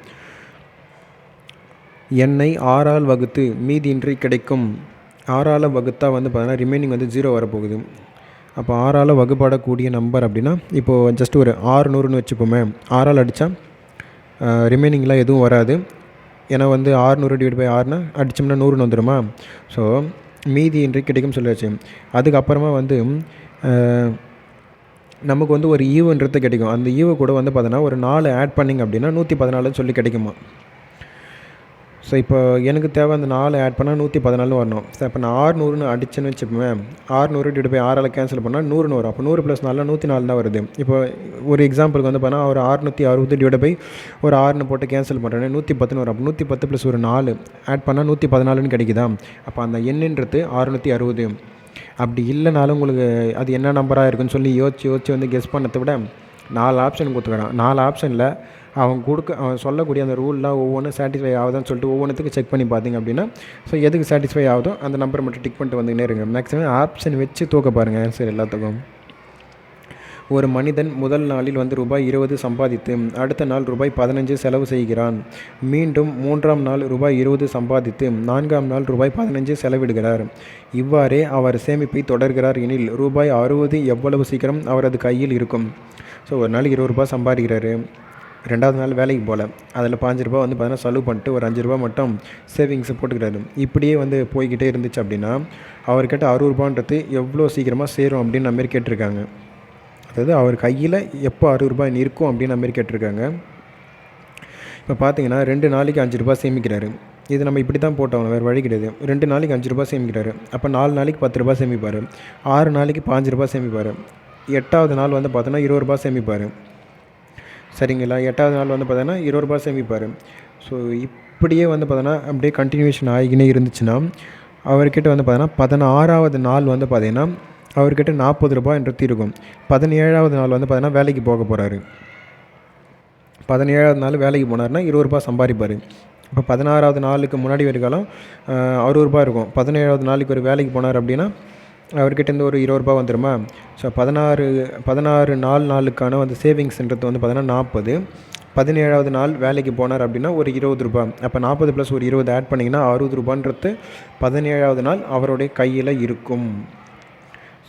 எண்ணை 6ஆல் வகுத்து மீதியின்றி கிடைக்கும். 6ஆல் வகுத்தா வந்து பார்த்தோன்னா ரிமைனிங் வந்து 0 வரப்போகுது. அப்போ 6ஆல் வகுப்படக்கூடிய நம்பர் அப்படின்னா இப்போது ஜஸ்ட் ஒரு 600ன்னு வச்சுப்போமே. 6ஆல் அடித்தா ரிமைனிங்லாம் எதுவும் வராது. ஏன்னா வந்து 600/6னா அடித்தோம்னா 100ன்னு வந்துடுமா. ஸோ மீதி இன்றி கிடைக்கும் சொல்லியாச்சு. அதுக்கப்புறமா வந்து நமக்கு வந்து ஒரு ஈவுன்றது கிடைக்கும். அந்த ஈவு கூட வந்து பார்த்தோன்னா ஒரு 4 ஆட் பண்ணிங்க அப்படின்னா 114ன்னு சொல்லி கிடைக்குமா. ஸோ இப்போ எனக்கு தேவை அந்த 4 ஆட் பண்ணால் 114 வரணும். ஸோ இப்போ நான் 600ன்னு அடிச்சேன்னு வச்சுப்போமே, 600/6ஆல் கேன்சல் பண்ணால் 100ன்னு வரும். அப்போ 100 + 4 104 தான் வருது. இப்போ ஒரு எக்ஸாம்பிளுக்கு வந்து பார்த்தா ஒரு 660 ஒரு 6ன்னு போட்டு கேன்சல் பண்ணுறேன் 110ன்னு வரும். அப்போ 110 + ஒரு 4 ஆட் பண்ணால் 114ன்னு கிடைக்குதா. அப்போ அந்த எண்ணுன்றது 660. அப்படி இல்லைனாலும் உங்களுக்கு அது என்ன நம்பராக இருக்குன்னு சொல்லி யோசிச்சு வந்து கெஸ் பண்ணதை விட 4 ஆப்ஷன் கொடுத்துக்கிறான். 4 ஆப்ஷனில் அவன் சொல்லக்கூடிய அந்த ரூல்லாம் ஒவ்வொன்றும் சாட்டிஸ்ஃபை ஆகுதான்னு சொல்லிட்டு ஒவ்வொன்றுத்துக்கு செக் பண்ணி பார்த்தீங்க அப்படின்னா, ஸோ எதுக்கு சாட்டிஸ்ஃபை ஆகுதோ அந்த நம்பரை மட்டும் டிக் பண்ணிட்டு வந்துக்கினே இருங்க. மேக்ஸிமம் ஆப்ஷன் வச்சு தூக்க பாருங்கள் ஆன்சர் எல்லாத்துக்கும். ஒரு மனிதன் முதல் நாளில் வந்து ரூபாய் 20 சம்பாதித்து அடுத்த நாள் ரூபாய் 15 செலவு செய்கிறான். மீண்டும் 3ஆம் நாள் ரூபாய் 20 சம்பாதித்து 4ஆம் நாள் ரூபாய் 15 செலவிடுகிறார். இவ்வாறே அவர் சேமிப்பை தொடர்கிறார் எனில் ரூபாய் 60 எவ்வளவு சீக்கிரம் அவரது கையில் இருக்கும். ஸோ ஒரு நாளைக்கு 20 ரூபாய் சம்பாதிக்கிறாரு. 2வது நாள் வேலைக்கு போகல, அதில் 5 ரூபா வந்து பார்த்தீங்கன்னா செலவு பண்ணிட்டு ஒரு 5 ரூபா மட்டும் சேவிங்ஸை போட்டுக்கிறாரு. இப்படியே வந்து போய்கிட்டே இருந்துச்சு அப்படின்னா அவர்கிட்ட 60 ரூபான்றது எவ்வளோ சீக்கிரமாக சேரும் அப்படின்னு மாரி கேட்டிருக்காங்க. அதாவது அவர் கையில் எப்போ 60 ரூபாய் இருக்கும் அப்படின்னு மாரி கேட்டிருக்காங்க. இப்போ பார்த்தீங்கன்னா 2 நாளைக்கு 5 ரூபா சேமிக்கிறாரு. இது நம்ம இப்படி தான் போட்டோம், வேறு வழி கிடையாது. 2 நாளைக்கு 5 ரூபா சேமிக்கிறாரு. அப்போ 4 நாளைக்கு 10 ரூபா சேமிப்பார். 6 நாளைக்கு 5 ரூபா சேமிப்பார். 8வது நாள் வந்து பார்த்தோன்னா 20 ரூபா சேமிப்பார். சரிங்களா. 8வது நாள் வந்து பார்த்தோன்னா 20 ரூபா சேமிப்பார். ஸோ இப்படியே வந்து பார்த்தோன்னா அப்படியே கண்டினியூஷன் ஆகிக்கினே இருந்துச்சுன்னா அவர்கிட்ட வந்து பார்த்தோன்னா 16வது நாள் வந்து பார்த்தீங்கன்னா அவர்கிட்ட 40 ரூபான்றது இருக்கும். 17வது நாள் வந்து பார்த்தீங்கன்னா வேலைக்கு போக போகிறாரு. 17வது நாள் வேலைக்கு போனார்னா 20 ரூபா சம்பாதிப்பார். இப்போ 16வது நாளுக்கு முன்னாடி வரைக்காலம் 60 ரூபா இருக்கும். 17வது நாளைக்கு ஒரு வேலைக்கு போனார் அப்படின்னா அவர்கிட்டேருந்து ஒரு 20 ரூபா வந்துடுமா. ஸோ 16 நாளுக்கான வந்து சேவிங்ஸ்ன்றது வந்து பார்த்தீங்கன்னா 40. 17வது நாள் வேலைக்கு போனார் அப்படின்னா ஒரு 20 ரூபா. அப்போ 40 + ஒரு 20 ஆட் பண்ணிங்கன்னா 60 ரூபான்றது 17வது நாள் அவருடைய கையில் இருக்கும்.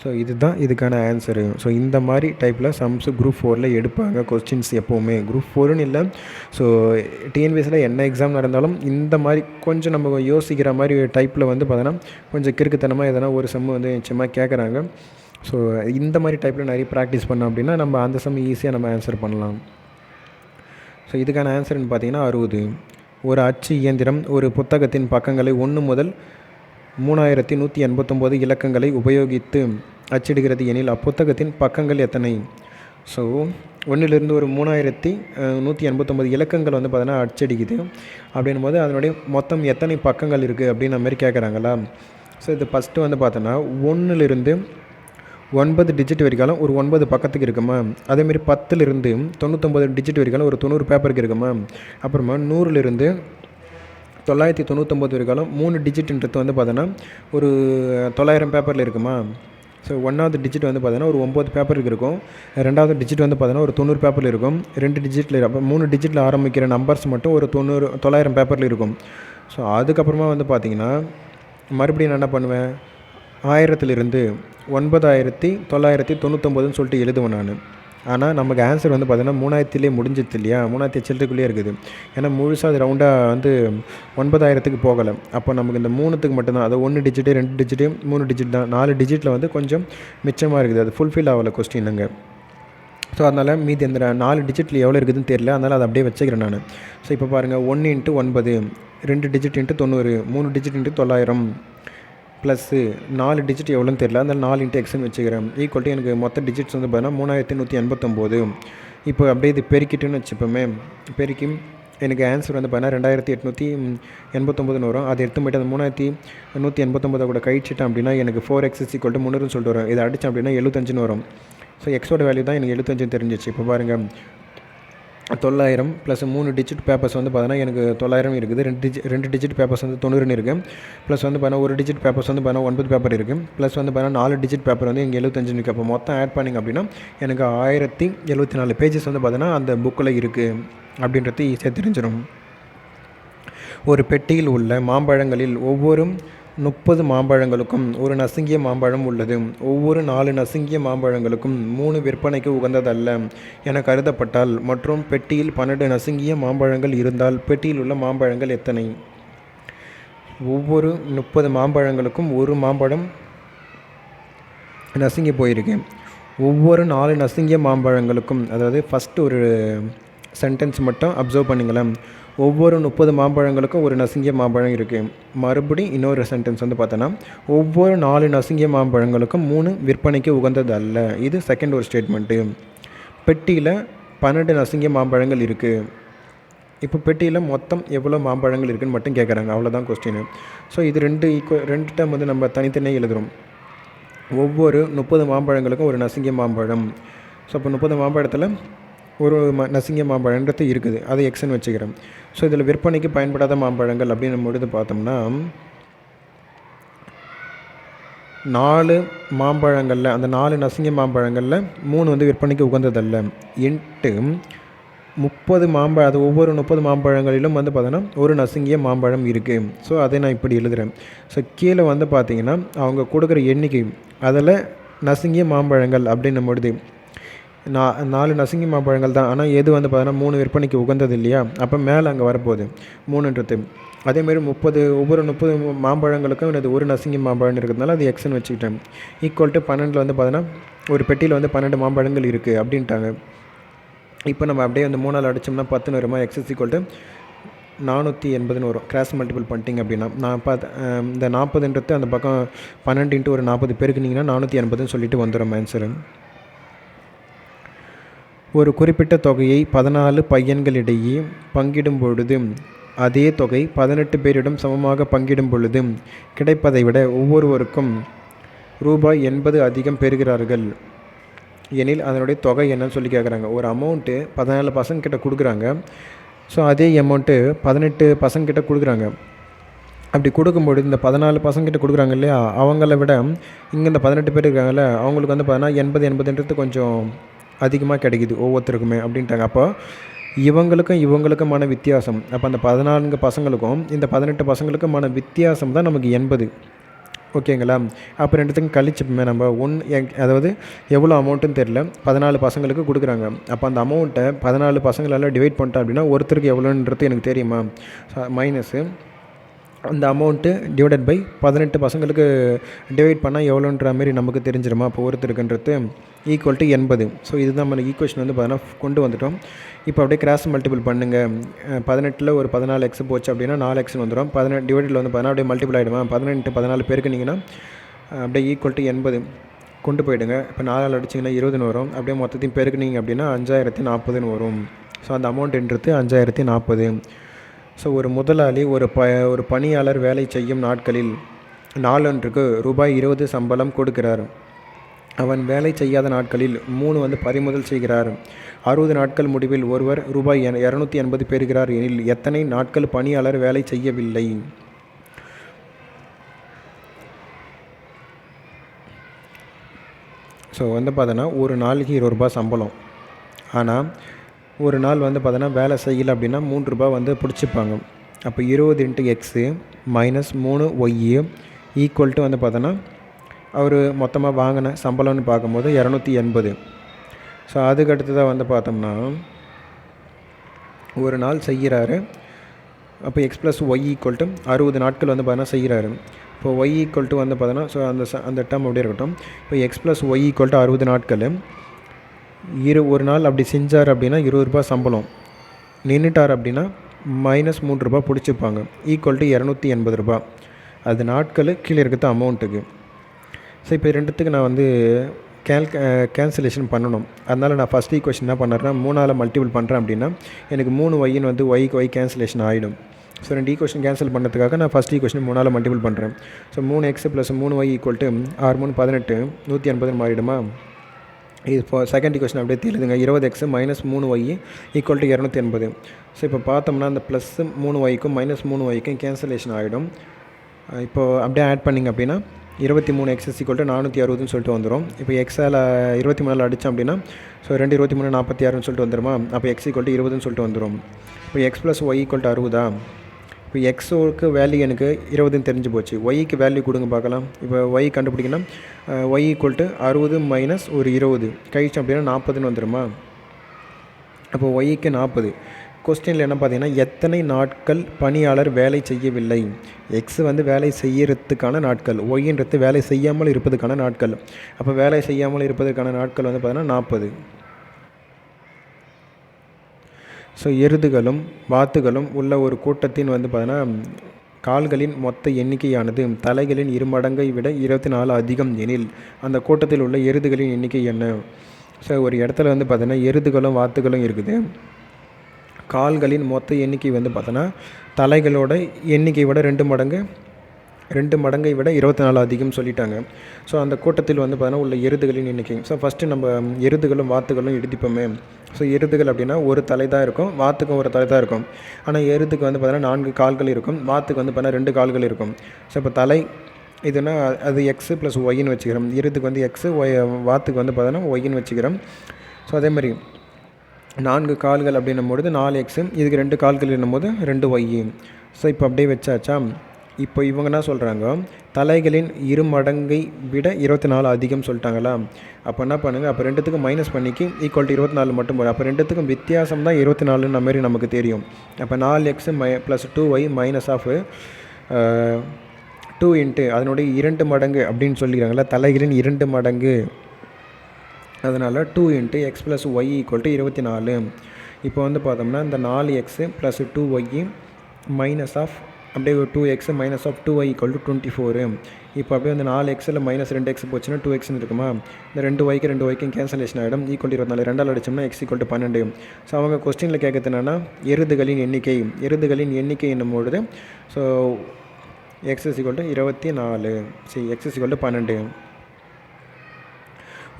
ஸோ இதுதான் இதுக்கான ஆன்சரு. ஸோ இந்த மாதிரி டைப்பில் சம்ஸு குரூப் 4ல் எடுப்பாங்க கொஸ்டின்ஸ் எப்போவுமே. குரூப் 4ன்னு இல்லை, ஸோ டிஎன்பிஎஸ்சியில் என்ன எக்ஸாம் நடந்தாலும் இந்த மாதிரி கொஞ்சம் நம்ம யோசிக்கிற மாதிரி டைப்பில் வந்து பார்த்தோன்னா கொஞ்சம் கிறுக்குத்தனமாக எதனா ஒரு சம் வந்து நிச்சயமாக கேட்குறாங்க. ஸோ இந்த மாதிரி டைப்பில் நிறைய ப்ராக்டிஸ் பண்ணோம் அப்படின்னா நம்ம அந்த சம் ஈஸியாக நம்ம ஆன்சர் பண்ணலாம். ஸோ இதுக்கான ஆன்சர்னு பார்த்தீங்கன்னா 60. ஒரு அச்சு இயந்திரம் ஒரு புத்தகத்தின் பக்கங்களை 1 முதல் 3189 இலக்கங்களை உபயோகித்து அச்சிடுகிறது எனில் அப்புத்தகத்தின் பக்கங்கள் எத்தனை. ஸோ 1லிருந்து ஒரு 3189 இலக்கங்கள் வந்து பார்த்தீங்கன்னா அச்சடிக்குது. அப்படின்னும் போது அதனுடைய மொத்தம் எத்தனை பக்கங்கள் இருக்குது அப்படின்ற மாதிரி கேட்குறாங்களா. ஸோ இது ஃபஸ்ட்டு வந்து பார்த்தோன்னா 1லிருந்து 9 டிஜிட் வரைக்காலும் ஒரு 9 பக்கத்துக்கு இருக்குமா. அதேமாரி 10லிருந்து 99 டிஜிட் வரைக்காலும் ஒரு 90 பேப்பருக்கு இருக்குமா. அப்புறமா 100லிருந்து 999 வரைக்காலும் 3 டிஜிட்ன்றது வந்து பார்த்தோன்னா ஒரு 900 பேப்பரில் இருக்குமா. ஸோ 1வது டிஜிட் வந்து பார்த்தோன்னா ஒரு 9 பேப்பருக்கு இருக்கும். 2வது டிஜிட் வந்து பார்த்தோன்னா ஒரு 90 பேப்பரில் இருக்கும். 2 டிஜிட்டில் அப்போ 3 டிஜிட்டில் ஆரம்பிக்கிற நம்பர்ஸ் மட்டும் ஒரு 900 பேப்பரில் இருக்கும். ஸோ அதுக்கப்புறமா வந்து பார்த்திங்கன்னா மறுபடியும் நான் என்ன பண்ணுவேன், 1000லிருந்து 9999ன்னு சொல்லிட்டு எழுதுவேன் நான். ஆனால் நமக்கு ஆன்சர் வந்து பார்த்தீங்கன்னா 3000லே முடிஞ்சிது இல்லையா, 3000 சில்லறைக்குள்ளேயே இருக்குது. ஏன்னா முழுசாக அது ரவுண்டாக வந்து 9000க்கு போகலை. அப்போ நமக்கு இந்த 3த்துக்கு மட்டும்தான், அது 1 டிஜிட்டு 2 டிஜிட்டு 3 டிஜிட் தான். 4 டிஜிட்டில் வந்து கொஞ்சம் மிச்சமாக இருக்குது, அது ஃபுல்ஃபில் ஆகலை கொஸ்டினுங்க. ஸோ அதனால் மீதி அந்த 4 டிஜிட்டில் எவ்வளோ இருக்குதுன்னு தெரியல, அதனால் அதை அப்படியே வச்சுக்கிறேன் நான். ஸோ இப்போ பாருங்கள் 1 × 9, 2 டிஜிட் × 90, 3 டிஜிட் × 900 ப்ளஸ்ஸு 4 டிஜிட் எவ்வளோன்னு தெரியல, அதனால் 4 × Xன்னு வச்சுக்கிறேன். ஈக்குவல் டு எனக்கு மொத்த டிஜிட்ஸ் வந்து பார்த்தீங்கன்னா 3189. இப்போ அப்படியே இது பெருக்கிட்டுன்னு வச்சுப்போமே, பெருக்கி எனக்கு ஆன்சர் வந்து பார்த்தீங்கன்னா 2889 வரும். அதை எடுத்து போய்ட்டு அந்த 3189 கூட கழிச்சிட்டேன் அப்படின்னா எனக்கு 4x = 300ன்னு சொல்லிட்டு வரும். இதை அடித்தேன் அப்படின்னா 75ன்னு வரும். ஸோ எக்ஸோட வேல்யூ தான் எனக்கு 75 தெரிஞ்சிச்சு. இப்போ பாருங்கள் 900 ப்ளஸ் 3 டிஜிட் பேப்பர்ஸ் வந்து பார்த்தீங்கன்னா எனக்கு 900 இருக்குது. 2 டிஜிட் பேப்பர்ஸ் வந்து 90ன்னு இருக்குது. ப்ளஸ் வந்து பார்த்தீங்கன்னா 1 டிஜிட் பேப்பர்ஸ் வந்து பார்த்தீங்கன்னா 9 பேப்பர் இருக்குது. ப்ளஸ் வந்து பார்த்தீங்கன்னா 4 டிஜிட் பேப்பர் வந்து இங்கே 75 இருக்குது. அப்போ மொத்தம் ஆட் பண்ணிங்க அப்படின்னா எனக்கு 1074 பேஜஸ் வந்து பார்த்தீங்கன்னா அந்த புக்கில் இருக்குது அப்படின்றது ஈஸியாக தெரிஞ்சிடும். ஒரு பெட்டியில் உள்ள மாம்பழங்களில் ஒவ்வொரு 30 மாம்பழங்களுக்கும் ஒரு நசுங்கிய மாம்பழம் உள்ளது. ஒவ்வொரு 4 நசுங்கிய மாம்பழங்களுக்கும் 3 விற்பனைக்கு உகந்ததல்ல என கருதப்பட்டால் மற்றும் பெட்டியில் 12 நசுங்கிய மாம்பழங்கள் இருந்தால் பெட்டியில் உள்ள மாம்பழங்கள் எத்தனை? ஒவ்வொரு 30 மாம்பழங்களுக்கும் ஒரு மாம்பழம் நசுங்கி போயிருக்கு. ஒவ்வொரு 4 நசுங்கிய மாம்பழங்களுக்கும், அதாவது ஃபஸ்ட்டு ஒரு சென்டென்ஸ் மட்டும் அப்சர்வ் பண்ணிங்களேன். ஒவ்வொரு 30 மாம்பழங்களுக்கும் ஒரு நசுங்கிய மாம்பழம் இருக்குது. மறுபடி இன்னொரு சென்டென்ஸ் வந்து பார்த்தோன்னா, ஒவ்வொரு 4 நசுங்கிய மாம்பழங்களுக்கும் 3 விற்பனைக்கு உகந்தது அல்ல. இது செகண்ட் ஒரு ஸ்டேட்மெண்ட்டு. பெட்டியில் 12 நசுங்கிய மாம்பழங்கள் இருக்குது. இப்போ பெட்டியில் மொத்தம் எவ்வளோ மாம்பழங்கள் இருக்குதுன்னு மட்டும் கேட்குறாங்க. அவ்வளோதான் கொஸ்டின். ஸோ இது ரெண்டு டைம் வந்து நம்ம தனித்தனியாக எழுதுகிறோம். ஒவ்வொரு 30 மாம்பழங்களுக்கும் ஒரு நசுங்கிய மாம்பழம். ஸோ இப்போ 30 மாம்பழத்தில் ஒரு நசுங்கிய மாம்பழன்றது இருக்குது, அதை எக்ஸ்ன்னு வச்சுக்கிறேன். ஸோ இதில் விற்பனைக்கு பயன்படாத மாம்பழங்கள் அப்படின்னு நம்ம எடுத்து பார்த்தோம்னா 4 மாம்பழங்களில், அந்த 4 நசுங்கிய மாம்பழங்களில் 3 வந்து விற்பனைக்கு உகந்ததல்ல இன்ட்டு 30 அது ஒவ்வொரு 30 மாம்பழங்களிலும் வந்து பார்த்தோன்னா ஒரு நசுங்கிய மாம்பழம் இருக்குது. ஸோ அதை நான் இப்படி எழுதுகிறேன். ஸோ கீழே வந்து பார்த்திங்கன்னா அவங்க கொடுக்குற எண்ணிக்கை, அதில் நசுங்கிய மாம்பழங்கள் அப்படின்னு பொழுது 4 நசுங்கிய மாம்பழங்கள் தான். ஆனால் எது வந்து பார்த்தோன்னா 3 விற்பனைக்கு உகந்தது இல்லையா? அப்போ மேலே அங்கே வரப்போகுது 3ன்றது. அதேமாரி ஒவ்வொரு 30 மாம்பழங்களுக்கும் எனது ஒரு நசுங்கிய மாம்பழம் இருக்கிறதுனால அது எக்ஸ்ன்னு வச்சுக்கிட்டேன். ஈக்குவல் டு 12 வந்து பார்த்தோன்னா ஒரு பெட்டியில் வந்து 12 மாம்பழங்கள் இருக்குது அப்படின்ட்டாங்க. இப்போ நம்ம அப்படியே வந்து 3ஆல் அடித்தோம்னா 10 வருமா? எக்ஸ் இஸ் ஈக்குவல் டு 480 வரும். கிராஸ் மல்டிபிள் பண்ணிட்டீங்க அப்படின்னா இந்த 40ன்றது அந்த பக்கம் 12 இன்ட்டு ஒரு 40 பெருக்குனிங்கன்னா 480 சொல்லிட்டு வந்துடும் ஆன்சரு. ஒரு குறிப்பிட்ட தொகையை 14 பையன்களிடையே பங்கிடும் பொழுது அதே தொகை 18 பேரிடம் சமமாக பங்கிடும் பொழுது கிடைப்பதை விட ஒவ்வொருவருக்கும் ரூபாய் 80 அதிகம் பெறுகிறார்கள் எனில் அதனுடைய தொகை என்னன்னு சொல்லி கேட்குறாங்க. ஒரு அமௌண்ட்டு 14 பசங்கக்கிட்ட கொடுக்குறாங்க. ஸோ அதே அமௌண்ட்டு 18 பசங்கக்கிட்ட கொடுக்குறாங்க. அப்படி கொடுக்கும்பொழுது இந்த 14 பசங்கக்கிட்ட கொடுக்குறாங்க இல்லையா, அவங்கள விட இங்கே இந்த 18 பேர் இருக்காங்கல்ல, அவங்களுக்கு வந்து பார்த்தீங்கன்னா 80 கொஞ்சம் அதிகமாக கிடைக்குது ஒவ்வொருத்தருக்குமே அப்படின்ட்டாங்க. அப்போ இவங்களுக்குமான வித்தியாசம், அப்போ அந்த 14 பசங்களுக்கும் இந்த 18 பசங்களுக்குமான வித்தியாசம் தான் நமக்கு 80. ஓகேங்களா? அப்போ ரெண்டுத்துக்கும் கழிச்சுப்போமே நம்ம அதாவது எவ்வளோ அமௌண்ட்டுன்னு தெரில, 14 பசங்களுக்கு கொடுக்குறாங்க. அப்போ அந்த அமௌண்ட்டை 14 பசங்களால் டிவைட் பண்ணிட்டோம் அப்படின்னா ஒருத்தருக்கு எவ்வளோன்றது எனக்கு தெரியுமா? மைனஸு அந்த அமௌண்ட்டு டிவைடட் பை 18 பசங்களுக்கு டிவைட் பண்ணால் எவ்வளோன்ற மாரி நமக்கு தெரிஞ்சிருமா? அப்போ ஒருத்தருக்குன்றது ஈக்குவல் டு 80. ஸோ இதுதான் நம்ம ஈக்குவேஷன் வந்து பார்த்தீங்கன்னா கொண்டு வந்துட்டோம். இப்போ அப்படியே கிராஸ் மல்டிபிள் பண்ணுங்கள். 18ல் ஒரு 14 எக்ஸ் போச்சு அப்படின்னா 4 எக்ஸ்னு வந்துடும். 18 டிவைடில் வந்து பார்த்தீங்கன்னா அப்படியே மல்டிபிள் ஆகிடுமா? 18 14 பேருக்குனிங்கன்னா அப்படியே ஈக்குவல் டு 80 கொண்டு போயிடுங்க. இப்போ 4ஆல் அடிச்சிங்கன்னா 20 வரும். அப்படியே மொத்தத்தையும் பெருக்குனிங்க அப்படின்னா 5040 வரும். ஸோ அந்த அமௌண்ட்டுன்றது 5040. ஸோ ஒரு முதலாளி ஒரு பணியாளர் வேலை செய்யும் நாட்களில் நாளொன்றுக்கு ரூபாய் 20 சம்பளம் கொடுக்கிறார். அவன் வேலை செய்யாத நாட்களில் 3 வந்து பறிமுதல் செய்கிறார். 60 நாட்கள் முடிவில் ஒருவர் ரூபாய் 280 பெறுகிறார் எனில் எத்தனை நாட்கள் பணியாளர் வேலை செய்யவில்லை? ஸோ வந்து பார்த்தோன்னா ஒரு நாளைக்கு 20 ரூபா சம்பளம். ஆனால் ஒரு நாள் வந்து பார்த்தோன்னா வேலை செய்யலை அப்படின்னா 3 ரூபா வந்து பிடிச்சிப்பாங்க. அப்போ 20 into x minus 3 Y equal to வந்து பார்த்தோன்னா அவர் மொத்தமாக வாங்கின சம்பளம்னு பார்க்கும்போது 280. ஸோ அதுக்கடுத்து தான் வந்து பார்த்தோம்னா ஒரு நாள் செய்கிறாரு. அப்போ x plus y equal to 60 நாட்கள் வந்து பார்த்தோன்னா செய்கிறாரு. இப்போ ஒய் ஈக்குவல் டு வந்து பார்த்தோன்னா ஸோ அந்த டேர்ம் அப்படியே இருக்கட்டும். இப்போ x plus y equal to 60 நாட்கள் ஒரு நாள் அப்படி செஞ்சார் அப்படின்னா 20 ரூபா சம்பளம். நின்றுட்டார் அப்படின்னா மைனஸ் 3 ரூபா பிடிச்சிப்பாங்க. ஈக்குவல் டு 280 ரூபா. அது நாட்கள் கீழே இருக்கிறது அமௌண்ட்டுக்கு. ஸோ இப்போ ரெண்டுத்துக்கு நான் வந்து கேன்சலேஷன் பண்ணணும். அதனால் நான் ஃபஸ்ட் ஈக்குவேஷன் என்ன பண்ணுறேன்னா 3ஆல் மல்டிபிள் பண்ணுறேன் அப்படின்னா எனக்கு 3 ஒய்ன்னு வந்து ஒய் கேன்சலேஷன் ஆகிடும். ஸோ 2 ஈக்குவேஷன் கேன்சல் பண்ணுறதுக்காக நான் ஃபஸ்ட் ஈக்குவேஷன் 3ஆல் மல்டிபிள் பண்ணுறேன். So 3x + 3y equal to 6 3 18 180 மாறிடுமா? இது இப்போ செகண்ட் ஈக்குவேஷன் அப்படியே எழுதுங்க. 20x - 3y equal to 280. So இப்போ பார்த்தோம்னா அந்த ப்ளஸ் 3yக்கும் மைனஸ் 3yக்கும் கேன்சலேஷன் ஆகிடும். இப்போது அப்படியே ஆட் பண்ணிங்க அப்படின்னா 23x = 460ன்னு சொல்லிட்டு வந்துடும். இப்போ எக்ஸால் 23ஆல் அடித்தோம் அப்படின்னா ஸோ 2 23 46ன்னு சொல்லிட்டு வந்துடுமா? அப்போ x = 20ன்னு சொல்லிட்டு வந்துடும். இப்போ x + y = 60. இப்போ எக்ஸோக்கு வேல்யூ எனக்கு 20ன்னு தெரிஞ்சு போச்சு. ஒய்க்கு வேல்யூ கொடுங்க பார்க்கலாம். இப்போ ஒய் கண்டுபிடிக்கணும். ஒய் ஈக்குவல் டு 60 மைனஸ் ஒரு 20 கழிச்சோம் அப்படின்னா 40ன்னு வந்துடுமா? அப்போ ஒய்க்கு 40. கொஸ்டினில் என்ன பார்த்தீங்கன்னா, எத்தனை நாட்கள் பணியாளர் வேலை செய்யவில்லை? எக்ஸ் வந்து வேலை செய்யறதுக்கான நாட்கள், ஒய்ன்றது வேலை செய்யாமல் இருப்பதுக்கான நாட்கள். அப்போ வேலை செய்யாமல் இருப்பதற்கான நாட்கள் வந்து பார்த்தீங்கன்னா 40. ஸோ எருதுகளும் வாத்துகளும் உள்ள ஒரு கூட்டத்தின் வந்து பார்த்தீங்கன்னா கால்களின் மொத்த எண்ணிக்கையானது தலைகளின் 2 மடங்கை விட 24 அதிகம் எனில் அந்த கூட்டத்தில் உள்ள எருதுகளின் எண்ணிக்கை என்ன? ஸோ ஒரு இடத்துல வந்து பார்த்தீங்கன்னா எருதுகளும் வாத்துகளும் இருக்குது. கால்களின் மொத்த எண்ணிக்கை வந்து பார்த்தோன்னா தலைகளோட எண்ணிக்கை விட 2 மடங்கை விட 24 அதிகம் சொல்லிட்டாங்க. ஸோ அந்த கூட்டத்தில் வந்து பார்த்தோன்னா உள்ள எருதுகளின் எண்ணிக்கை. ஸோ ஃபஸ்ட்டு நம்ம எருதுகளும் வாத்துகளும் எடுத்துப்போமே. ஸோ எருதுகள் அப்படின்னா ஒரு தலை தான் இருக்கும், வாத்துக்கும் ஒரு தலை தான் இருக்கும். ஆனால் எருதுக்கு வந்து பார்த்தோன்னா 4 கால்கள் இருக்கும், வாத்துக்கு வந்து பார்த்தோன்னா 2 கால்கள் இருக்கும். ஸோ இப்போ தலை இதுனா அது எக்ஸு ப்ளஸ் ஒய்ன்னு வச்சுக்கிறோம். எருதுக்கு வந்து எக்ஸு, வாத்துக்கு வந்து பார்த்தோன்னா ஒய்ன்னு வச்சுக்கிறோம். ஸோ அதேமாதிரி 4 கால்கள் அப்படின்னும்போது 4x, இதுக்கு 2 கால்கள் என்னும்போது 2y. ஸோ இப்போ அப்படியே வச்சாச்சா? இப்போ இவங்க என்ன சொல்கிறாங்க, தலைகளின் 2 மடங்கை விட 24 அதிகம் சொல்லிட்டாங்களா? அப்போ என்ன பண்ணுங்கள், அப்போ 2த்துக்கும் மைனஸ் பண்ணிக்கு ஈக்குவல் டு 24 மட்டும் போடும். அப்போ 2த்துக்கும் வித்தியாசம் தான் 24ன்னு மாதிரி நமக்கு தெரியும். அப்போ 4x plus 2y minus of 2 into அதனுடைய 2 மடங்கு அப்படின்னு சொல்லிக்கிறாங்களா, தலைகளின் 2 மடங்கு. அதனால் 2 into x plus y equal to 24. இப்போ வந்து பார்த்தோம்னா இந்த 4x plus 2y minus of அப்படியே 2x minus of 2y equal to 24. இப்போ அப்படியே வந்து 4xல் மைனஸ் 2x போச்சுன்னா 2xன்னு இருக்குமா? இந்த 2yக்கும் கேன்சலேஷன் ஆகிடும். Equal to 24 2ஆல் அடிச்சோம்னா x equal to 12. So அவங்க கொஸ்டினில் கேட்குறது என்னென்னா எருதுகளின் எண்ணிக்கை என்னும்பொழுது ஸோ x ஈக்குவல் டு 24, சரி x ஈக்குவல் டு 12.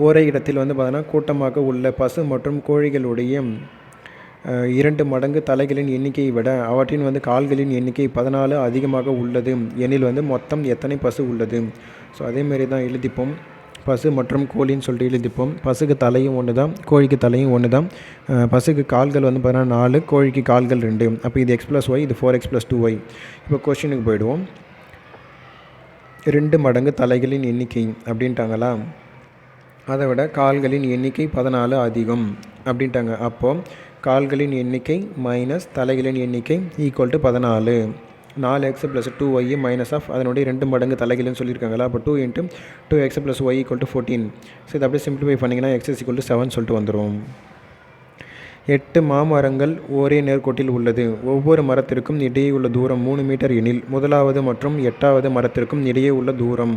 ஒரே இடத்தில் வந்து பார்த்தோன்னா கூட்டமாக உள்ள பசு மற்றும் கோழிகளுடைய 2 மடங்கு தலைகளின் எண்ணிக்கையை விட அவற்றின் வந்து கால்களின் எண்ணிக்கை 14 அதிகமாக உள்ளது எனில் வந்து மொத்தம் எத்தனை பசு உள்ளது? ஸோ அதேமாரி தான் எழுதிப்போம். பசு மற்றும் கோழின்னு சொல்லிட்டு எழுதிப்போம். பசுக்கு தலையும் ஒன்று தான், கோழிக்கு தலையும் ஒன்று தான். பசுக்கு கால்கள் வந்து பார்த்தீங்கன்னா 4, கோழிக்கு கால்கள் 2. அப்போ இது x ப்ளஸ் ஒய், இது 4x ப்ளஸ் 2y. இப்போ கொஸ்டினுக்கு போயிடுவோம். 2 மடங்கு தலைகளின் எண்ணிக்கை அப்படின்ட்டாங்களா? அதை விட கால்களின் எண்ணிக்கை 14 அதிகம் அப்படின்ட்டாங்க. அப்போது கால்களின் எண்ணிக்கை மைனஸ் தலைகளின் எண்ணிக்கை equal to 14. 4x plus 2y minus of அதனுடைய 2 மடங்கு தலைகள்னு சொல்லியிருக்காங்களா? அப்போ 2 into 2x plus y equal to 14. So இதை அப்படியே சிம்பிளிஃபை பண்ணிங்கன்னா x ஈக்குவல் டு 7 சொல்லிட்டு வந்துடும். 8 மாமரங்கள் ஒரே நேர்கோட்டில் உள்ளது. ஒவ்வொரு மரத்திற்கும் இடையே உள்ள தூரம் 3 மீட்டர் எனில் முதலாவது மற்றும் 8வது மரத்திற்கும் இடையே உள்ள தூரம்.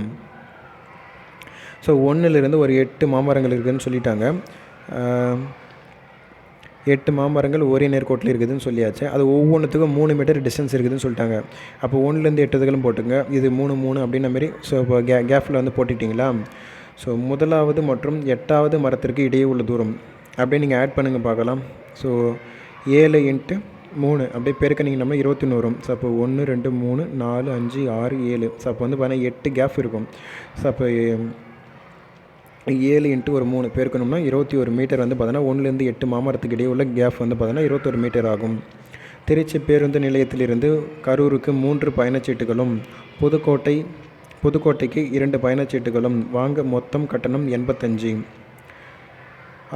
ஸோ 1லிருந்து ஒரு 8 மாமரங்கள் இருக்குதுன்னு சொல்லிட்டாங்க. 8 மாமரங்கள் ஒரே நேர்கோட்டில் இருக்குதுன்னு சொல்லியாச்சு. அது ஒவ்வொன்றுத்துக்கும் 3 மீட்டர் டிஸ்டன்ஸ் இருக்குதுன்னு சொல்லிட்டாங்க. அப்போ 1லேருந்து 8 போட்டுங்க. இது 3 3 அப்படின்ன மாரி ஸோ இப்போ கேஃபில் வந்து போட்டுட்டிங்களா? ஸோ முதலாவது மற்றும் 8வது மரத்திற்கு இடையே உள்ள தூரம் அப்படியே நீங்கள் ஆட் பண்ணுங்கள் பார்க்கலாம். ஸோ 7 இன்ட்டு 3 அப்படியே பெருக்கணிங்கன்னா 21 வரும். ஸோ அப்போ 1 2 3 4 5 6 7. ஸோ அப்போ வந்து பார்த்தீங்கன்னா 8 கேஃப் இருக்கும். ஸோ அப்போ 7 இன்ட்டு ஒரு 3 பெருக்கணும்னா 21 மீட்டர் வந்து பார்த்தோன்னா 1லேருந்து 8 மாமரத்துக்கு இடையே உள்ள கேப் வந்து பார்த்தோன்னா 21 மீட்டர் ஆகும். திருச்சி பேருந்து நிலையத்திலிருந்து கரூருக்கு 3 பயணச்சீட்டுகளும் புதுக்கோட்டைக்கு 2 பயணச்சீட்டுகளும் வாங்க மொத்தம் கட்டணம் 85.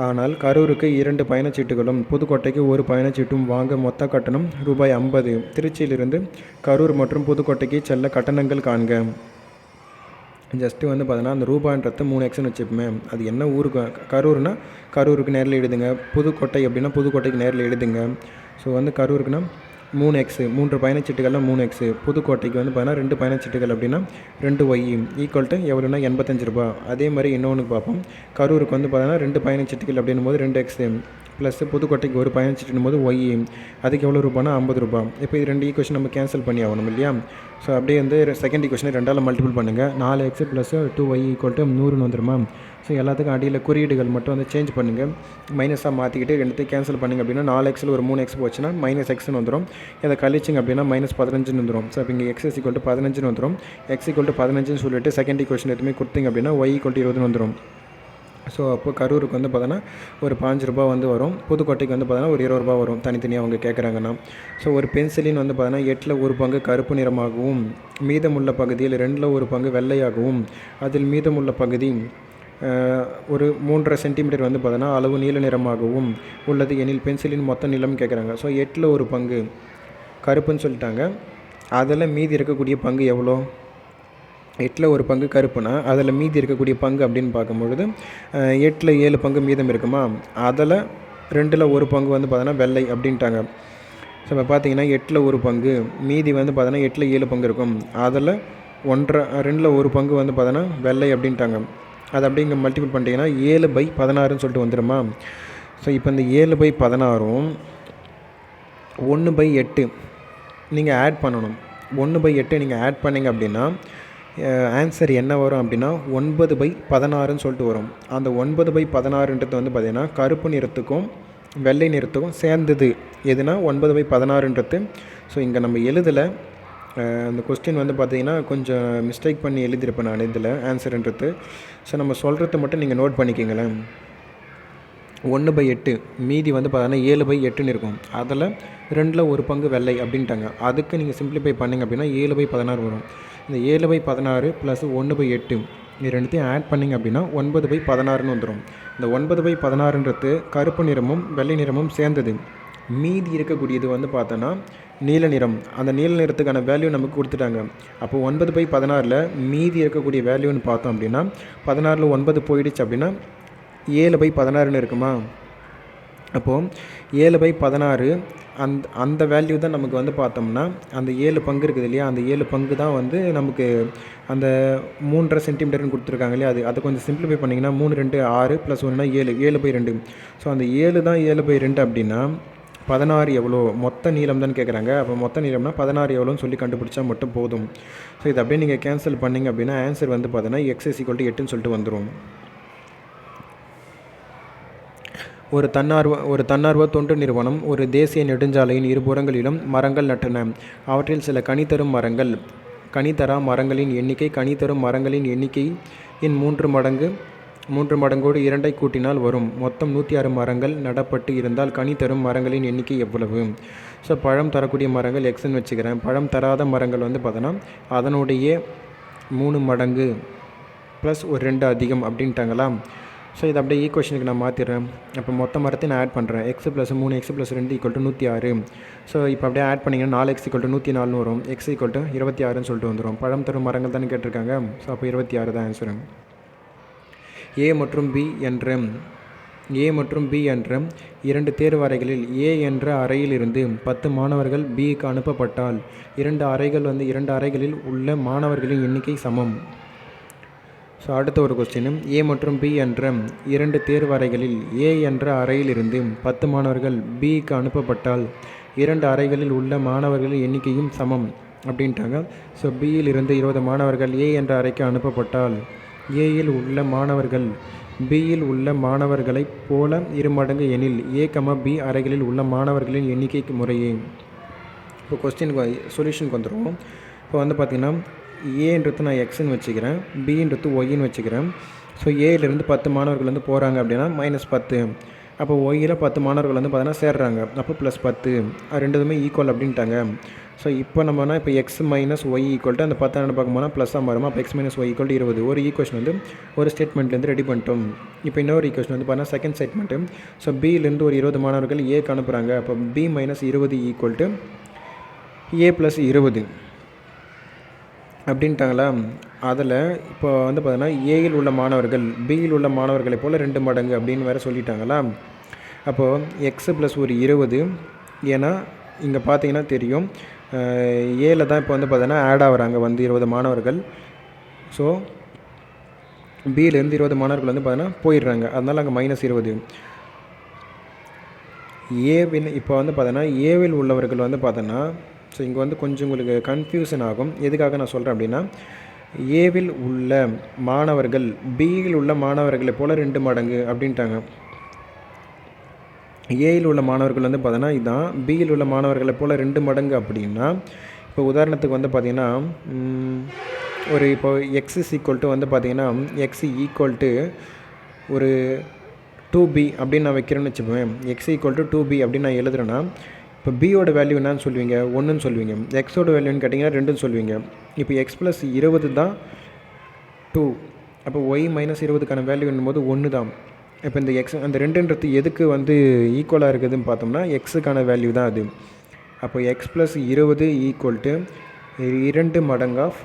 ஆனால் கரூருக்கு 2 பயணச்சீட்டுகளும் புதுக்கோட்டைக்கு 1 பயணச்சீட்டும் வாங்க மொத்த கட்டணம் ரூபாய் 50. திருச்சியிலிருந்து கரூர் மற்றும் புதுக்கோட்டைக்கு செல்ல கட்டணங்கள் காண்க. ஜஸ்ட்டு வந்து பார்த்தீங்கன்னா அந்த ரூபான்றது 3xன்னு வச்சுப்போமே. அது என்ன ஊருக்கு, கரூர்னா கரூருக்கு நேரில் எழுதுங்க, புதுக்கோட்டை அப்படின்னா புதுக்கோட்டைக்கு நேரில் எழுதுங்க. ஸோ வந்து கரூருக்குன்னா 3x 3 பயணச்சீட்டுகள்லாம் 3x, புதுக்கோட்டைக்கு வந்து பார்த்தீங்கன்னா 2 பயணச்சீட்டுகள் அப்படின்னா 2y ஈக்குவல் டு எவ்வளோனா 85 ரூபா. அதே மாதிரி இன்னொன்று பார்ப்போம். கரூருக்கு வந்து பார்த்தீங்கன்னா 2 பயணச்சீட்டுகள் அப்படின்னும் போது 2x ப்ளஸ் புதுக்கோட்டைக்கு 1 பயணச்சீட்டுன்னும் போது y, அதுக்கு எவ்வளோ ரூபானா 50 ரூபா. இப்போ இது 2 ஈக்குவேஷன் நம்ம கேன்சல் பண்ணி ஆகணும் இல்லையா? ஸோ அப்படியே வந்து செகண்ட் ஈக்குவேஷனை 2ஆல் மல்டிபிள் பண்ணுங்கள். 4x plus 2y equal to 100ன்னு வந்துடுமா? ஸோ எல்லாத்துக்கும் அடியில் குறியீடுகள் மட்டும் வந்து சேஞ்ச் பண்ணுங்கள், மைனஸாக மாற்றிக்கிட்டு 2த்தையும் கேன்சல் பண்ணிங்க அப்படின்னா 4xல் ஒரு 3x போச்சுன்னா மைனஸ் எக்ஸ்னு வந்துடும். இதை கழிச்சிங்க அப்படின்னா மைனஸ் 15ன்னு வந்துடும். ஸோ இப்போ இங்கே x ஈக்குவல் டு 15ன்னு வந்துடும். x ஈக்குவல் டு 15ன்னு சொல்லிட்டு செகண்ட் ஈக்குவேஷன் எதுவுமே கொடுத்தீங்க அப்படின்னா y ஈக்குவல் டு 20ன்னு வந்துடும். ஸோ அப்போ கரூருக்கு வந்து பார்த்தோன்னா ஒரு 5 ரூபா வந்து வரும். புதுக்கோட்டைக்கு வந்து பார்த்தோன்னா ஒரு 20 ரூபா வரும், தனித்தனியாக அவங்க கேட்குறாங்கன்னா. ஸோ ஒரு பென்சிலின் வந்து பார்த்தோன்னா 8ல் 1 பங்கு கருப்பு நிறமாகவும், மீதமுள்ள பகுதியில் 2ல் 1 பங்கு வெள்ளையாகவும், அதில் மீதமுள்ள பகுதி ஒரு 3.5 சென்டிமீட்டர் வந்து பார்த்தோன்னா அளவு நீல நிறமாகவும் உள்ளது எனில் பென்சிலின் மொத்த நீளம் கேட்குறாங்க. ஸோ 8ல் 1 பங்கு கருப்புன்னு சொல்லிட்டாங்க. அதில் மீதி இருக்கக்கூடிய பங்கு எவ்வளோ? 8ல் 1 பங்கு கருப்புனா அதில் மீதி இருக்கக்கூடிய பங்கு அப்படின்னு பார்க்கும்பொழுது 8ல் 7 பங்கு மீதம் இருக்குமா, அதில் 2ல் 1 பங்கு வந்து பார்த்தோன்னா வெள்ளை அப்படின்ட்டாங்க. ஸோ இப்போ பார்த்தீங்கன்னா 8ல் 1 பங்கு மீதி வந்து பார்த்தோன்னா 8ல் 7 பங்கு இருக்கும், அதில் 2ல் 1 பங்கு வந்து பார்த்தோன்னா வெள்ளை அப்படின்ட்டாங்க. அது அப்படியே இங்கே மல்டிபிள் பண்ணிட்டீங்கன்னா 7/16ன்னு சொல்லிட்டு வந்துடுமா. ஸோ இப்போ இந்த 7/16ம் 1/8 நீங்கள் ஆட் பண்ணணும். 1/8 நீங்கள் ஆட் பண்ணிங்க அப்படின்னா ஆன்சர் என்ன வரும் அப்படின்னா 9/16ன்னு சொல்லிட்டு வரும். அந்த 9/16ன்றது வந்து பார்த்திங்கன்னா கருப்பு நிறத்துக்கும் வெள்ளை நிறத்துக்கும் சேர்ந்தது எதுனா 9/16ன்றது. ஸோ இங்கே நம்ம எழுதலை, அந்த கொஸ்டின் வந்து பார்த்திங்கன்னா கொஞ்சம் மிஸ்டேக் பண்ணி எழுதியிருப்பேன் நான் இதில் ஆன்சருன்றது. ஸோ நம்ம சொல்கிறது மட்டும் நீங்கள் நோட் பண்ணிக்கிங்களேன். 1/8 மீதி வந்து பார்த்தீங்கன்னா 7/8ன்னு இருக்கும், அதில் 2ல் 1 பங்கு வெள்ளை அப்படின்ட்டாங்க. அதுக்கு நீங்கள் சிம்பிளிஃபை பண்ணிங்க அப்படின்னா 7/16 வரும். இந்த 7/16 ப்ளஸ் 1/8 இது ரெண்டுத்தையும் ஆட் பண்ணிங்க அப்படின்னா 9/16ன்னு வந்துடும். இந்த 9/16ன்றது கருப்பு நிறமும் வெள்ளை நிறமும் சேர்ந்தது. மீதி இருக்கக்கூடியது வந்து பார்த்தோன்னா நீல நிறம். அந்த நீல நிறத்துக்கான வேல்யூ நமக்கு கொடுத்துட்டாங்க. அப்போது 9/16ல் மீதி இருக்கக்கூடிய வேல்யூன்னு பார்த்தோம் அப்படின்னா 16ல் 9 போயிடுச்சு அப்படின்னா 7/16ன்னு இருக்குமா. அப்போது 7/16 அந்த வேல்யூ தான் நமக்கு வந்து பார்த்தோம்னா அந்த 7 பங்கு இருக்குது இல்லையா, அந்த 7 பங்கு தான் வந்து நமக்கு அந்த 3.5 சென்டிமீட்டர்னு கொடுத்துருக்காங்க இல்லையா. அதை கொஞ்சம் சிம்பிளிஃபை பண்ணிங்கன்னா 3 2 6 + 1 7 7/2. ஸோ அந்த 7 தான் 7/2 அப்படின்னா 16 எவ்வளோ மொத்த நீளம் தான் கேட்குறாங்க. அப்போ மொத்த நீளம்னா 16 எவ்வளோன்னு சொல்லி கண்டுபிடிச்சா மட்டும் போதும். ஸோ இதை அப்படியே நீங்கள் கேன்சல் பண்ணிங்க அப்படின்னா ஆன்சர் வந்து பார்த்தோன்னா x = 8ன்னு சொல்லிட்டு வந்துடும். ஒரு தன்னார்வ தொண்டு நிறுவனம் ஒரு தேசிய நெடுஞ்சாலையின் இருபுறங்களிலும் மரங்கள் நட்டன. அவற்றில் சில கனிதரா மரங்களின் எண்ணிக்கை கனிதரும் மரங்களின் எண்ணிக்கையின் 3 மடங்கோடு 2ஐ கூட்டினால் வரும். மொத்தம் 106 மரங்கள் நடப்பட்டு இருந்தால் கனிதரும் மரங்களின் எண்ணிக்கை எவ்வளவு? ஸோ பழம் தரக்கூடிய மரங்கள் எக்ஸ்ன்னு வச்சுக்கிறேன். பழம் தராத மரங்கள் வந்து பார்த்தோன்னா அதனுடைய 3 மடங்கு ப்ளஸ் ஒரு 2 அதிகம் அப்படின்ட்டாங்களா. ஸோ இதை அப்படியே ஈக்குவேஷனுக்கு நான் மாற்றிடுறேன். அப்போ மொத்த மரத்தை நான் ஆட் பண்ணுறேன். x + 3 x + 2 = 106. ஸோ இப்போ அப்படியே ஆட் பண்ணிங்கன்னா 4x = 104ன்னு வரும். x = 26ன்னு சொல்லிட்டு வந்துடும். பழம் தரும் மரங்கள் தானே கேட்டிருக்காங்க. ஸோ அப்போ 26 தான் ஆன்சரு. A மற்றும் B என்ற 2 தேர்வு அறைகளில் A என்ற அறையிலிருந்து 10 மாணவர்கள் Bக்கு அனுப்பப்பட்டால் 2 அறைகளில் உள்ள மாணவர்களின் எண்ணிக்கை சமம். ஸோ அடுத்த ஒரு கொஸ்டின், A மற்றும் B என்ற 2 தேர்வு அறைகளில் A என்ற அறையிலிருந்து 10 மாணவர்கள் Bக்கு அனுப்பப்பட்டால் 2 அறைகளில் உள்ள மாணவர்களின் எண்ணிக்கையும் சமம் அப்படின்ட்டாங்க. ஸோ Bயிலிருந்து 20 மாணவர்கள் A என்ற அறைக்கு அனுப்பப்பட்டால் Aயில் உள்ள மாணவர்கள் Bயில் உள்ள மாணவர்களைப் போல 2 மடங்கு எனில் A, B அறைகளில் உள்ள மாணவர்களின் எண்ணிக்கைக்கு முறையே. இப்போ கொஸ்டினுக்கு சொல்யூஷனுக்கு வந்துடுவோம். இப்போ வந்து பார்த்திங்கன்னா ஏன்றது நான் எக்ஸ்ன்னு வச்சுக்கிறேன், பின்றது ஒய்ன்னு வச்சுக்கிறேன். ஸோ ஏலேருந்து 10 மாணவர்கள் வந்து போகிறாங்க அப்படின்னா -10. அப்போ ஒய்யில் 10 மாணவர்கள் வந்து பார்த்தீங்கன்னா சேர்றாங்க, அப்போ +10. ரெண்டுமே ஈக்குவல் அப்படின்ட்டாங்க. ஸோ இப்போ நம்மனா இப்போ x - y = அந்த 10 பார்க்கும்போது ப்ளஸ்ஸாக மாறுமா. அப்போ x - y = 20. ஒரு ஈக்குவேஷன் வந்து ஒரு ஸ்டேட்மெண்ட்லேருந்து ரெடி பண்ணிட்டோம். இப்போ இன்னொரு ஈக்குவேஷன் வந்து பார்த்தீங்கன்னா செகண்ட் ஸ்டேட்மெண்ட்டு. ஸோ பியிலேருந்து ஒரு 20 மாணவர்கள் ஏக்கு அனுப்புகிறாங்க. அப்போ b - 20 = a + 20 அப்படின்ட்டாங்களா. அதில் இப்போ வந்து பார்த்தீங்கன்னா ஏயில் உள்ள மாணவர்கள் பியில் உள்ள மாணவர்களைப் போல் 2 மடங்கு அப்படின்னு வேறு சொல்லிட்டாங்களா. அப்போது x + ஒரு 20, ஏன்னா இங்கே பார்த்தீங்கன்னா தெரியும் ஏல தான் இப்போ வந்து பார்த்தீங்கன்னா ஆட் ஆகிறாங்க வந்து 20 மாணவர்கள். ஸோ பியிலேருந்து 20 மாணவர்கள் வந்து பார்த்தீங்கன்னா போயிடுறாங்க, அதனால் அங்கே -20. ஏவில் இப்போ வந்து பார்த்தீங்கன்னா ஏவில் உள்ளவர்கள் வந்து பார்த்தோன்னா, ஸோ இங்கே வந்து கொஞ்சம் உங்களுக்கு கன்ஃபியூஷன் ஆகும். எதுக்காக நான் சொல்கிறேன் அப்படின்னா, ஏவில் உள்ள மாணவர்கள் பியில் உள்ள மாணவர்களை போல் 2 மடங்கு அப்படின்ட்டாங்க. ஏயில் உள்ள மாணவர்கள் வந்து பார்த்தோன்னா இதுதான், பியில் உள்ள மாணவர்களை போல் 2 மடங்கு அப்படின்னா, இப்போ உதாரணத்துக்கு வந்து பார்த்திங்கன்னா ஒரு இப்போ x = வந்து பார்த்திங்கன்னா x = ஒரு 2b அப்படின்னு நான் வைக்கிறேன்னு வச்சுப்பேன். எக்ஸ் ஈக்குவல் டு 2b அப்படின்னு நான் எழுதுறேன்னா, இப்போ பியோட வேல்யூ என்னன்னு சொல்லுவீங்க? 1ன்னு சொல்லுவீங்க. எக்ஸோட வேல்யூன்னு கேட்டிங்கன்னா 2ன்னு சொல்லுவீங்க. இப்போ எக்ஸ் ப்ளஸ் 20 தான் 2. அப்போ ஒய் மைனஸ் 20க்கான வேல்யூ என்னும்போது 1 தான். இப்போ இந்த எக்ஸ் அந்த 2ன்றது எதுக்கு வந்து ஈக்குவலாக இருக்குதுன்னு பார்த்தோம்னா எக்ஸுக்கான வேல்யூ தான் அது. அப்போ எக்ஸ் ப்ளஸ் 20 ஈக்குவல் டு 2 மடங்கு ஆஃப்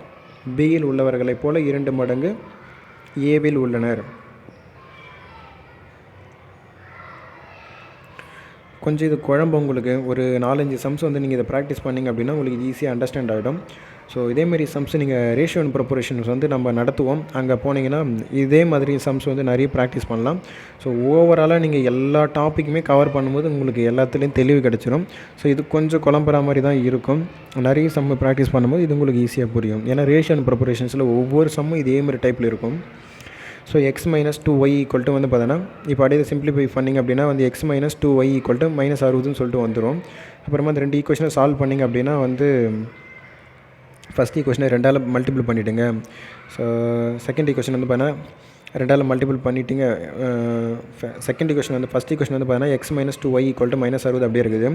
பியில் உள்ளவர்களைப் போல 2 மடங்கு ஏவில் உள்ளனர். கொஞ்சம் இது குழம்பு உங்களுக்கு ஒரு 4-5 சம்ஸ் வந்து நீங்கள் இதை ப்ராக்டிஸ் பண்ணிங்க அப்படின்னா உங்களுக்கு ஈஸியாக அண்டர்ஸ்டாண்ட் ஆகிடும். ஸோ இதேமாரி சம்ஸ் நீங்கள் ரேஷியோ அண்ட் ப்ரொப்போர்ஷன்ஸ் வந்து நம்ம நடத்துவோம். அங்கே போனீங்கன்னா இதே மாதிரி சம்ஸ் வந்து நிறைய ப்ராக்டிஸ் பண்ணலாம். ஸோ ஓவராலாக நீங்கள் எல்லா டாப்பிக்குமே கவர் பண்ணும்போது உங்களுக்கு எல்லாத்துலேயும் தெளிவு கிடச்சிரும். ஸோ இது கொஞ்சம் குழம்புற மாதிரி தான் இருக்கும். நிறைய சம் ப்ராக்டிஸ் பண்ணும்போது இது உங்களுக்கு ஈஸியாக புரியும். ஏன்னா ரேஷியோ அண்ட் ப்ரொப்போர்ஷன்ஸில் ஒவ்வொரு சம்மும் இதே மாதிரி டைப்பில் இருக்கும். So x minus 2y equal to வந்து பார்த்தோன்னா இப்போ அப்படியே சிம்பிளிஃபை பண்ணிங்க அப்படின்னா வந்து x minus 2y equal to minus 60ன்னு சொல்லிட்டு வந்துடும். அப்புறமா அந்த 2 ஈக்குவேஷனை சால்வ் பண்ணிங்க அப்படின்னா வந்து ஃபஸ்ட் ஈக்குவேஷனை 2ஆல் மல்டிபிள் பண்ணிவிடுங்க. ஸோ செகண்ட் ஈக்குவேஷன் வந்து பார்த்தீங்கன்னா 2ஆல் மல்டிபிள் பண்ணிட்டீங்க. செகண்ட் ஈக்குவேஷன் வந்து ஃபஸ்ட் ஈக்குவேஷன் வந்து பார்த்தீங்கன்னா X minus 2y equal to minus 60 அப்படியே இருக்குது.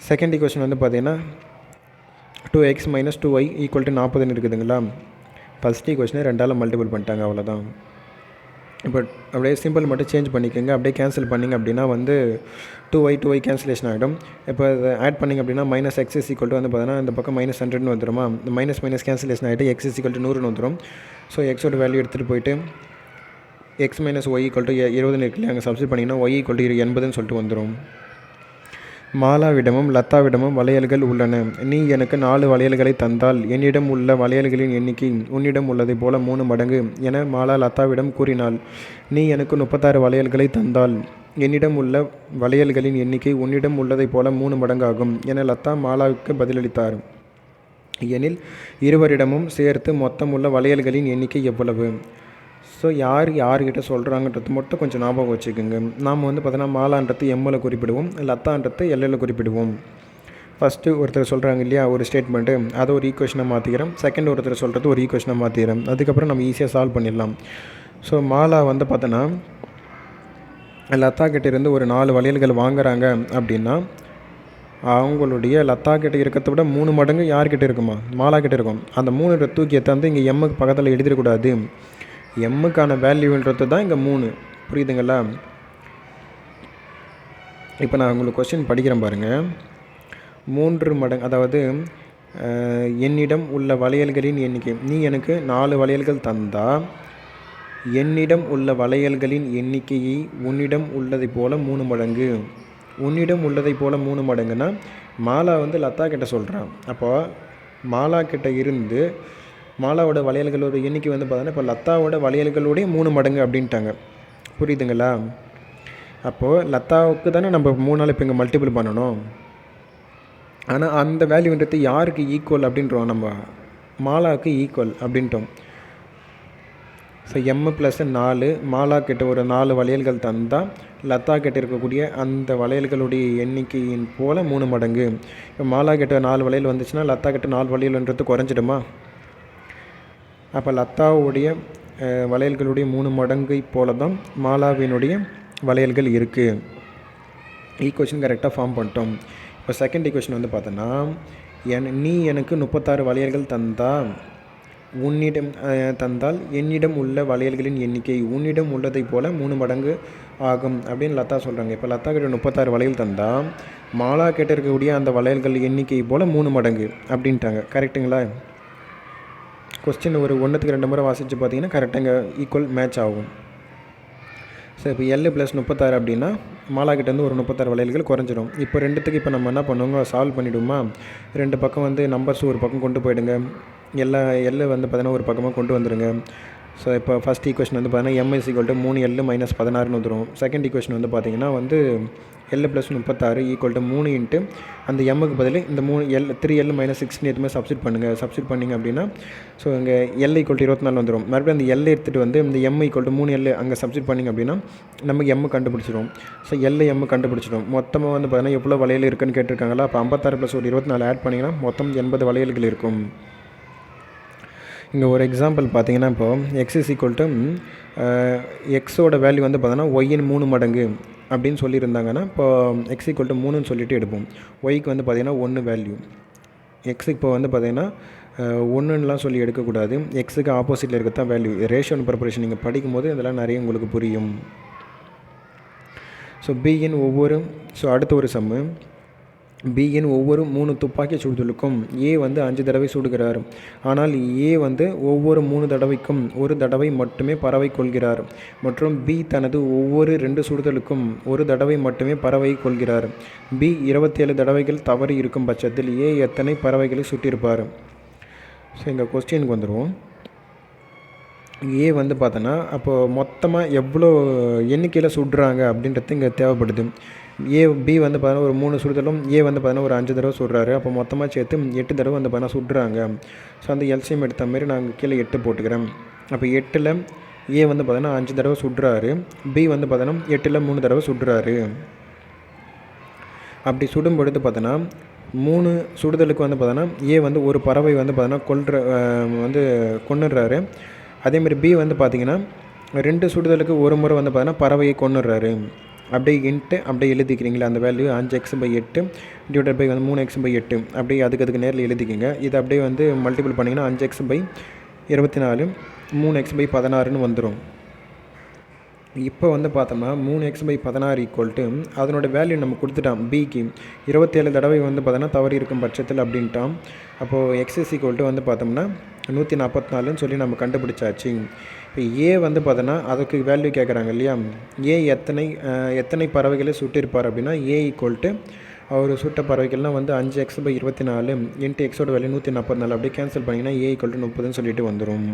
செகண்ட் ஈக்குவேஷன் வந்து பார்த்தீங்கன்னா 2x minus 2y equal to 40ன்னு இருக்குதுங்களா. ஃபஸ்ட் ஈக்குவேஷனை 2ஆல் மல்டிபிள் பண்ணிட்டாங்க, அவ்வளோதான். இப்போ அப்படியே சிம்பிள் மட்டும் சேஞ்ச் பண்ணிக்கோங்க. அப்படியே கேன்சல் பண்ணிங்க அப்படின்னா வந்து 2y கேன்சலேஷன் ஆகிடும். இப்போ இதை ஆட் பண்ணிங்க அப்படின்னா minus x is equal to வந்து பார்த்தீங்கன்னா இந்த பக்கம் மைனஸ் 100ன்னு வந்துடுமா. இந்த மைனஸ் கேன்சலேஷன் ஆகிட்டு எக்ஸ் இஸ் ஈக்குவல் டு 100ன்னு வந்துடும். ஸோ எக்ஸோட வேல்யூ எடுத்துகிட்டு போயிட்டு x minus y equal to 20ன்னு இருக்குல்லையே, அங்கே சப்ஸ்டிட் பண்ணிங்கன்னா ஒய் ஈக்குவல் டு 80ன்னு சொல்லிட்டு வந்துடும். மாலாவிடமும் லத்தாவிடமும் வளையல்கள் உள்ளன. நீ எனக்கு 4 வளையல்களை தந்தால் என்னிடம் உள்ள வளையல்களின் எண்ணிக்கை உன்னிடம் உள்ளதை போல 3 மடங்கு என மாலா லத்தாவிடம் கூறினாள். நீ எனக்கு 36 வளையல்களை தந்தால் என்னிடம் உள்ள வளையல்களின் எண்ணிக்கை உன்னிடம் உள்ளதை போல 3 மடங்காகும் என லத்தா மாலாவுக்கு பதிலளித்தார். எனில் இருவரிடமும் சேர்த்து மொத்தம் உள்ள வளையல்களின் எண்ணிக்கை எவ்வளவு? ஸோ யார்கிட்ட சொல்கிறாங்கன்றது மட்டும் கொஞ்சம் ஞாபகம் வச்சுக்கோங்க. நாம் வந்து பார்த்தோன்னா மாலான்றது எம்மில் குறிப்பிடுவோம், லத்தான்றது எல்லில் குறிப்பிடுவோம். ஃபஸ்ட்டு ஒருத்தர் சொல்கிறாங்க இல்லையா ஒரு ஸ்டேட்மெண்ட்டு, அதை ஒரு ஈக்குவேஷனாக மாற்றிக்கிறோம். செகண்ட் ஒருத்தர் சொல்கிறது ஒரு ஈக்குவேஷனாக மாற்றிக்கிறோம். அதுக்கப்புறம் நம்ம ஈஸியாக சால்வ் பண்ணிடலாம். ஸோ மாலா வந்து பார்த்தோன்னா லத்தா கிட்டேருந்து ஒரு 4 வளையல்கள் வாங்குகிறாங்க அப்படின்னா அவங்களுடைய லத்தா கிட்ட இருக்கிறத விட 3 மடங்கு யார்கிட்ட இருக்குமா, மாலா கிட்டே இருக்கும். அந்த 3 தூக்கி எடுத்தாந்து இங்கே எம்முக்கு பக்கத்தில் எழுதிடக்கூடாது. எம்முக்கான வேல்யூன்றது தான் இங்கே 3. புரியுதுங்களா? இப்போ நான் உங்களுக்கு கொஸ்டின் படிக்கிறேன் பாருங்கள். 3 மடங்கு, அதாவது என்னிடம் உள்ள வளையல்களின் எண்ணிக்கை, நீ எனக்கு 4 வளையல்கள் தந்தால் என்னிடம் உள்ள வளையல்களின் எண்ணிக்கையை உன்னிடம் உள்ளதை போல் 3 மடங்கு. உன்னிடம் உள்ளதை போல் 3 மடங்குன்னா மாலா வந்து லத்தா கிட்ட சொல்கிறான். அப்போ மாலா கிட்ட இருந்து மாலாவோட வளையல்களோட எண்ணிக்கை வந்து பார்த்தோன்னா இப்போ லத்தாவோட வளையல்களோடைய 3 மடங்கு அப்படின்ட்டாங்க. புரியுதுங்களா? அப்போது லத்தாவுக்கு தானே நம்ம 3ஆல் இப்போ இங்கே மல்டிபிள் பண்ணணும். ஆனால் அந்த வேல்யூன்றது யாருக்கு ஈக்குவல் அப்படின்றோம், நம்ம மாலாவுக்கு ஈக்குவல் அப்படின்ட்டோம். ஸோ எம் ப்ளஸ் 4 மாலா கிட்ட ஒரு 4 வளையல்கள் தந்தால் லத்தா கிட்ட இருக்கக்கூடிய அந்த வளையல்களுடைய எண்ணிக்கையின் போல் 3 மடங்கு. இப்போ மாலா கிட்ட 4 வளையல் வந்துச்சுன்னா லத்தா கிட்ட 4 வளையல்ன்றது குறைஞ்சிடுமா? அப்போ லத்தாவுடைய வளையல்களுடைய 3 மடங்கை போல தான் மாலாவினுடைய வளையல்கள் இருக்குது. ஈக்குவேஷன் கரெக்டாக ஃபார்ம் பண்ணிட்டோம். இப்போ செகண்ட் ஈக்குவேஷன் வந்து பார்த்தோன்னா நீ எனக்கு 36 வளையல்கள் தந்தால் என்னிடம் உள்ள வளையல்களின் எண்ணிக்கை உன்னிடம் உள்ளதை போல் 3 மடங்கு ஆகும் அப்படின்னு லத்தா சொல்கிறாங்க. இப்போ லத்தா கிட்ட 36 வளையல் தந்தால் மாலா கிட்ட இருக்கக்கூடிய அந்த வளையல்கள் எண்ணிக்கை போல் 3 மடங்கு அப்படின்ட்டாங்க. கரெக்டுங்களா? கொஸ்டின் ஒரு 1க்கு 2 முறை வாசித்து பார்த்தீங்கன்னா கரெக்டாக இங்கே ஈக்குவல் மேட்ச் ஆகும். ஸோ இப்போ எல் ப்ளஸ் 36 அப்படின்னா மாலா கிட்டேருந்து ஒரு 36 வளையல்கள் குறைஞ்சிடும். இப்போ ரெண்டுத்துக்கு இப்போ நம்ம என்ன பண்ணுவோங்க, சால்வ் பண்ணிவிடுமா. 2 பக்கம் வந்து நம்பர்ஸ் ஒரு பக்கம் கொண்டு போயிடுங்க. எல் வந்து பார்த்தீங்கன்னா ஒரு பக்கமாக கொண்டு வந்துடுங்க. ஸோ இப்போ ஃபஸ்ட் ஈக்குவேஷன் வந்து பார்த்தீங்கன்னா m is equal to 3L minus 16ன்னு வந்துடும். செகண்ட் ஈக்குவேஷன் வந்து பார்த்தீங்கன்னா வந்து l plus 36 equal to 3 into அந்த எம்முக்கு பதில் இந்த 3L மைனஸ் 16 எதுவுமே சப்ஸ்டிட் பண்ணுங்கள். சப்ஸ்டிட் பண்ணிங்க அப்படின்னா ஸோ இங்கே எல் ஈக்குவல் டு 24 வந்துடும். மறுபடியும் அந்த எல் எடுத்துகிட்டு வந்து இந்த எம் ஈக்குவல் டு 3L அங்கே சப்ஸ்டிட் பண்ணிங்க அப்படின்னா நமக்கு எம் கண்டுபிடிச்சிடும். ஸோ எம் கண்டுபிடிச்சிடும். மொத்தமாக வந்து பார்த்தீங்கன்னா எவ்வளோ வளையல் இருக்குன்னு கேட்டிருக்காங்களா. அப்போ 56 + ஒரு 24 ஆட் பண்ணிங்கன்னா மொத்தம் 80 வளையல்கள் இருக்கும். இங்கே ஒரு எக்ஸாம்பிள் பார்த்தீங்கன்னா, இப்போது எக்ஸ் இஸ் ஈக்குவல் டு எக்ஸோட வேல்யூ வந்து பார்த்தோன்னா ஒய்யின் 3 மடங்கு அப்படின்னு சொல்லியிருந்தாங்கன்னா, இப்போ எக்ஸ் ஈக்குவல் டு 3ன்னு சொல்லிட்டு எடுப்போம். ஒய்க்கு வந்து பார்த்திங்கன்னா 1 வேல்யூ. எக்ஸுக்கு இப்போ வந்து பார்த்திங்கன்னா 1ன்னுலாம் சொல்லி எடுக்கக்கூடாது. எக்ஸுக்கு ஆப்போசிட்டில் இருக்க தான் வேல்யூ. ரேஷியோ அண்ட் ப்ரொபோர்ஷன் நீங்கள் படிக்கும்போது இதெல்லாம் நிறைய உங்களுக்கு புரியும். ஸோ பியின் ஒவ்வொரு அடுத்த ஒரு சம்மு, பியின் ஒவ்வொரு 3 துப்பாக்கி சுடுதலுக்கும் ஏ வந்து 5 தடவை சுடுகிறார். ஆனால் ஏ வந்து ஒவ்வொரு 3 தடவைக்கும் 1 தடவை மட்டுமே பறவை கொள்கிறார். மற்றும் பி தனது ஒவ்வொரு 2 சுடுதலுக்கும் 1 தடவை மட்டுமே பறவை கொள்கிறார். பி 27 தடவைகள் தவறி இருக்கும் பட்சத்தில் ஏ எத்தனை பறவைகளை சுட்டிருப்பார்? ஸோ எங்கள் கொஸ்டினுக்கு வந்துடுவோம். ஏ வந்து பார்த்தோன்னா அப்போது மொத்தமாக எவ்வளோ எண்ணிக்கையில் சுடுறாங்க அப்படின்றது இங்கே தேவைப்படுது. பி வந்து பார்த்தோன்னா ஒரு 3 சுடுதலும், ஏ வந்து பார்த்தோன்னா ஒரு 5 தடவை சுடுறாரு. அப்போ மொத்தமாக சேர்த்து 8 தடவை வந்து பார்த்தோன்னா சுடுறாங்க. ஸோ அந்த எல்சிஎம் எடுத்த மாதிரி நாங்கள் கீழே 8 போட்டுக்கிறேன். அப்போ 8ல் ஏ வந்து பார்த்தோன்னா 5 தடவை சுடுறாரு, பி வந்து பார்த்தோன்னா 8ல் 3 தடவை சுடுறாரு. அப்படி சுடும் பொழுது பார்த்தோன்னா 3 சுடுதலுக்கு வந்து பார்த்தோன்னா ஏ வந்து ஒரு பறவை வந்து பார்த்தோன்னா கொன்னுடுறாரு. அதேமாதிரி பி வந்து பார்த்திங்கன்னா 2 சுடுதலுக்கு ஒரு முறை வந்து பார்த்தோன்னா பறவையை கொன்னுடுறாரு. அப்படியே இன்ட்டு அப்படியே எழுதிக்கிறீங்களா அந்த வேல்யூ 5x/8 டிவைடட் பை வந்து 3x/8 அப்படியே அதுக்கு நேரில் எழுதிக்கிங்க. இது அப்படியே வந்து மல்டிபிள் பண்ணிங்கன்னா 5x/24 3x/16ன்னு வந்துடும். இப்போ வந்து பார்த்தோம்னா 3x/16 ஈக்குவல் டு அதனோட வேல்யூ நம்ம கொடுத்துட்டான். பிக்கு 27 தடவை வந்து பார்த்தோன்னா தவறி இருக்கும் பட்சத்தில் அப்படின்ட்டான். அப்போது எக்ஸ் இஸ் ஈக்குவல் டு வந்து பார்த்தோம்னா 144ன்னு சொல்லி நம்ம கண்டுபிடிச்சாச்சு. இப்போ ஏ வந்து பார்த்தோன்னா அதுக்கு வேல்யூ கேட்குறாங்க இல்லையா, ஏ எத்தனை பறவைகளை சுட்டிருப்பார் அப்படின்னா ஏ ஈக்குவல் டு அவர் சுட்ட பறவைகள்லாம் வந்து 5x/24 இன்ட்டு எக்ஸோட வேல்யூ 144 அப்படியே கேன்சல் பண்ணிங்கன்னா ஏ ஈக்குவல் டு 30ன்னு சொல்லிட்டு வந்துடும்.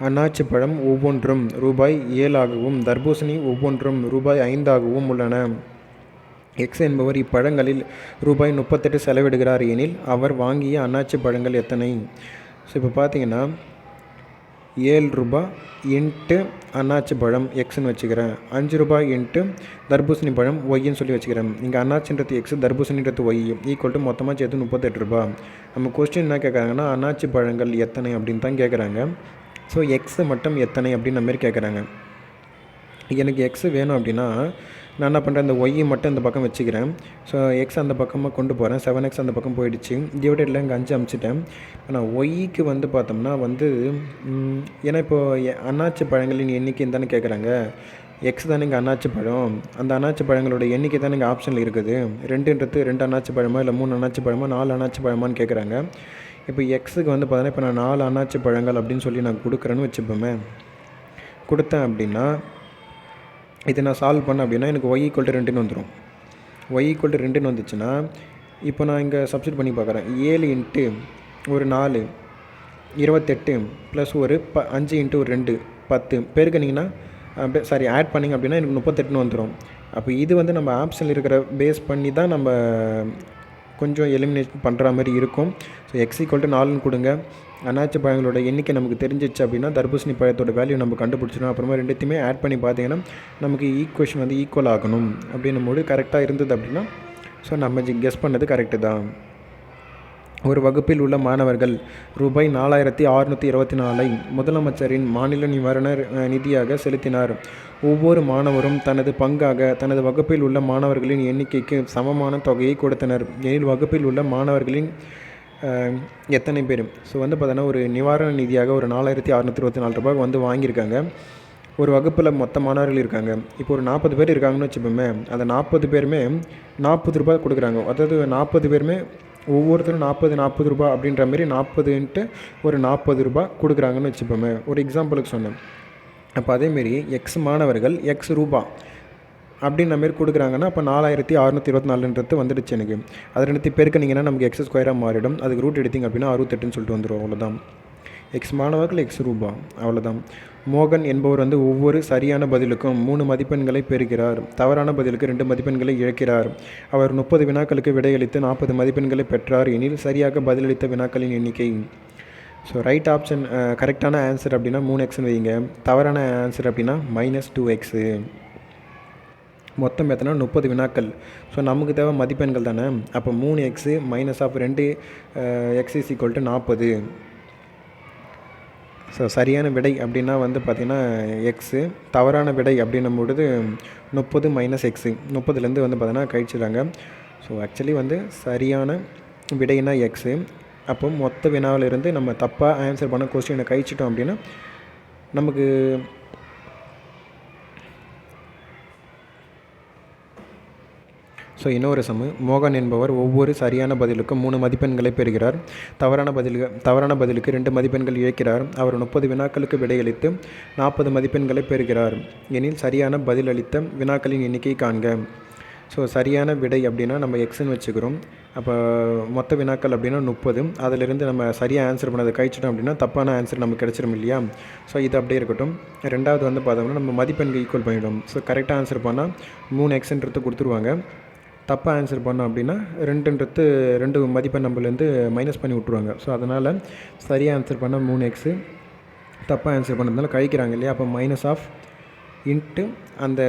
அன்னாச்சி பழம் ஒவ்வொன்றும் ரூபாய் 7ஆகவும் தர்பூசணி ஒவ்வொன்றும் ரூபாய் 5ஆகவும் உள்ளன. எக்ஸ் என்பவர் இப்பழங்களில் ரூபாய் 38 செலவிடுகிறார் எனில் அவர் வாங்கிய அன்னாச்சி பழங்கள் எத்தனை? ஸோ இப்போ பார்த்தீங்கன்னா 7 ரூபாய் இன்ட்டு அன்னாச்சி பழம் எக்ஸ்ன்னு வச்சுக்கிறேன், 5 ரூபாய் இன்ட்டு தர்பூசணி பழம் ஒய்ன்னு சொல்லி வச்சுக்கிறேன். இங்கே அன்னாச்சின்றது எக்ஸ், தர்பூசணின்றது ஒய் ஈக்குவல் டு மொத்தமாக சேர்த்து 38 ரூபா. நம்ம கொஸ்டின் என்ன கேட்குறாங்கன்னா அன்னாச்சி பழங்கள் எத்தனை அப்படின்னு தான் கேட்குறாங்க. ஸோ எக்ஸு மட்டும் எத்தனை அப்படின்ற மாதிரி கேட்குறாங்க. எனக்கு எக்ஸு வேணும் அப்படின்னா நான் என்ன பண்ணுறேன், இந்த ஒய்யை மட்டும் இந்த பக்கம் வச்சுக்கிறேன். ஸோ எக்ஸ் அந்த பக்கமாக கொண்டு போகிறேன், 7x அந்த பக்கம் போயிடுச்சு, டிவைடடில் இங்கே 5 அமிச்சிட்டேன். இப்போ நான் ஒய்க்கு வந்து பார்த்தோம்னா வந்து ஏன்னா இப்போது அன்னாச்சி பழங்களின் எண்ணிக்கைன்னு தானே கேட்குறாங்க. எக்ஸ் தானே இங்கே அன்னாச்சி பழம், அந்த அன்னாச்சி பழங்களோட எண்ணிக்கை தானே இங்கே ஆப்ஷனில் இருக்குது. 2 அன்னாச்சி பழமா இல்லை 3 அன்னாச்சி பழமா 4 அன்னாச்சி பழமான்னு கேட்குறாங்க. இப்போ எக்ஸுக்கு வந்து பார்த்தீங்கன்னா இப்போ நான் 4 அன்னாச்சி பழங்கள் அப்படின்னு சொல்லி நான் கொடுக்குறேன்னு வச்சுப்போமே. கொடுத்தேன் அப்படின்னா இதை நான் சால்வ் பண்ணேன் அப்படின்னா எனக்கு y = 2ன்னு வந்துடும். y = 2ன்னு வந்துச்சுன்னா இப்போ நான் இங்கே சப்ஸ்டிட் பண்ணி பார்க்குறேன். 7 இன்ட்டு ஒரு 4 28 ப்ளஸ் ஒரு 5 இன்ட்டு ஒரு 2 10 பெருக்குனிங்கன்னா ஆட் பண்ணிங்க அப்படின்னா எனக்கு 38ன்னு வந்துடும். அப்போ இது வந்து நம்ம ஆப்ஷனில் இருக்கிற பேஸ் பண்ணி தான் நம்ம கொஞ்சம் எலிமினேஷன் பண்ணுற மாதிரி இருக்கும். ஸோ எக்ஸ் = 4ன்னு கொடுங்க. அன்னாச்சி பழங்களோட எண்ணிக்கை நமக்கு தெரிஞ்சிச்சு அப்படின்னா தர்பூசணி பழத்தோட வேல்யூ நம்ம கண்டுபிடிச்சிடும். அப்புறமா ரெண்டுத்தையுமே ஆட் பண்ணி பார்த்தீங்கன்னா நமக்கு ஈக்குவேஷன் வந்து ஈக்குவல் ஆகணும் அப்படின்னும் போது கரெக்டாக இருந்தது அப்படின்னா ஸோ நம்ம கெஸ் பண்ணது கரெக்டு தான். ஒரு வகுப்பில் உள்ள மாணவர்கள் ரூபாய் 4624 முதலமைச்சரின் மாநில நிவாரண நிதியாக செலுத்தினார். ஒவ்வொரு மாணவரும் தனது பங்காக தனது வகுப்பில் உள்ள மாணவர்களின் எண்ணிக்கைக்கு சமமான தொகையை கொடுத்தனர் எனில் வகுப்பில் உள்ள மாணவர்களின் எத்தனை பேர்? ஸோ வந்து பார்த்தோன்னா ஒரு நிவாரண நிதியாக ஒரு 4624 ரூபாய் வந்து வாங்கியிருக்காங்க. ஒரு வகுப்பில் மொத்த மாணவர்கள் இருக்காங்க. இப்போ ஒரு 40 பேர் இருக்காங்கன்னு வச்சுப்போமே, அந்த 40 பேருமே 40 ரூபாய் கொடுக்குறாங்க. அதாவது 40 பேருமே ஒவ்வொருத்தரும் 40 ரூபாய் அப்படின்ற மாதிரி 40 இன்ட்டு ஒரு 40 ரூபாய் கொடுக்குறாங்கன்னு வச்சுப்போமே, ஒரு எக்ஸாம்பிளுக்கு சொன்னேன். அப்போ அதேமாரி எக்ஸ் மாணவர்கள் எக்ஸ் ரூபா அப்படின்ற மாரி கொடுக்குறாங்கன்னா அப்போ 4624ன்றது வந்துடுச்சு எனக்கு. அது ரெண்டுத்தையும் பெருக்கினீங்கன்னா நமக்கு எக்ஸ் ஸ்கொயராக மாறிடும். அதுக்கு ரூட் எடுத்திங்க அப்படின்னா 68ன்னு சொல்லிட்டு வந்துடும். அவ்வளோதான். எக்ஸ் மாணவர்கள் எக்ஸ் ரூபா, அவ்வளோதான். மோகன் என்பவர் வந்து ஒவ்வொரு சரியான பதிலுக்கும் 3 மதிப்பெண்களை பெறுகிறார். தவறான பதிலுக்கு 2 மதிப்பெண்களை இழக்கிறார். அவர் 30 வினாக்களுக்கு விடையளித்து 40 மதிப்பெண்களை பெற்றார் எனில் சரியாக பதிலளித்த வினாக்களின் எண்ணிக்கை. ஸோ ரைட் ஆப்ஷன் கரெக்டான ஆன்சர் அப்படின்னா 3xன்னு வைங்க. தவறான ஆன்சர் அப்படின்னா -2x. மொத்தம் எத்தனை 30 வினாக்கள். ஸோ நமக்கு தேவை மதிப்பெண்கள் தானே. அப்போ 3x -2 x = 40. ஸோ சரியான விடை அப்படின்னா வந்து பார்த்திங்கன்னா எக்ஸு, தவறான விடை அப்படின்னும் பொழுது 30 மைனஸ் எக்ஸு, 30லேருந்து வந்து பார்த்திங்கன்னா கழிச்சிடுறாங்க. ஸோ ஆக்சுவலி வந்து சரியான விடைனா எக்ஸு. அப்போ மொத்த வினாவிலிருந்து நம்ம தப்பாக ஆன்சர் பண்ண கொஸ்டினை கழிச்சிட்டோம் அப்படின்னா நமக்கு ஸோ இன்னொரு சமு, மோகன் என்பவர் ஒவ்வொரு சரியான பதிலுக்கும் 3 மதிப்பெண்களை பெறுகிறார். தவறான பதிலுக்கு 2 மதிப்பெண்கள் இழக்கிறார். அவர் 30 வினாக்களுக்கு விடையளித்து 40 மதிப்பெண்களை பெறுகிறார் எனில் சரியான பதிலளித்த வினாக்களின் எண்ணிக்கை காண்க. ஸோ சரியான விடை அப்படின்னா நம்ம எக்ஸ்ன்னு வச்சுக்கிறோம். அப்போ மொத்த வினாக்கள் அப்படின்னா 30, அதிலிருந்து நம்ம சரியாக ஆன்சர் பண்ணதை கழிச்சிட்டோம் அப்படின்னா தப்பான ஆன்சர் நமக்கு கிடச்சிரும் இல்லையா. ஸோ இது அப்படியே இருக்கட்டும். ரெண்டாவது வந்து பார்த்தோம்னா நம்ம மதிப்பெண்கள் ஈக்குவல் பண்ணிவிடும். ஸோ கரெக்டாக ஆன்சர் பண்ணால் 3 எக்ஸ்ன்றது கொடுத்துருவாங்க. தப்பாக ஆன்சர் பண்ணோம் அப்படின்னா 2 மதிப்பெண் நம்மலேருந்து மைனஸ் பண்ணி விட்ருவாங்க. ஸோ அதனால் சரியாக ஆன்சர் பண்ணால் 3 எக்ஸு, தப்பாக ஆன்சர் பண்ணதுனால கழிக்கிறாங்க இல்லையா. அப்போ மைனஸ் ஆஃப் இன்ட்டு அந்த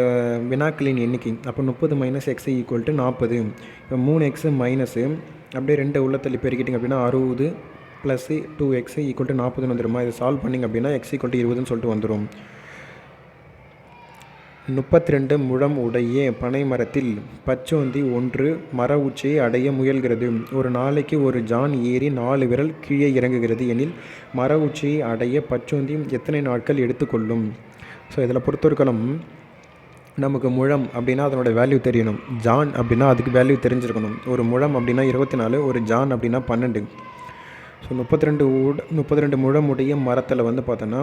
வினாக்களின் எண்ணிக்கை. அப்போ 30 மைனஸ் எக்ஸ் ஈக்குவல் டு 40. இப்போ 3 எக்ஸு மைனஸு அப்படியே 2 உள்ளத்தள்ளி பெருக்கிட்டிங்க அப்படின்னா 60 ப்ளஸ்ஸு 2 எக்ஸு ஈக்குவல் டு 40 வந்துடுமா. இதை சால்வ் பண்ணிங்க அப்படின்னா எக்ஸ் ஈக்குவல் டு 20ன்னு சொல்லிட்டு வந்துடும். 32 முழம் உடைய பனை மரத்தில் பச்சோந்தி ஒன்று மர உச்சியை அடைய முயல்கிறது. ஒரு நாளைக்கு ஒரு ஜான் ஏறி 4 விரல் கீழே இறங்குகிறது எனில் மர உச்சியை அடைய பச்சோந்தி எத்தனை நாட்கள் எடுத்துக்கொள்ளும். ஸோ இதில் பொறுத்தவரைக்கும் நமக்கு முழம் அப்படின்னா அதனோட வேல்யூ தெரியணும். ஜான் அப்படின்னா அதுக்கு வேல்யூ தெரிஞ்சிருக்கணும். ஒரு முழம் அப்படின்னா 24, ஒரு ஜான் அப்படின்னா 12. ஸோ 32 முழம் உடைய மரத்தில் வந்து பார்த்தோன்னா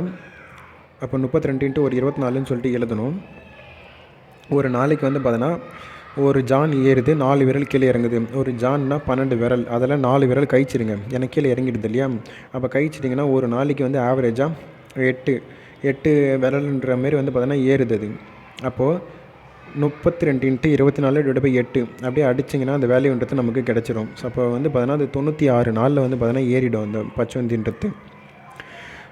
அப்போ 32 இன்ட்டு ஒரு 24ன்னு சொல்லிட்டு எழுதணும். ஒரு நாளைக்கு வந்து பார்த்தோன்னா ஒரு ஜான் ஏறுது, 4 விரல் கீழே இறங்குது. ஒரு ஜான்னா 12 விரல், அதெல்லாம் 4 விரல் கழிச்சிடுங்க, எனக்கு கீழே இறங்கிடுது இல்லையா. அப்போ கழிச்சிட்டிங்கன்னா ஒரு நாளைக்கு வந்து ஆவரேஜாக 8 விரல்ன்ற மாரி வந்து பார்த்தோன்னா ஏறுது அது. அப்போது 32 இன்ட்டு 24 /8 அப்படியே அடிச்சிங்கன்னா அந்த வேல்யூன்றது நமக்கு கிடச்சிரும். ஸோ அப்போ வந்து பார்த்தோன்னா அது 96 நாளில் வந்து பார்த்தோன்னா ஏறிடும் அந்த பச்சோந்தின்றது.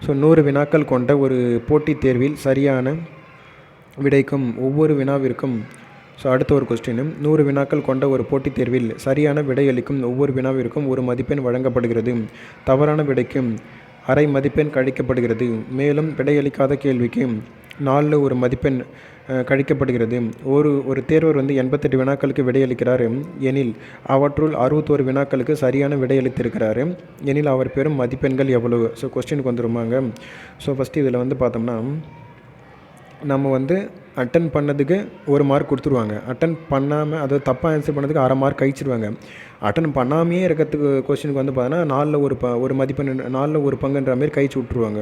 ஸோ 100 வினாக்கள் கொண்ட ஒரு போட்டித் தேர்வில் சரியான விடைக்கும் ஒவ்வொரு வினாவிற்கும் ஸோ அடுத்த ஒரு கொஸ்டின், 100 வினாக்கள் கொண்ட ஒரு போட்டித் தேர்வில் சரியான விடையளிக்கும் ஒவ்வொரு வினாவிற்கும் 1 மதிப்பெண் வழங்கப்படுகிறது. தவறான விடைக்கும் அரை மதிப்பெண் கழிக்கப்படுகிறது. மேலும் விடையளிக்காத கேள்விக்கு 4 1 மதிப்பெண் கழிக்கப்படுகிறது. ஒரு தேர்வர் வந்து 88 வினாக்களுக்கு விடையளிக்கிறார் எனில் அவற்றுள் 61 வினாக்களுக்கு சரியான விடையளித்திருக்கிறாரு எனில் அவர் பெறும் மதிப்பெண்கள் எவ்வளவு. ஸோ கொஸ்டினுக்கு வந்துருமாங்க. ஸோ ஃபஸ்ட்டு இதில் வந்து பார்த்தோம்னா நம்ம வந்து அட்டன் பண்ணதுக்கு 1 மார்க் கொடுத்துருவாங்க. அட்டன் பண்ணாமல் அதாவது தப்பாக ஆன்சர் பண்ணதுக்கு அரை மார்க் கழிச்சிடுவாங்க. அட்டன் பண்ணாமையே இருக்கிறதுக்கு கொஸ்டினுக்கு வந்து பார்த்தோன்னா 4 ஒரு மதிப்பெண் 4 1 பங்குன்ற மாதிரி கழிச்சு விட்ருவாங்க.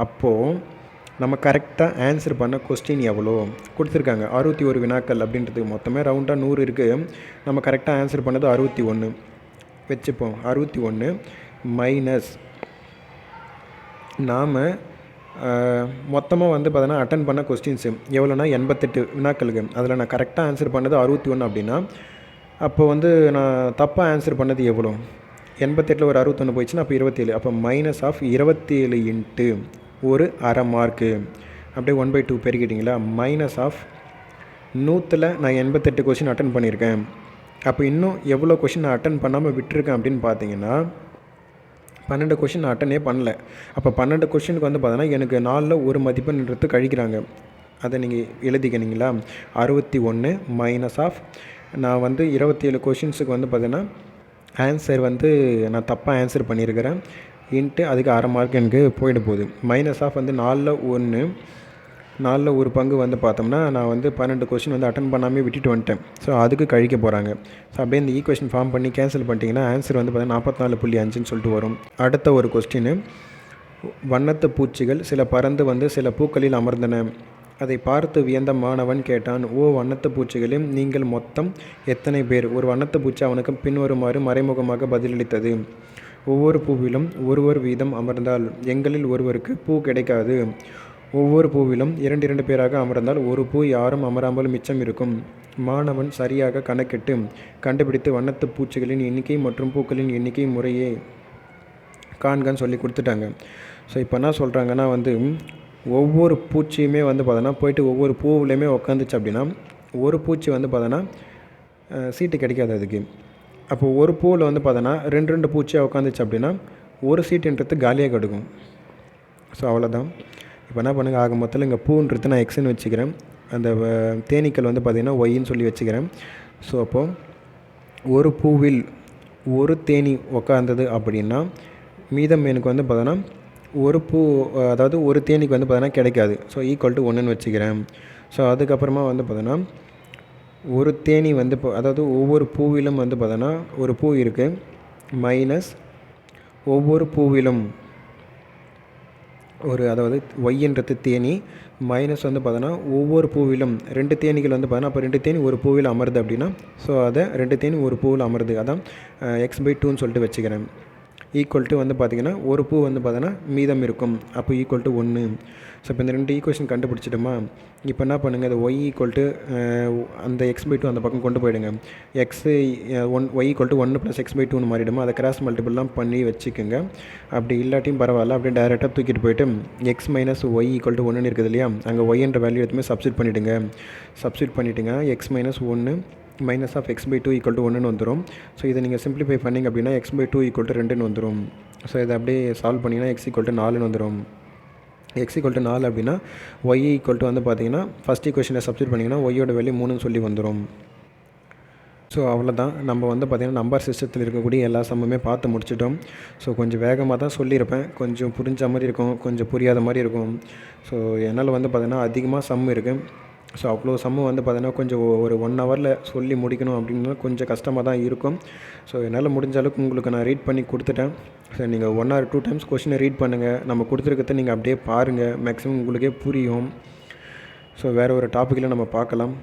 அப்போது நம்ம கரெக்டாக ஆன்சர் பண்ண கொஸ்டின் எவ்வளோ கொடுத்துருக்காங்க. 61 வினாக்கள் அப்படின்றதுக்கு மொத்தமே ரவுண்டாக 100 இருக்குது. நம்ம கரெக்டாக ஆன்சர் பண்ணது 61 வச்சுப்போம். 61 மைனஸ் நாம் மொத்தமாக வந்து பார்த்தோன்னா அட்டன் பண்ண கொஸ்டின்ஸு எவ்வளோனா 88 வினாக்களுக்கு. அதில் நான் கரெக்டாக ஆன்சர் பண்ணது 61 அப்படின்னா அப்போ வந்து நான் தப்பாக ஆன்சர் பண்ணது எவ்வளோ, 88 ஒரு 61 போயிடுச்சுன்னா அப்போ 27. அப்போ மைனஸ் ஆஃப் 27 இன்ட்டு ஒரு அரை மார்க்கு அப்படியே 1/2 பெருக்கிட்டிங்களா. மைனஸ் ஆஃப் 100ல் நான் 88 கொஷின் அட்டன் பண்ணியிருக்கேன். அப்போ இன்னும் எவ்வளோ கொஷின் நான் அட்டன் பண்ணாமல் விட்டுருக்கேன் அப்படின்னு பார்த்தீங்கன்னா 12 கொஷின் நான் அட்டனே பண்ணல. அப்போ 12 கொஷினுக்கு வந்து பார்த்தோன்னா எனக்கு 4ல் 1 மதிப்பெண்ன்றது கழிக்கிறாங்க. அதை நீங்கள் எழுதிக்கினீங்களா. 61 மைனஸ் ஆஃப் நான் வந்து 27 கொஷின்ஸுக்கு வந்து பார்த்தீங்கன்னா ஆன்சர் வந்து நான் தப்பாக ஆன்சர் பண்ணியிருக்கிறேன் இன்ட்டு அதுக்கு அரை மார்க் எனக்கு போயிட போகுது. மைனஸ் ஆஃப் வந்து 4ல் 1 பங்கு வந்து பார்த்தோம்னா நான் வந்து 12 கொஷின் வந்து அட்டன் பண்ணாமே விட்டுட்டு வந்துட்டேன். ஸோ அதுக்கு கழிக்க போகிறாங்க. ஸோ அப்படியே இந்த ஈக்குவேஷன் ஃபார்ம் பண்ணி கேன்சல் பண்ணிட்டீங்கன்னா ஆன்சர் வந்து பார்த்தீங்கன்னா 44.5ன்னு சொல்லிட்டு வரும். அடுத்த ஒரு கொஸ்டின், வண்ணத்து பூச்சிகள் சில பறந்து வந்து சில பூக்களில் அமர்ந்தன. அதை பார்த்து வியந்த மாணவன் கேட்டான், ஓ வண்ணத்து பூச்சிகளில் நீங்கள் மொத்தம் எத்தனை பேர். ஒரு வண்ணத்து பூச்சி அவனுக்கு பின்வருமாறு மறைமுகமாக பதிலளித்தது, ஒவ்வொரு பூவிலும் ஒருவர் வீதம் அமர்ந்தால் எங்களில் ஒருவருக்கு பூ கிடைக்காது. ஒவ்வொரு பூவிலும் 2 பேராக அமர்ந்தால் ஒரு பூ யாரும் அமராமல் மிச்சம் இருக்கும். மாணவன் சரியாக கணக்கிட்டு கண்டுபிடித்து வண்ணத்து பூச்சிகளின் எண்ணிக்கை மற்றும் பூக்களின் எண்ணிக்கை முறையே காண்கன்னு சொல்லி கொடுத்துட்டாங்க. ஸோ இப்போ என்ன சொல்கிறாங்கன்னா வந்து ஒவ்வொரு பூச்சியுமே வந்து பார்த்தோன்னா போயிட்டு ஒவ்வொரு பூவிலையுமே உட்காந்துச்சு அப்படின்னா ஒரு பூச்சி வந்து பார்த்தோன்னா சீட்டு கிடைக்காது அதுக்கு. அப்போது ஒரு பூவில் வந்து பார்த்தோன்னா 2 பூச்சியாக உட்காந்துச்சு அப்படின்னா ஒரு சீட்டுன்றது காலியாக கிடக்கும். ஸோ அவ்வளோதான். இப்போ என்ன பண்ணுங்கள், ஆக மொத்தத்தில் இங்கே பூன்றது நான் எக்ஸ்ன்னு வச்சுக்கிறேன், அந்த தேனீக்கள் வந்து பார்த்திங்கன்னா ஒய்ன்னு சொல்லி வச்சுக்கிறேன். ஸோ அப்போது ஒரு பூவில் ஒரு தேனி உக்காந்தது அப்படின்னா மீதம் எனக்கு வந்து பார்த்தோன்னா ஒரு பூ, அதாவது ஒரு தேனீக்கு வந்து பார்த்தோன்னா கிடைக்காது. ஸோ ஈக்குவல் டு 1ன்னு வச்சுக்கிறேன். ஸோ அதுக்கப்புறமா வந்து பார்த்தோன்னா ஒரு தேனி வந்து இப்போ, அதாவது ஒவ்வொரு பூவிலும் வந்து பார்த்தோன்னா ஒரு பூ இருக்குது, மைனஸ் ஒவ்வொரு பூவிலும் ஒரு, அதாவது ஒய்ன்றது தேனி, மைனஸ் வந்து பார்த்தோன்னா ஒவ்வொரு பூவிலும் 2 தேனீகள் வந்து பார்த்தோன்னா, அப்போ 2 தேனி ஒரு பூவில் அமருது அப்படின்னா, ஸோ அதை 2 தேனி ஒரு பூவில் அமருது, அதான் x/2ன்னு சொல்லிட்டு வச்சுக்கிறேன். ஈக்குவல் டு வந்து பார்த்திங்கன்னா ஒரு பூ வந்து பார்த்தோன்னா மீதம் இருக்கும், அப்போ ஈக்குவல் டு 1. ஸோ இப்போ இந்த 2 ஈக்குவேஷன் கண்டுபிடிச்சிட்டோமா. இப்போ என்ன பண்ணுங்கள், அது ஒய் ஈக்குவல் டு அந்த x/2 அந்த பக்கம் கொண்டு போயிடுங்க. ஒய் ஈக்குவல் டு 1 + x/2ன்னு மாறிடுமா, அதை கிராஸ் மல்டிபிள்லாம் பண்ணி வச்சுக்கோங்க. அப்படி இல்லாட்டியும் பரவாயில்ல, அப்படியே டேரெக்டாக தூக்கிட்டு போயிட்டு x - y ஈக்குவல் டு 1ன்னு இருக்குது இல்லையா, அங்கே ஒய்ன்ற வேல்யூ எதுவுமே சப்ஸ்டியூட் பண்ணிவிடுங்க. சப்ஸ்டியூட் பண்ணிவிட்டுங்க, x - 1 minus of x/2 equal to 1ன்னு வந்துடும். ஸோ இதை நீங்கள் சிம்பிளிஃபை பண்ணிங்க அப்படின்னா x/2 ஈக்குவல் டு 2ன்னு வந்துடும். ஸோ இதை அப்படியே சால்வ் பண்ணிங்கன்னா x ஈக்குவல் டு 4ன்னு வந்துடும். x ஈக்குவல் டு 4 அப்படின்னா y ஈக்குவல் டு வந்து பார்த்தீங்கன்னா ஃபஸ்ட் ஈக்குவேஷனை சப்ஸ்டியூட் பண்ணிங்கன்னா ஒய்யோட வேல்யூ 3ன்னு சொல்லி வந்துடும். ஸோ அவ்வளோதான், நம்ம வந்து பார்த்திங்கன்னா நம்பர் சிஸ்டத்தில் இருக்கக்கூடிய எல்லா சம்முமே பார்த்து முடிச்சிட்டோம். ஸோ கொஞ்சம் வேகமாக தான் சொல்லியிருப்பேன், கொஞ்சம் புரிஞ்ச மாதிரி இருக்கும், கொஞ்சம் புரியாத மாதிரி இருக்கும். ஸோ என்னால் வந்து பார்த்திங்கன்னா அதிகமாக சம் இருக்குது. ஸோ அவ்வளோ சம்மு வந்து பார்த்திங்கன்னா கொஞ்சம் ஒரு 1 ஹவரில் சொல்லி முடிக்கணும் அப்படின்னா கொஞ்சம் கஷ்டமாக தான் இருக்கும். ஸோ என்னால் முடிஞ்ச அளவுக்கு உங்களுக்கு நான் ரீட் பண்ணி கொடுத்துட்டேன். ஸோ நீங்கள் 1 or 2 டைம்ஸ் கொஷினை ரீட் பண்ணுங்கள், நம்ம கொடுத்துருக்கிறத நீங்கள் அப்படியே பாருங்கள், மேக்ஸிமம் உங்களுக்கே புரியும். ஸோ வேறு ஒரு டாப்பிக்கில் நம்ம பார்க்கலாம்.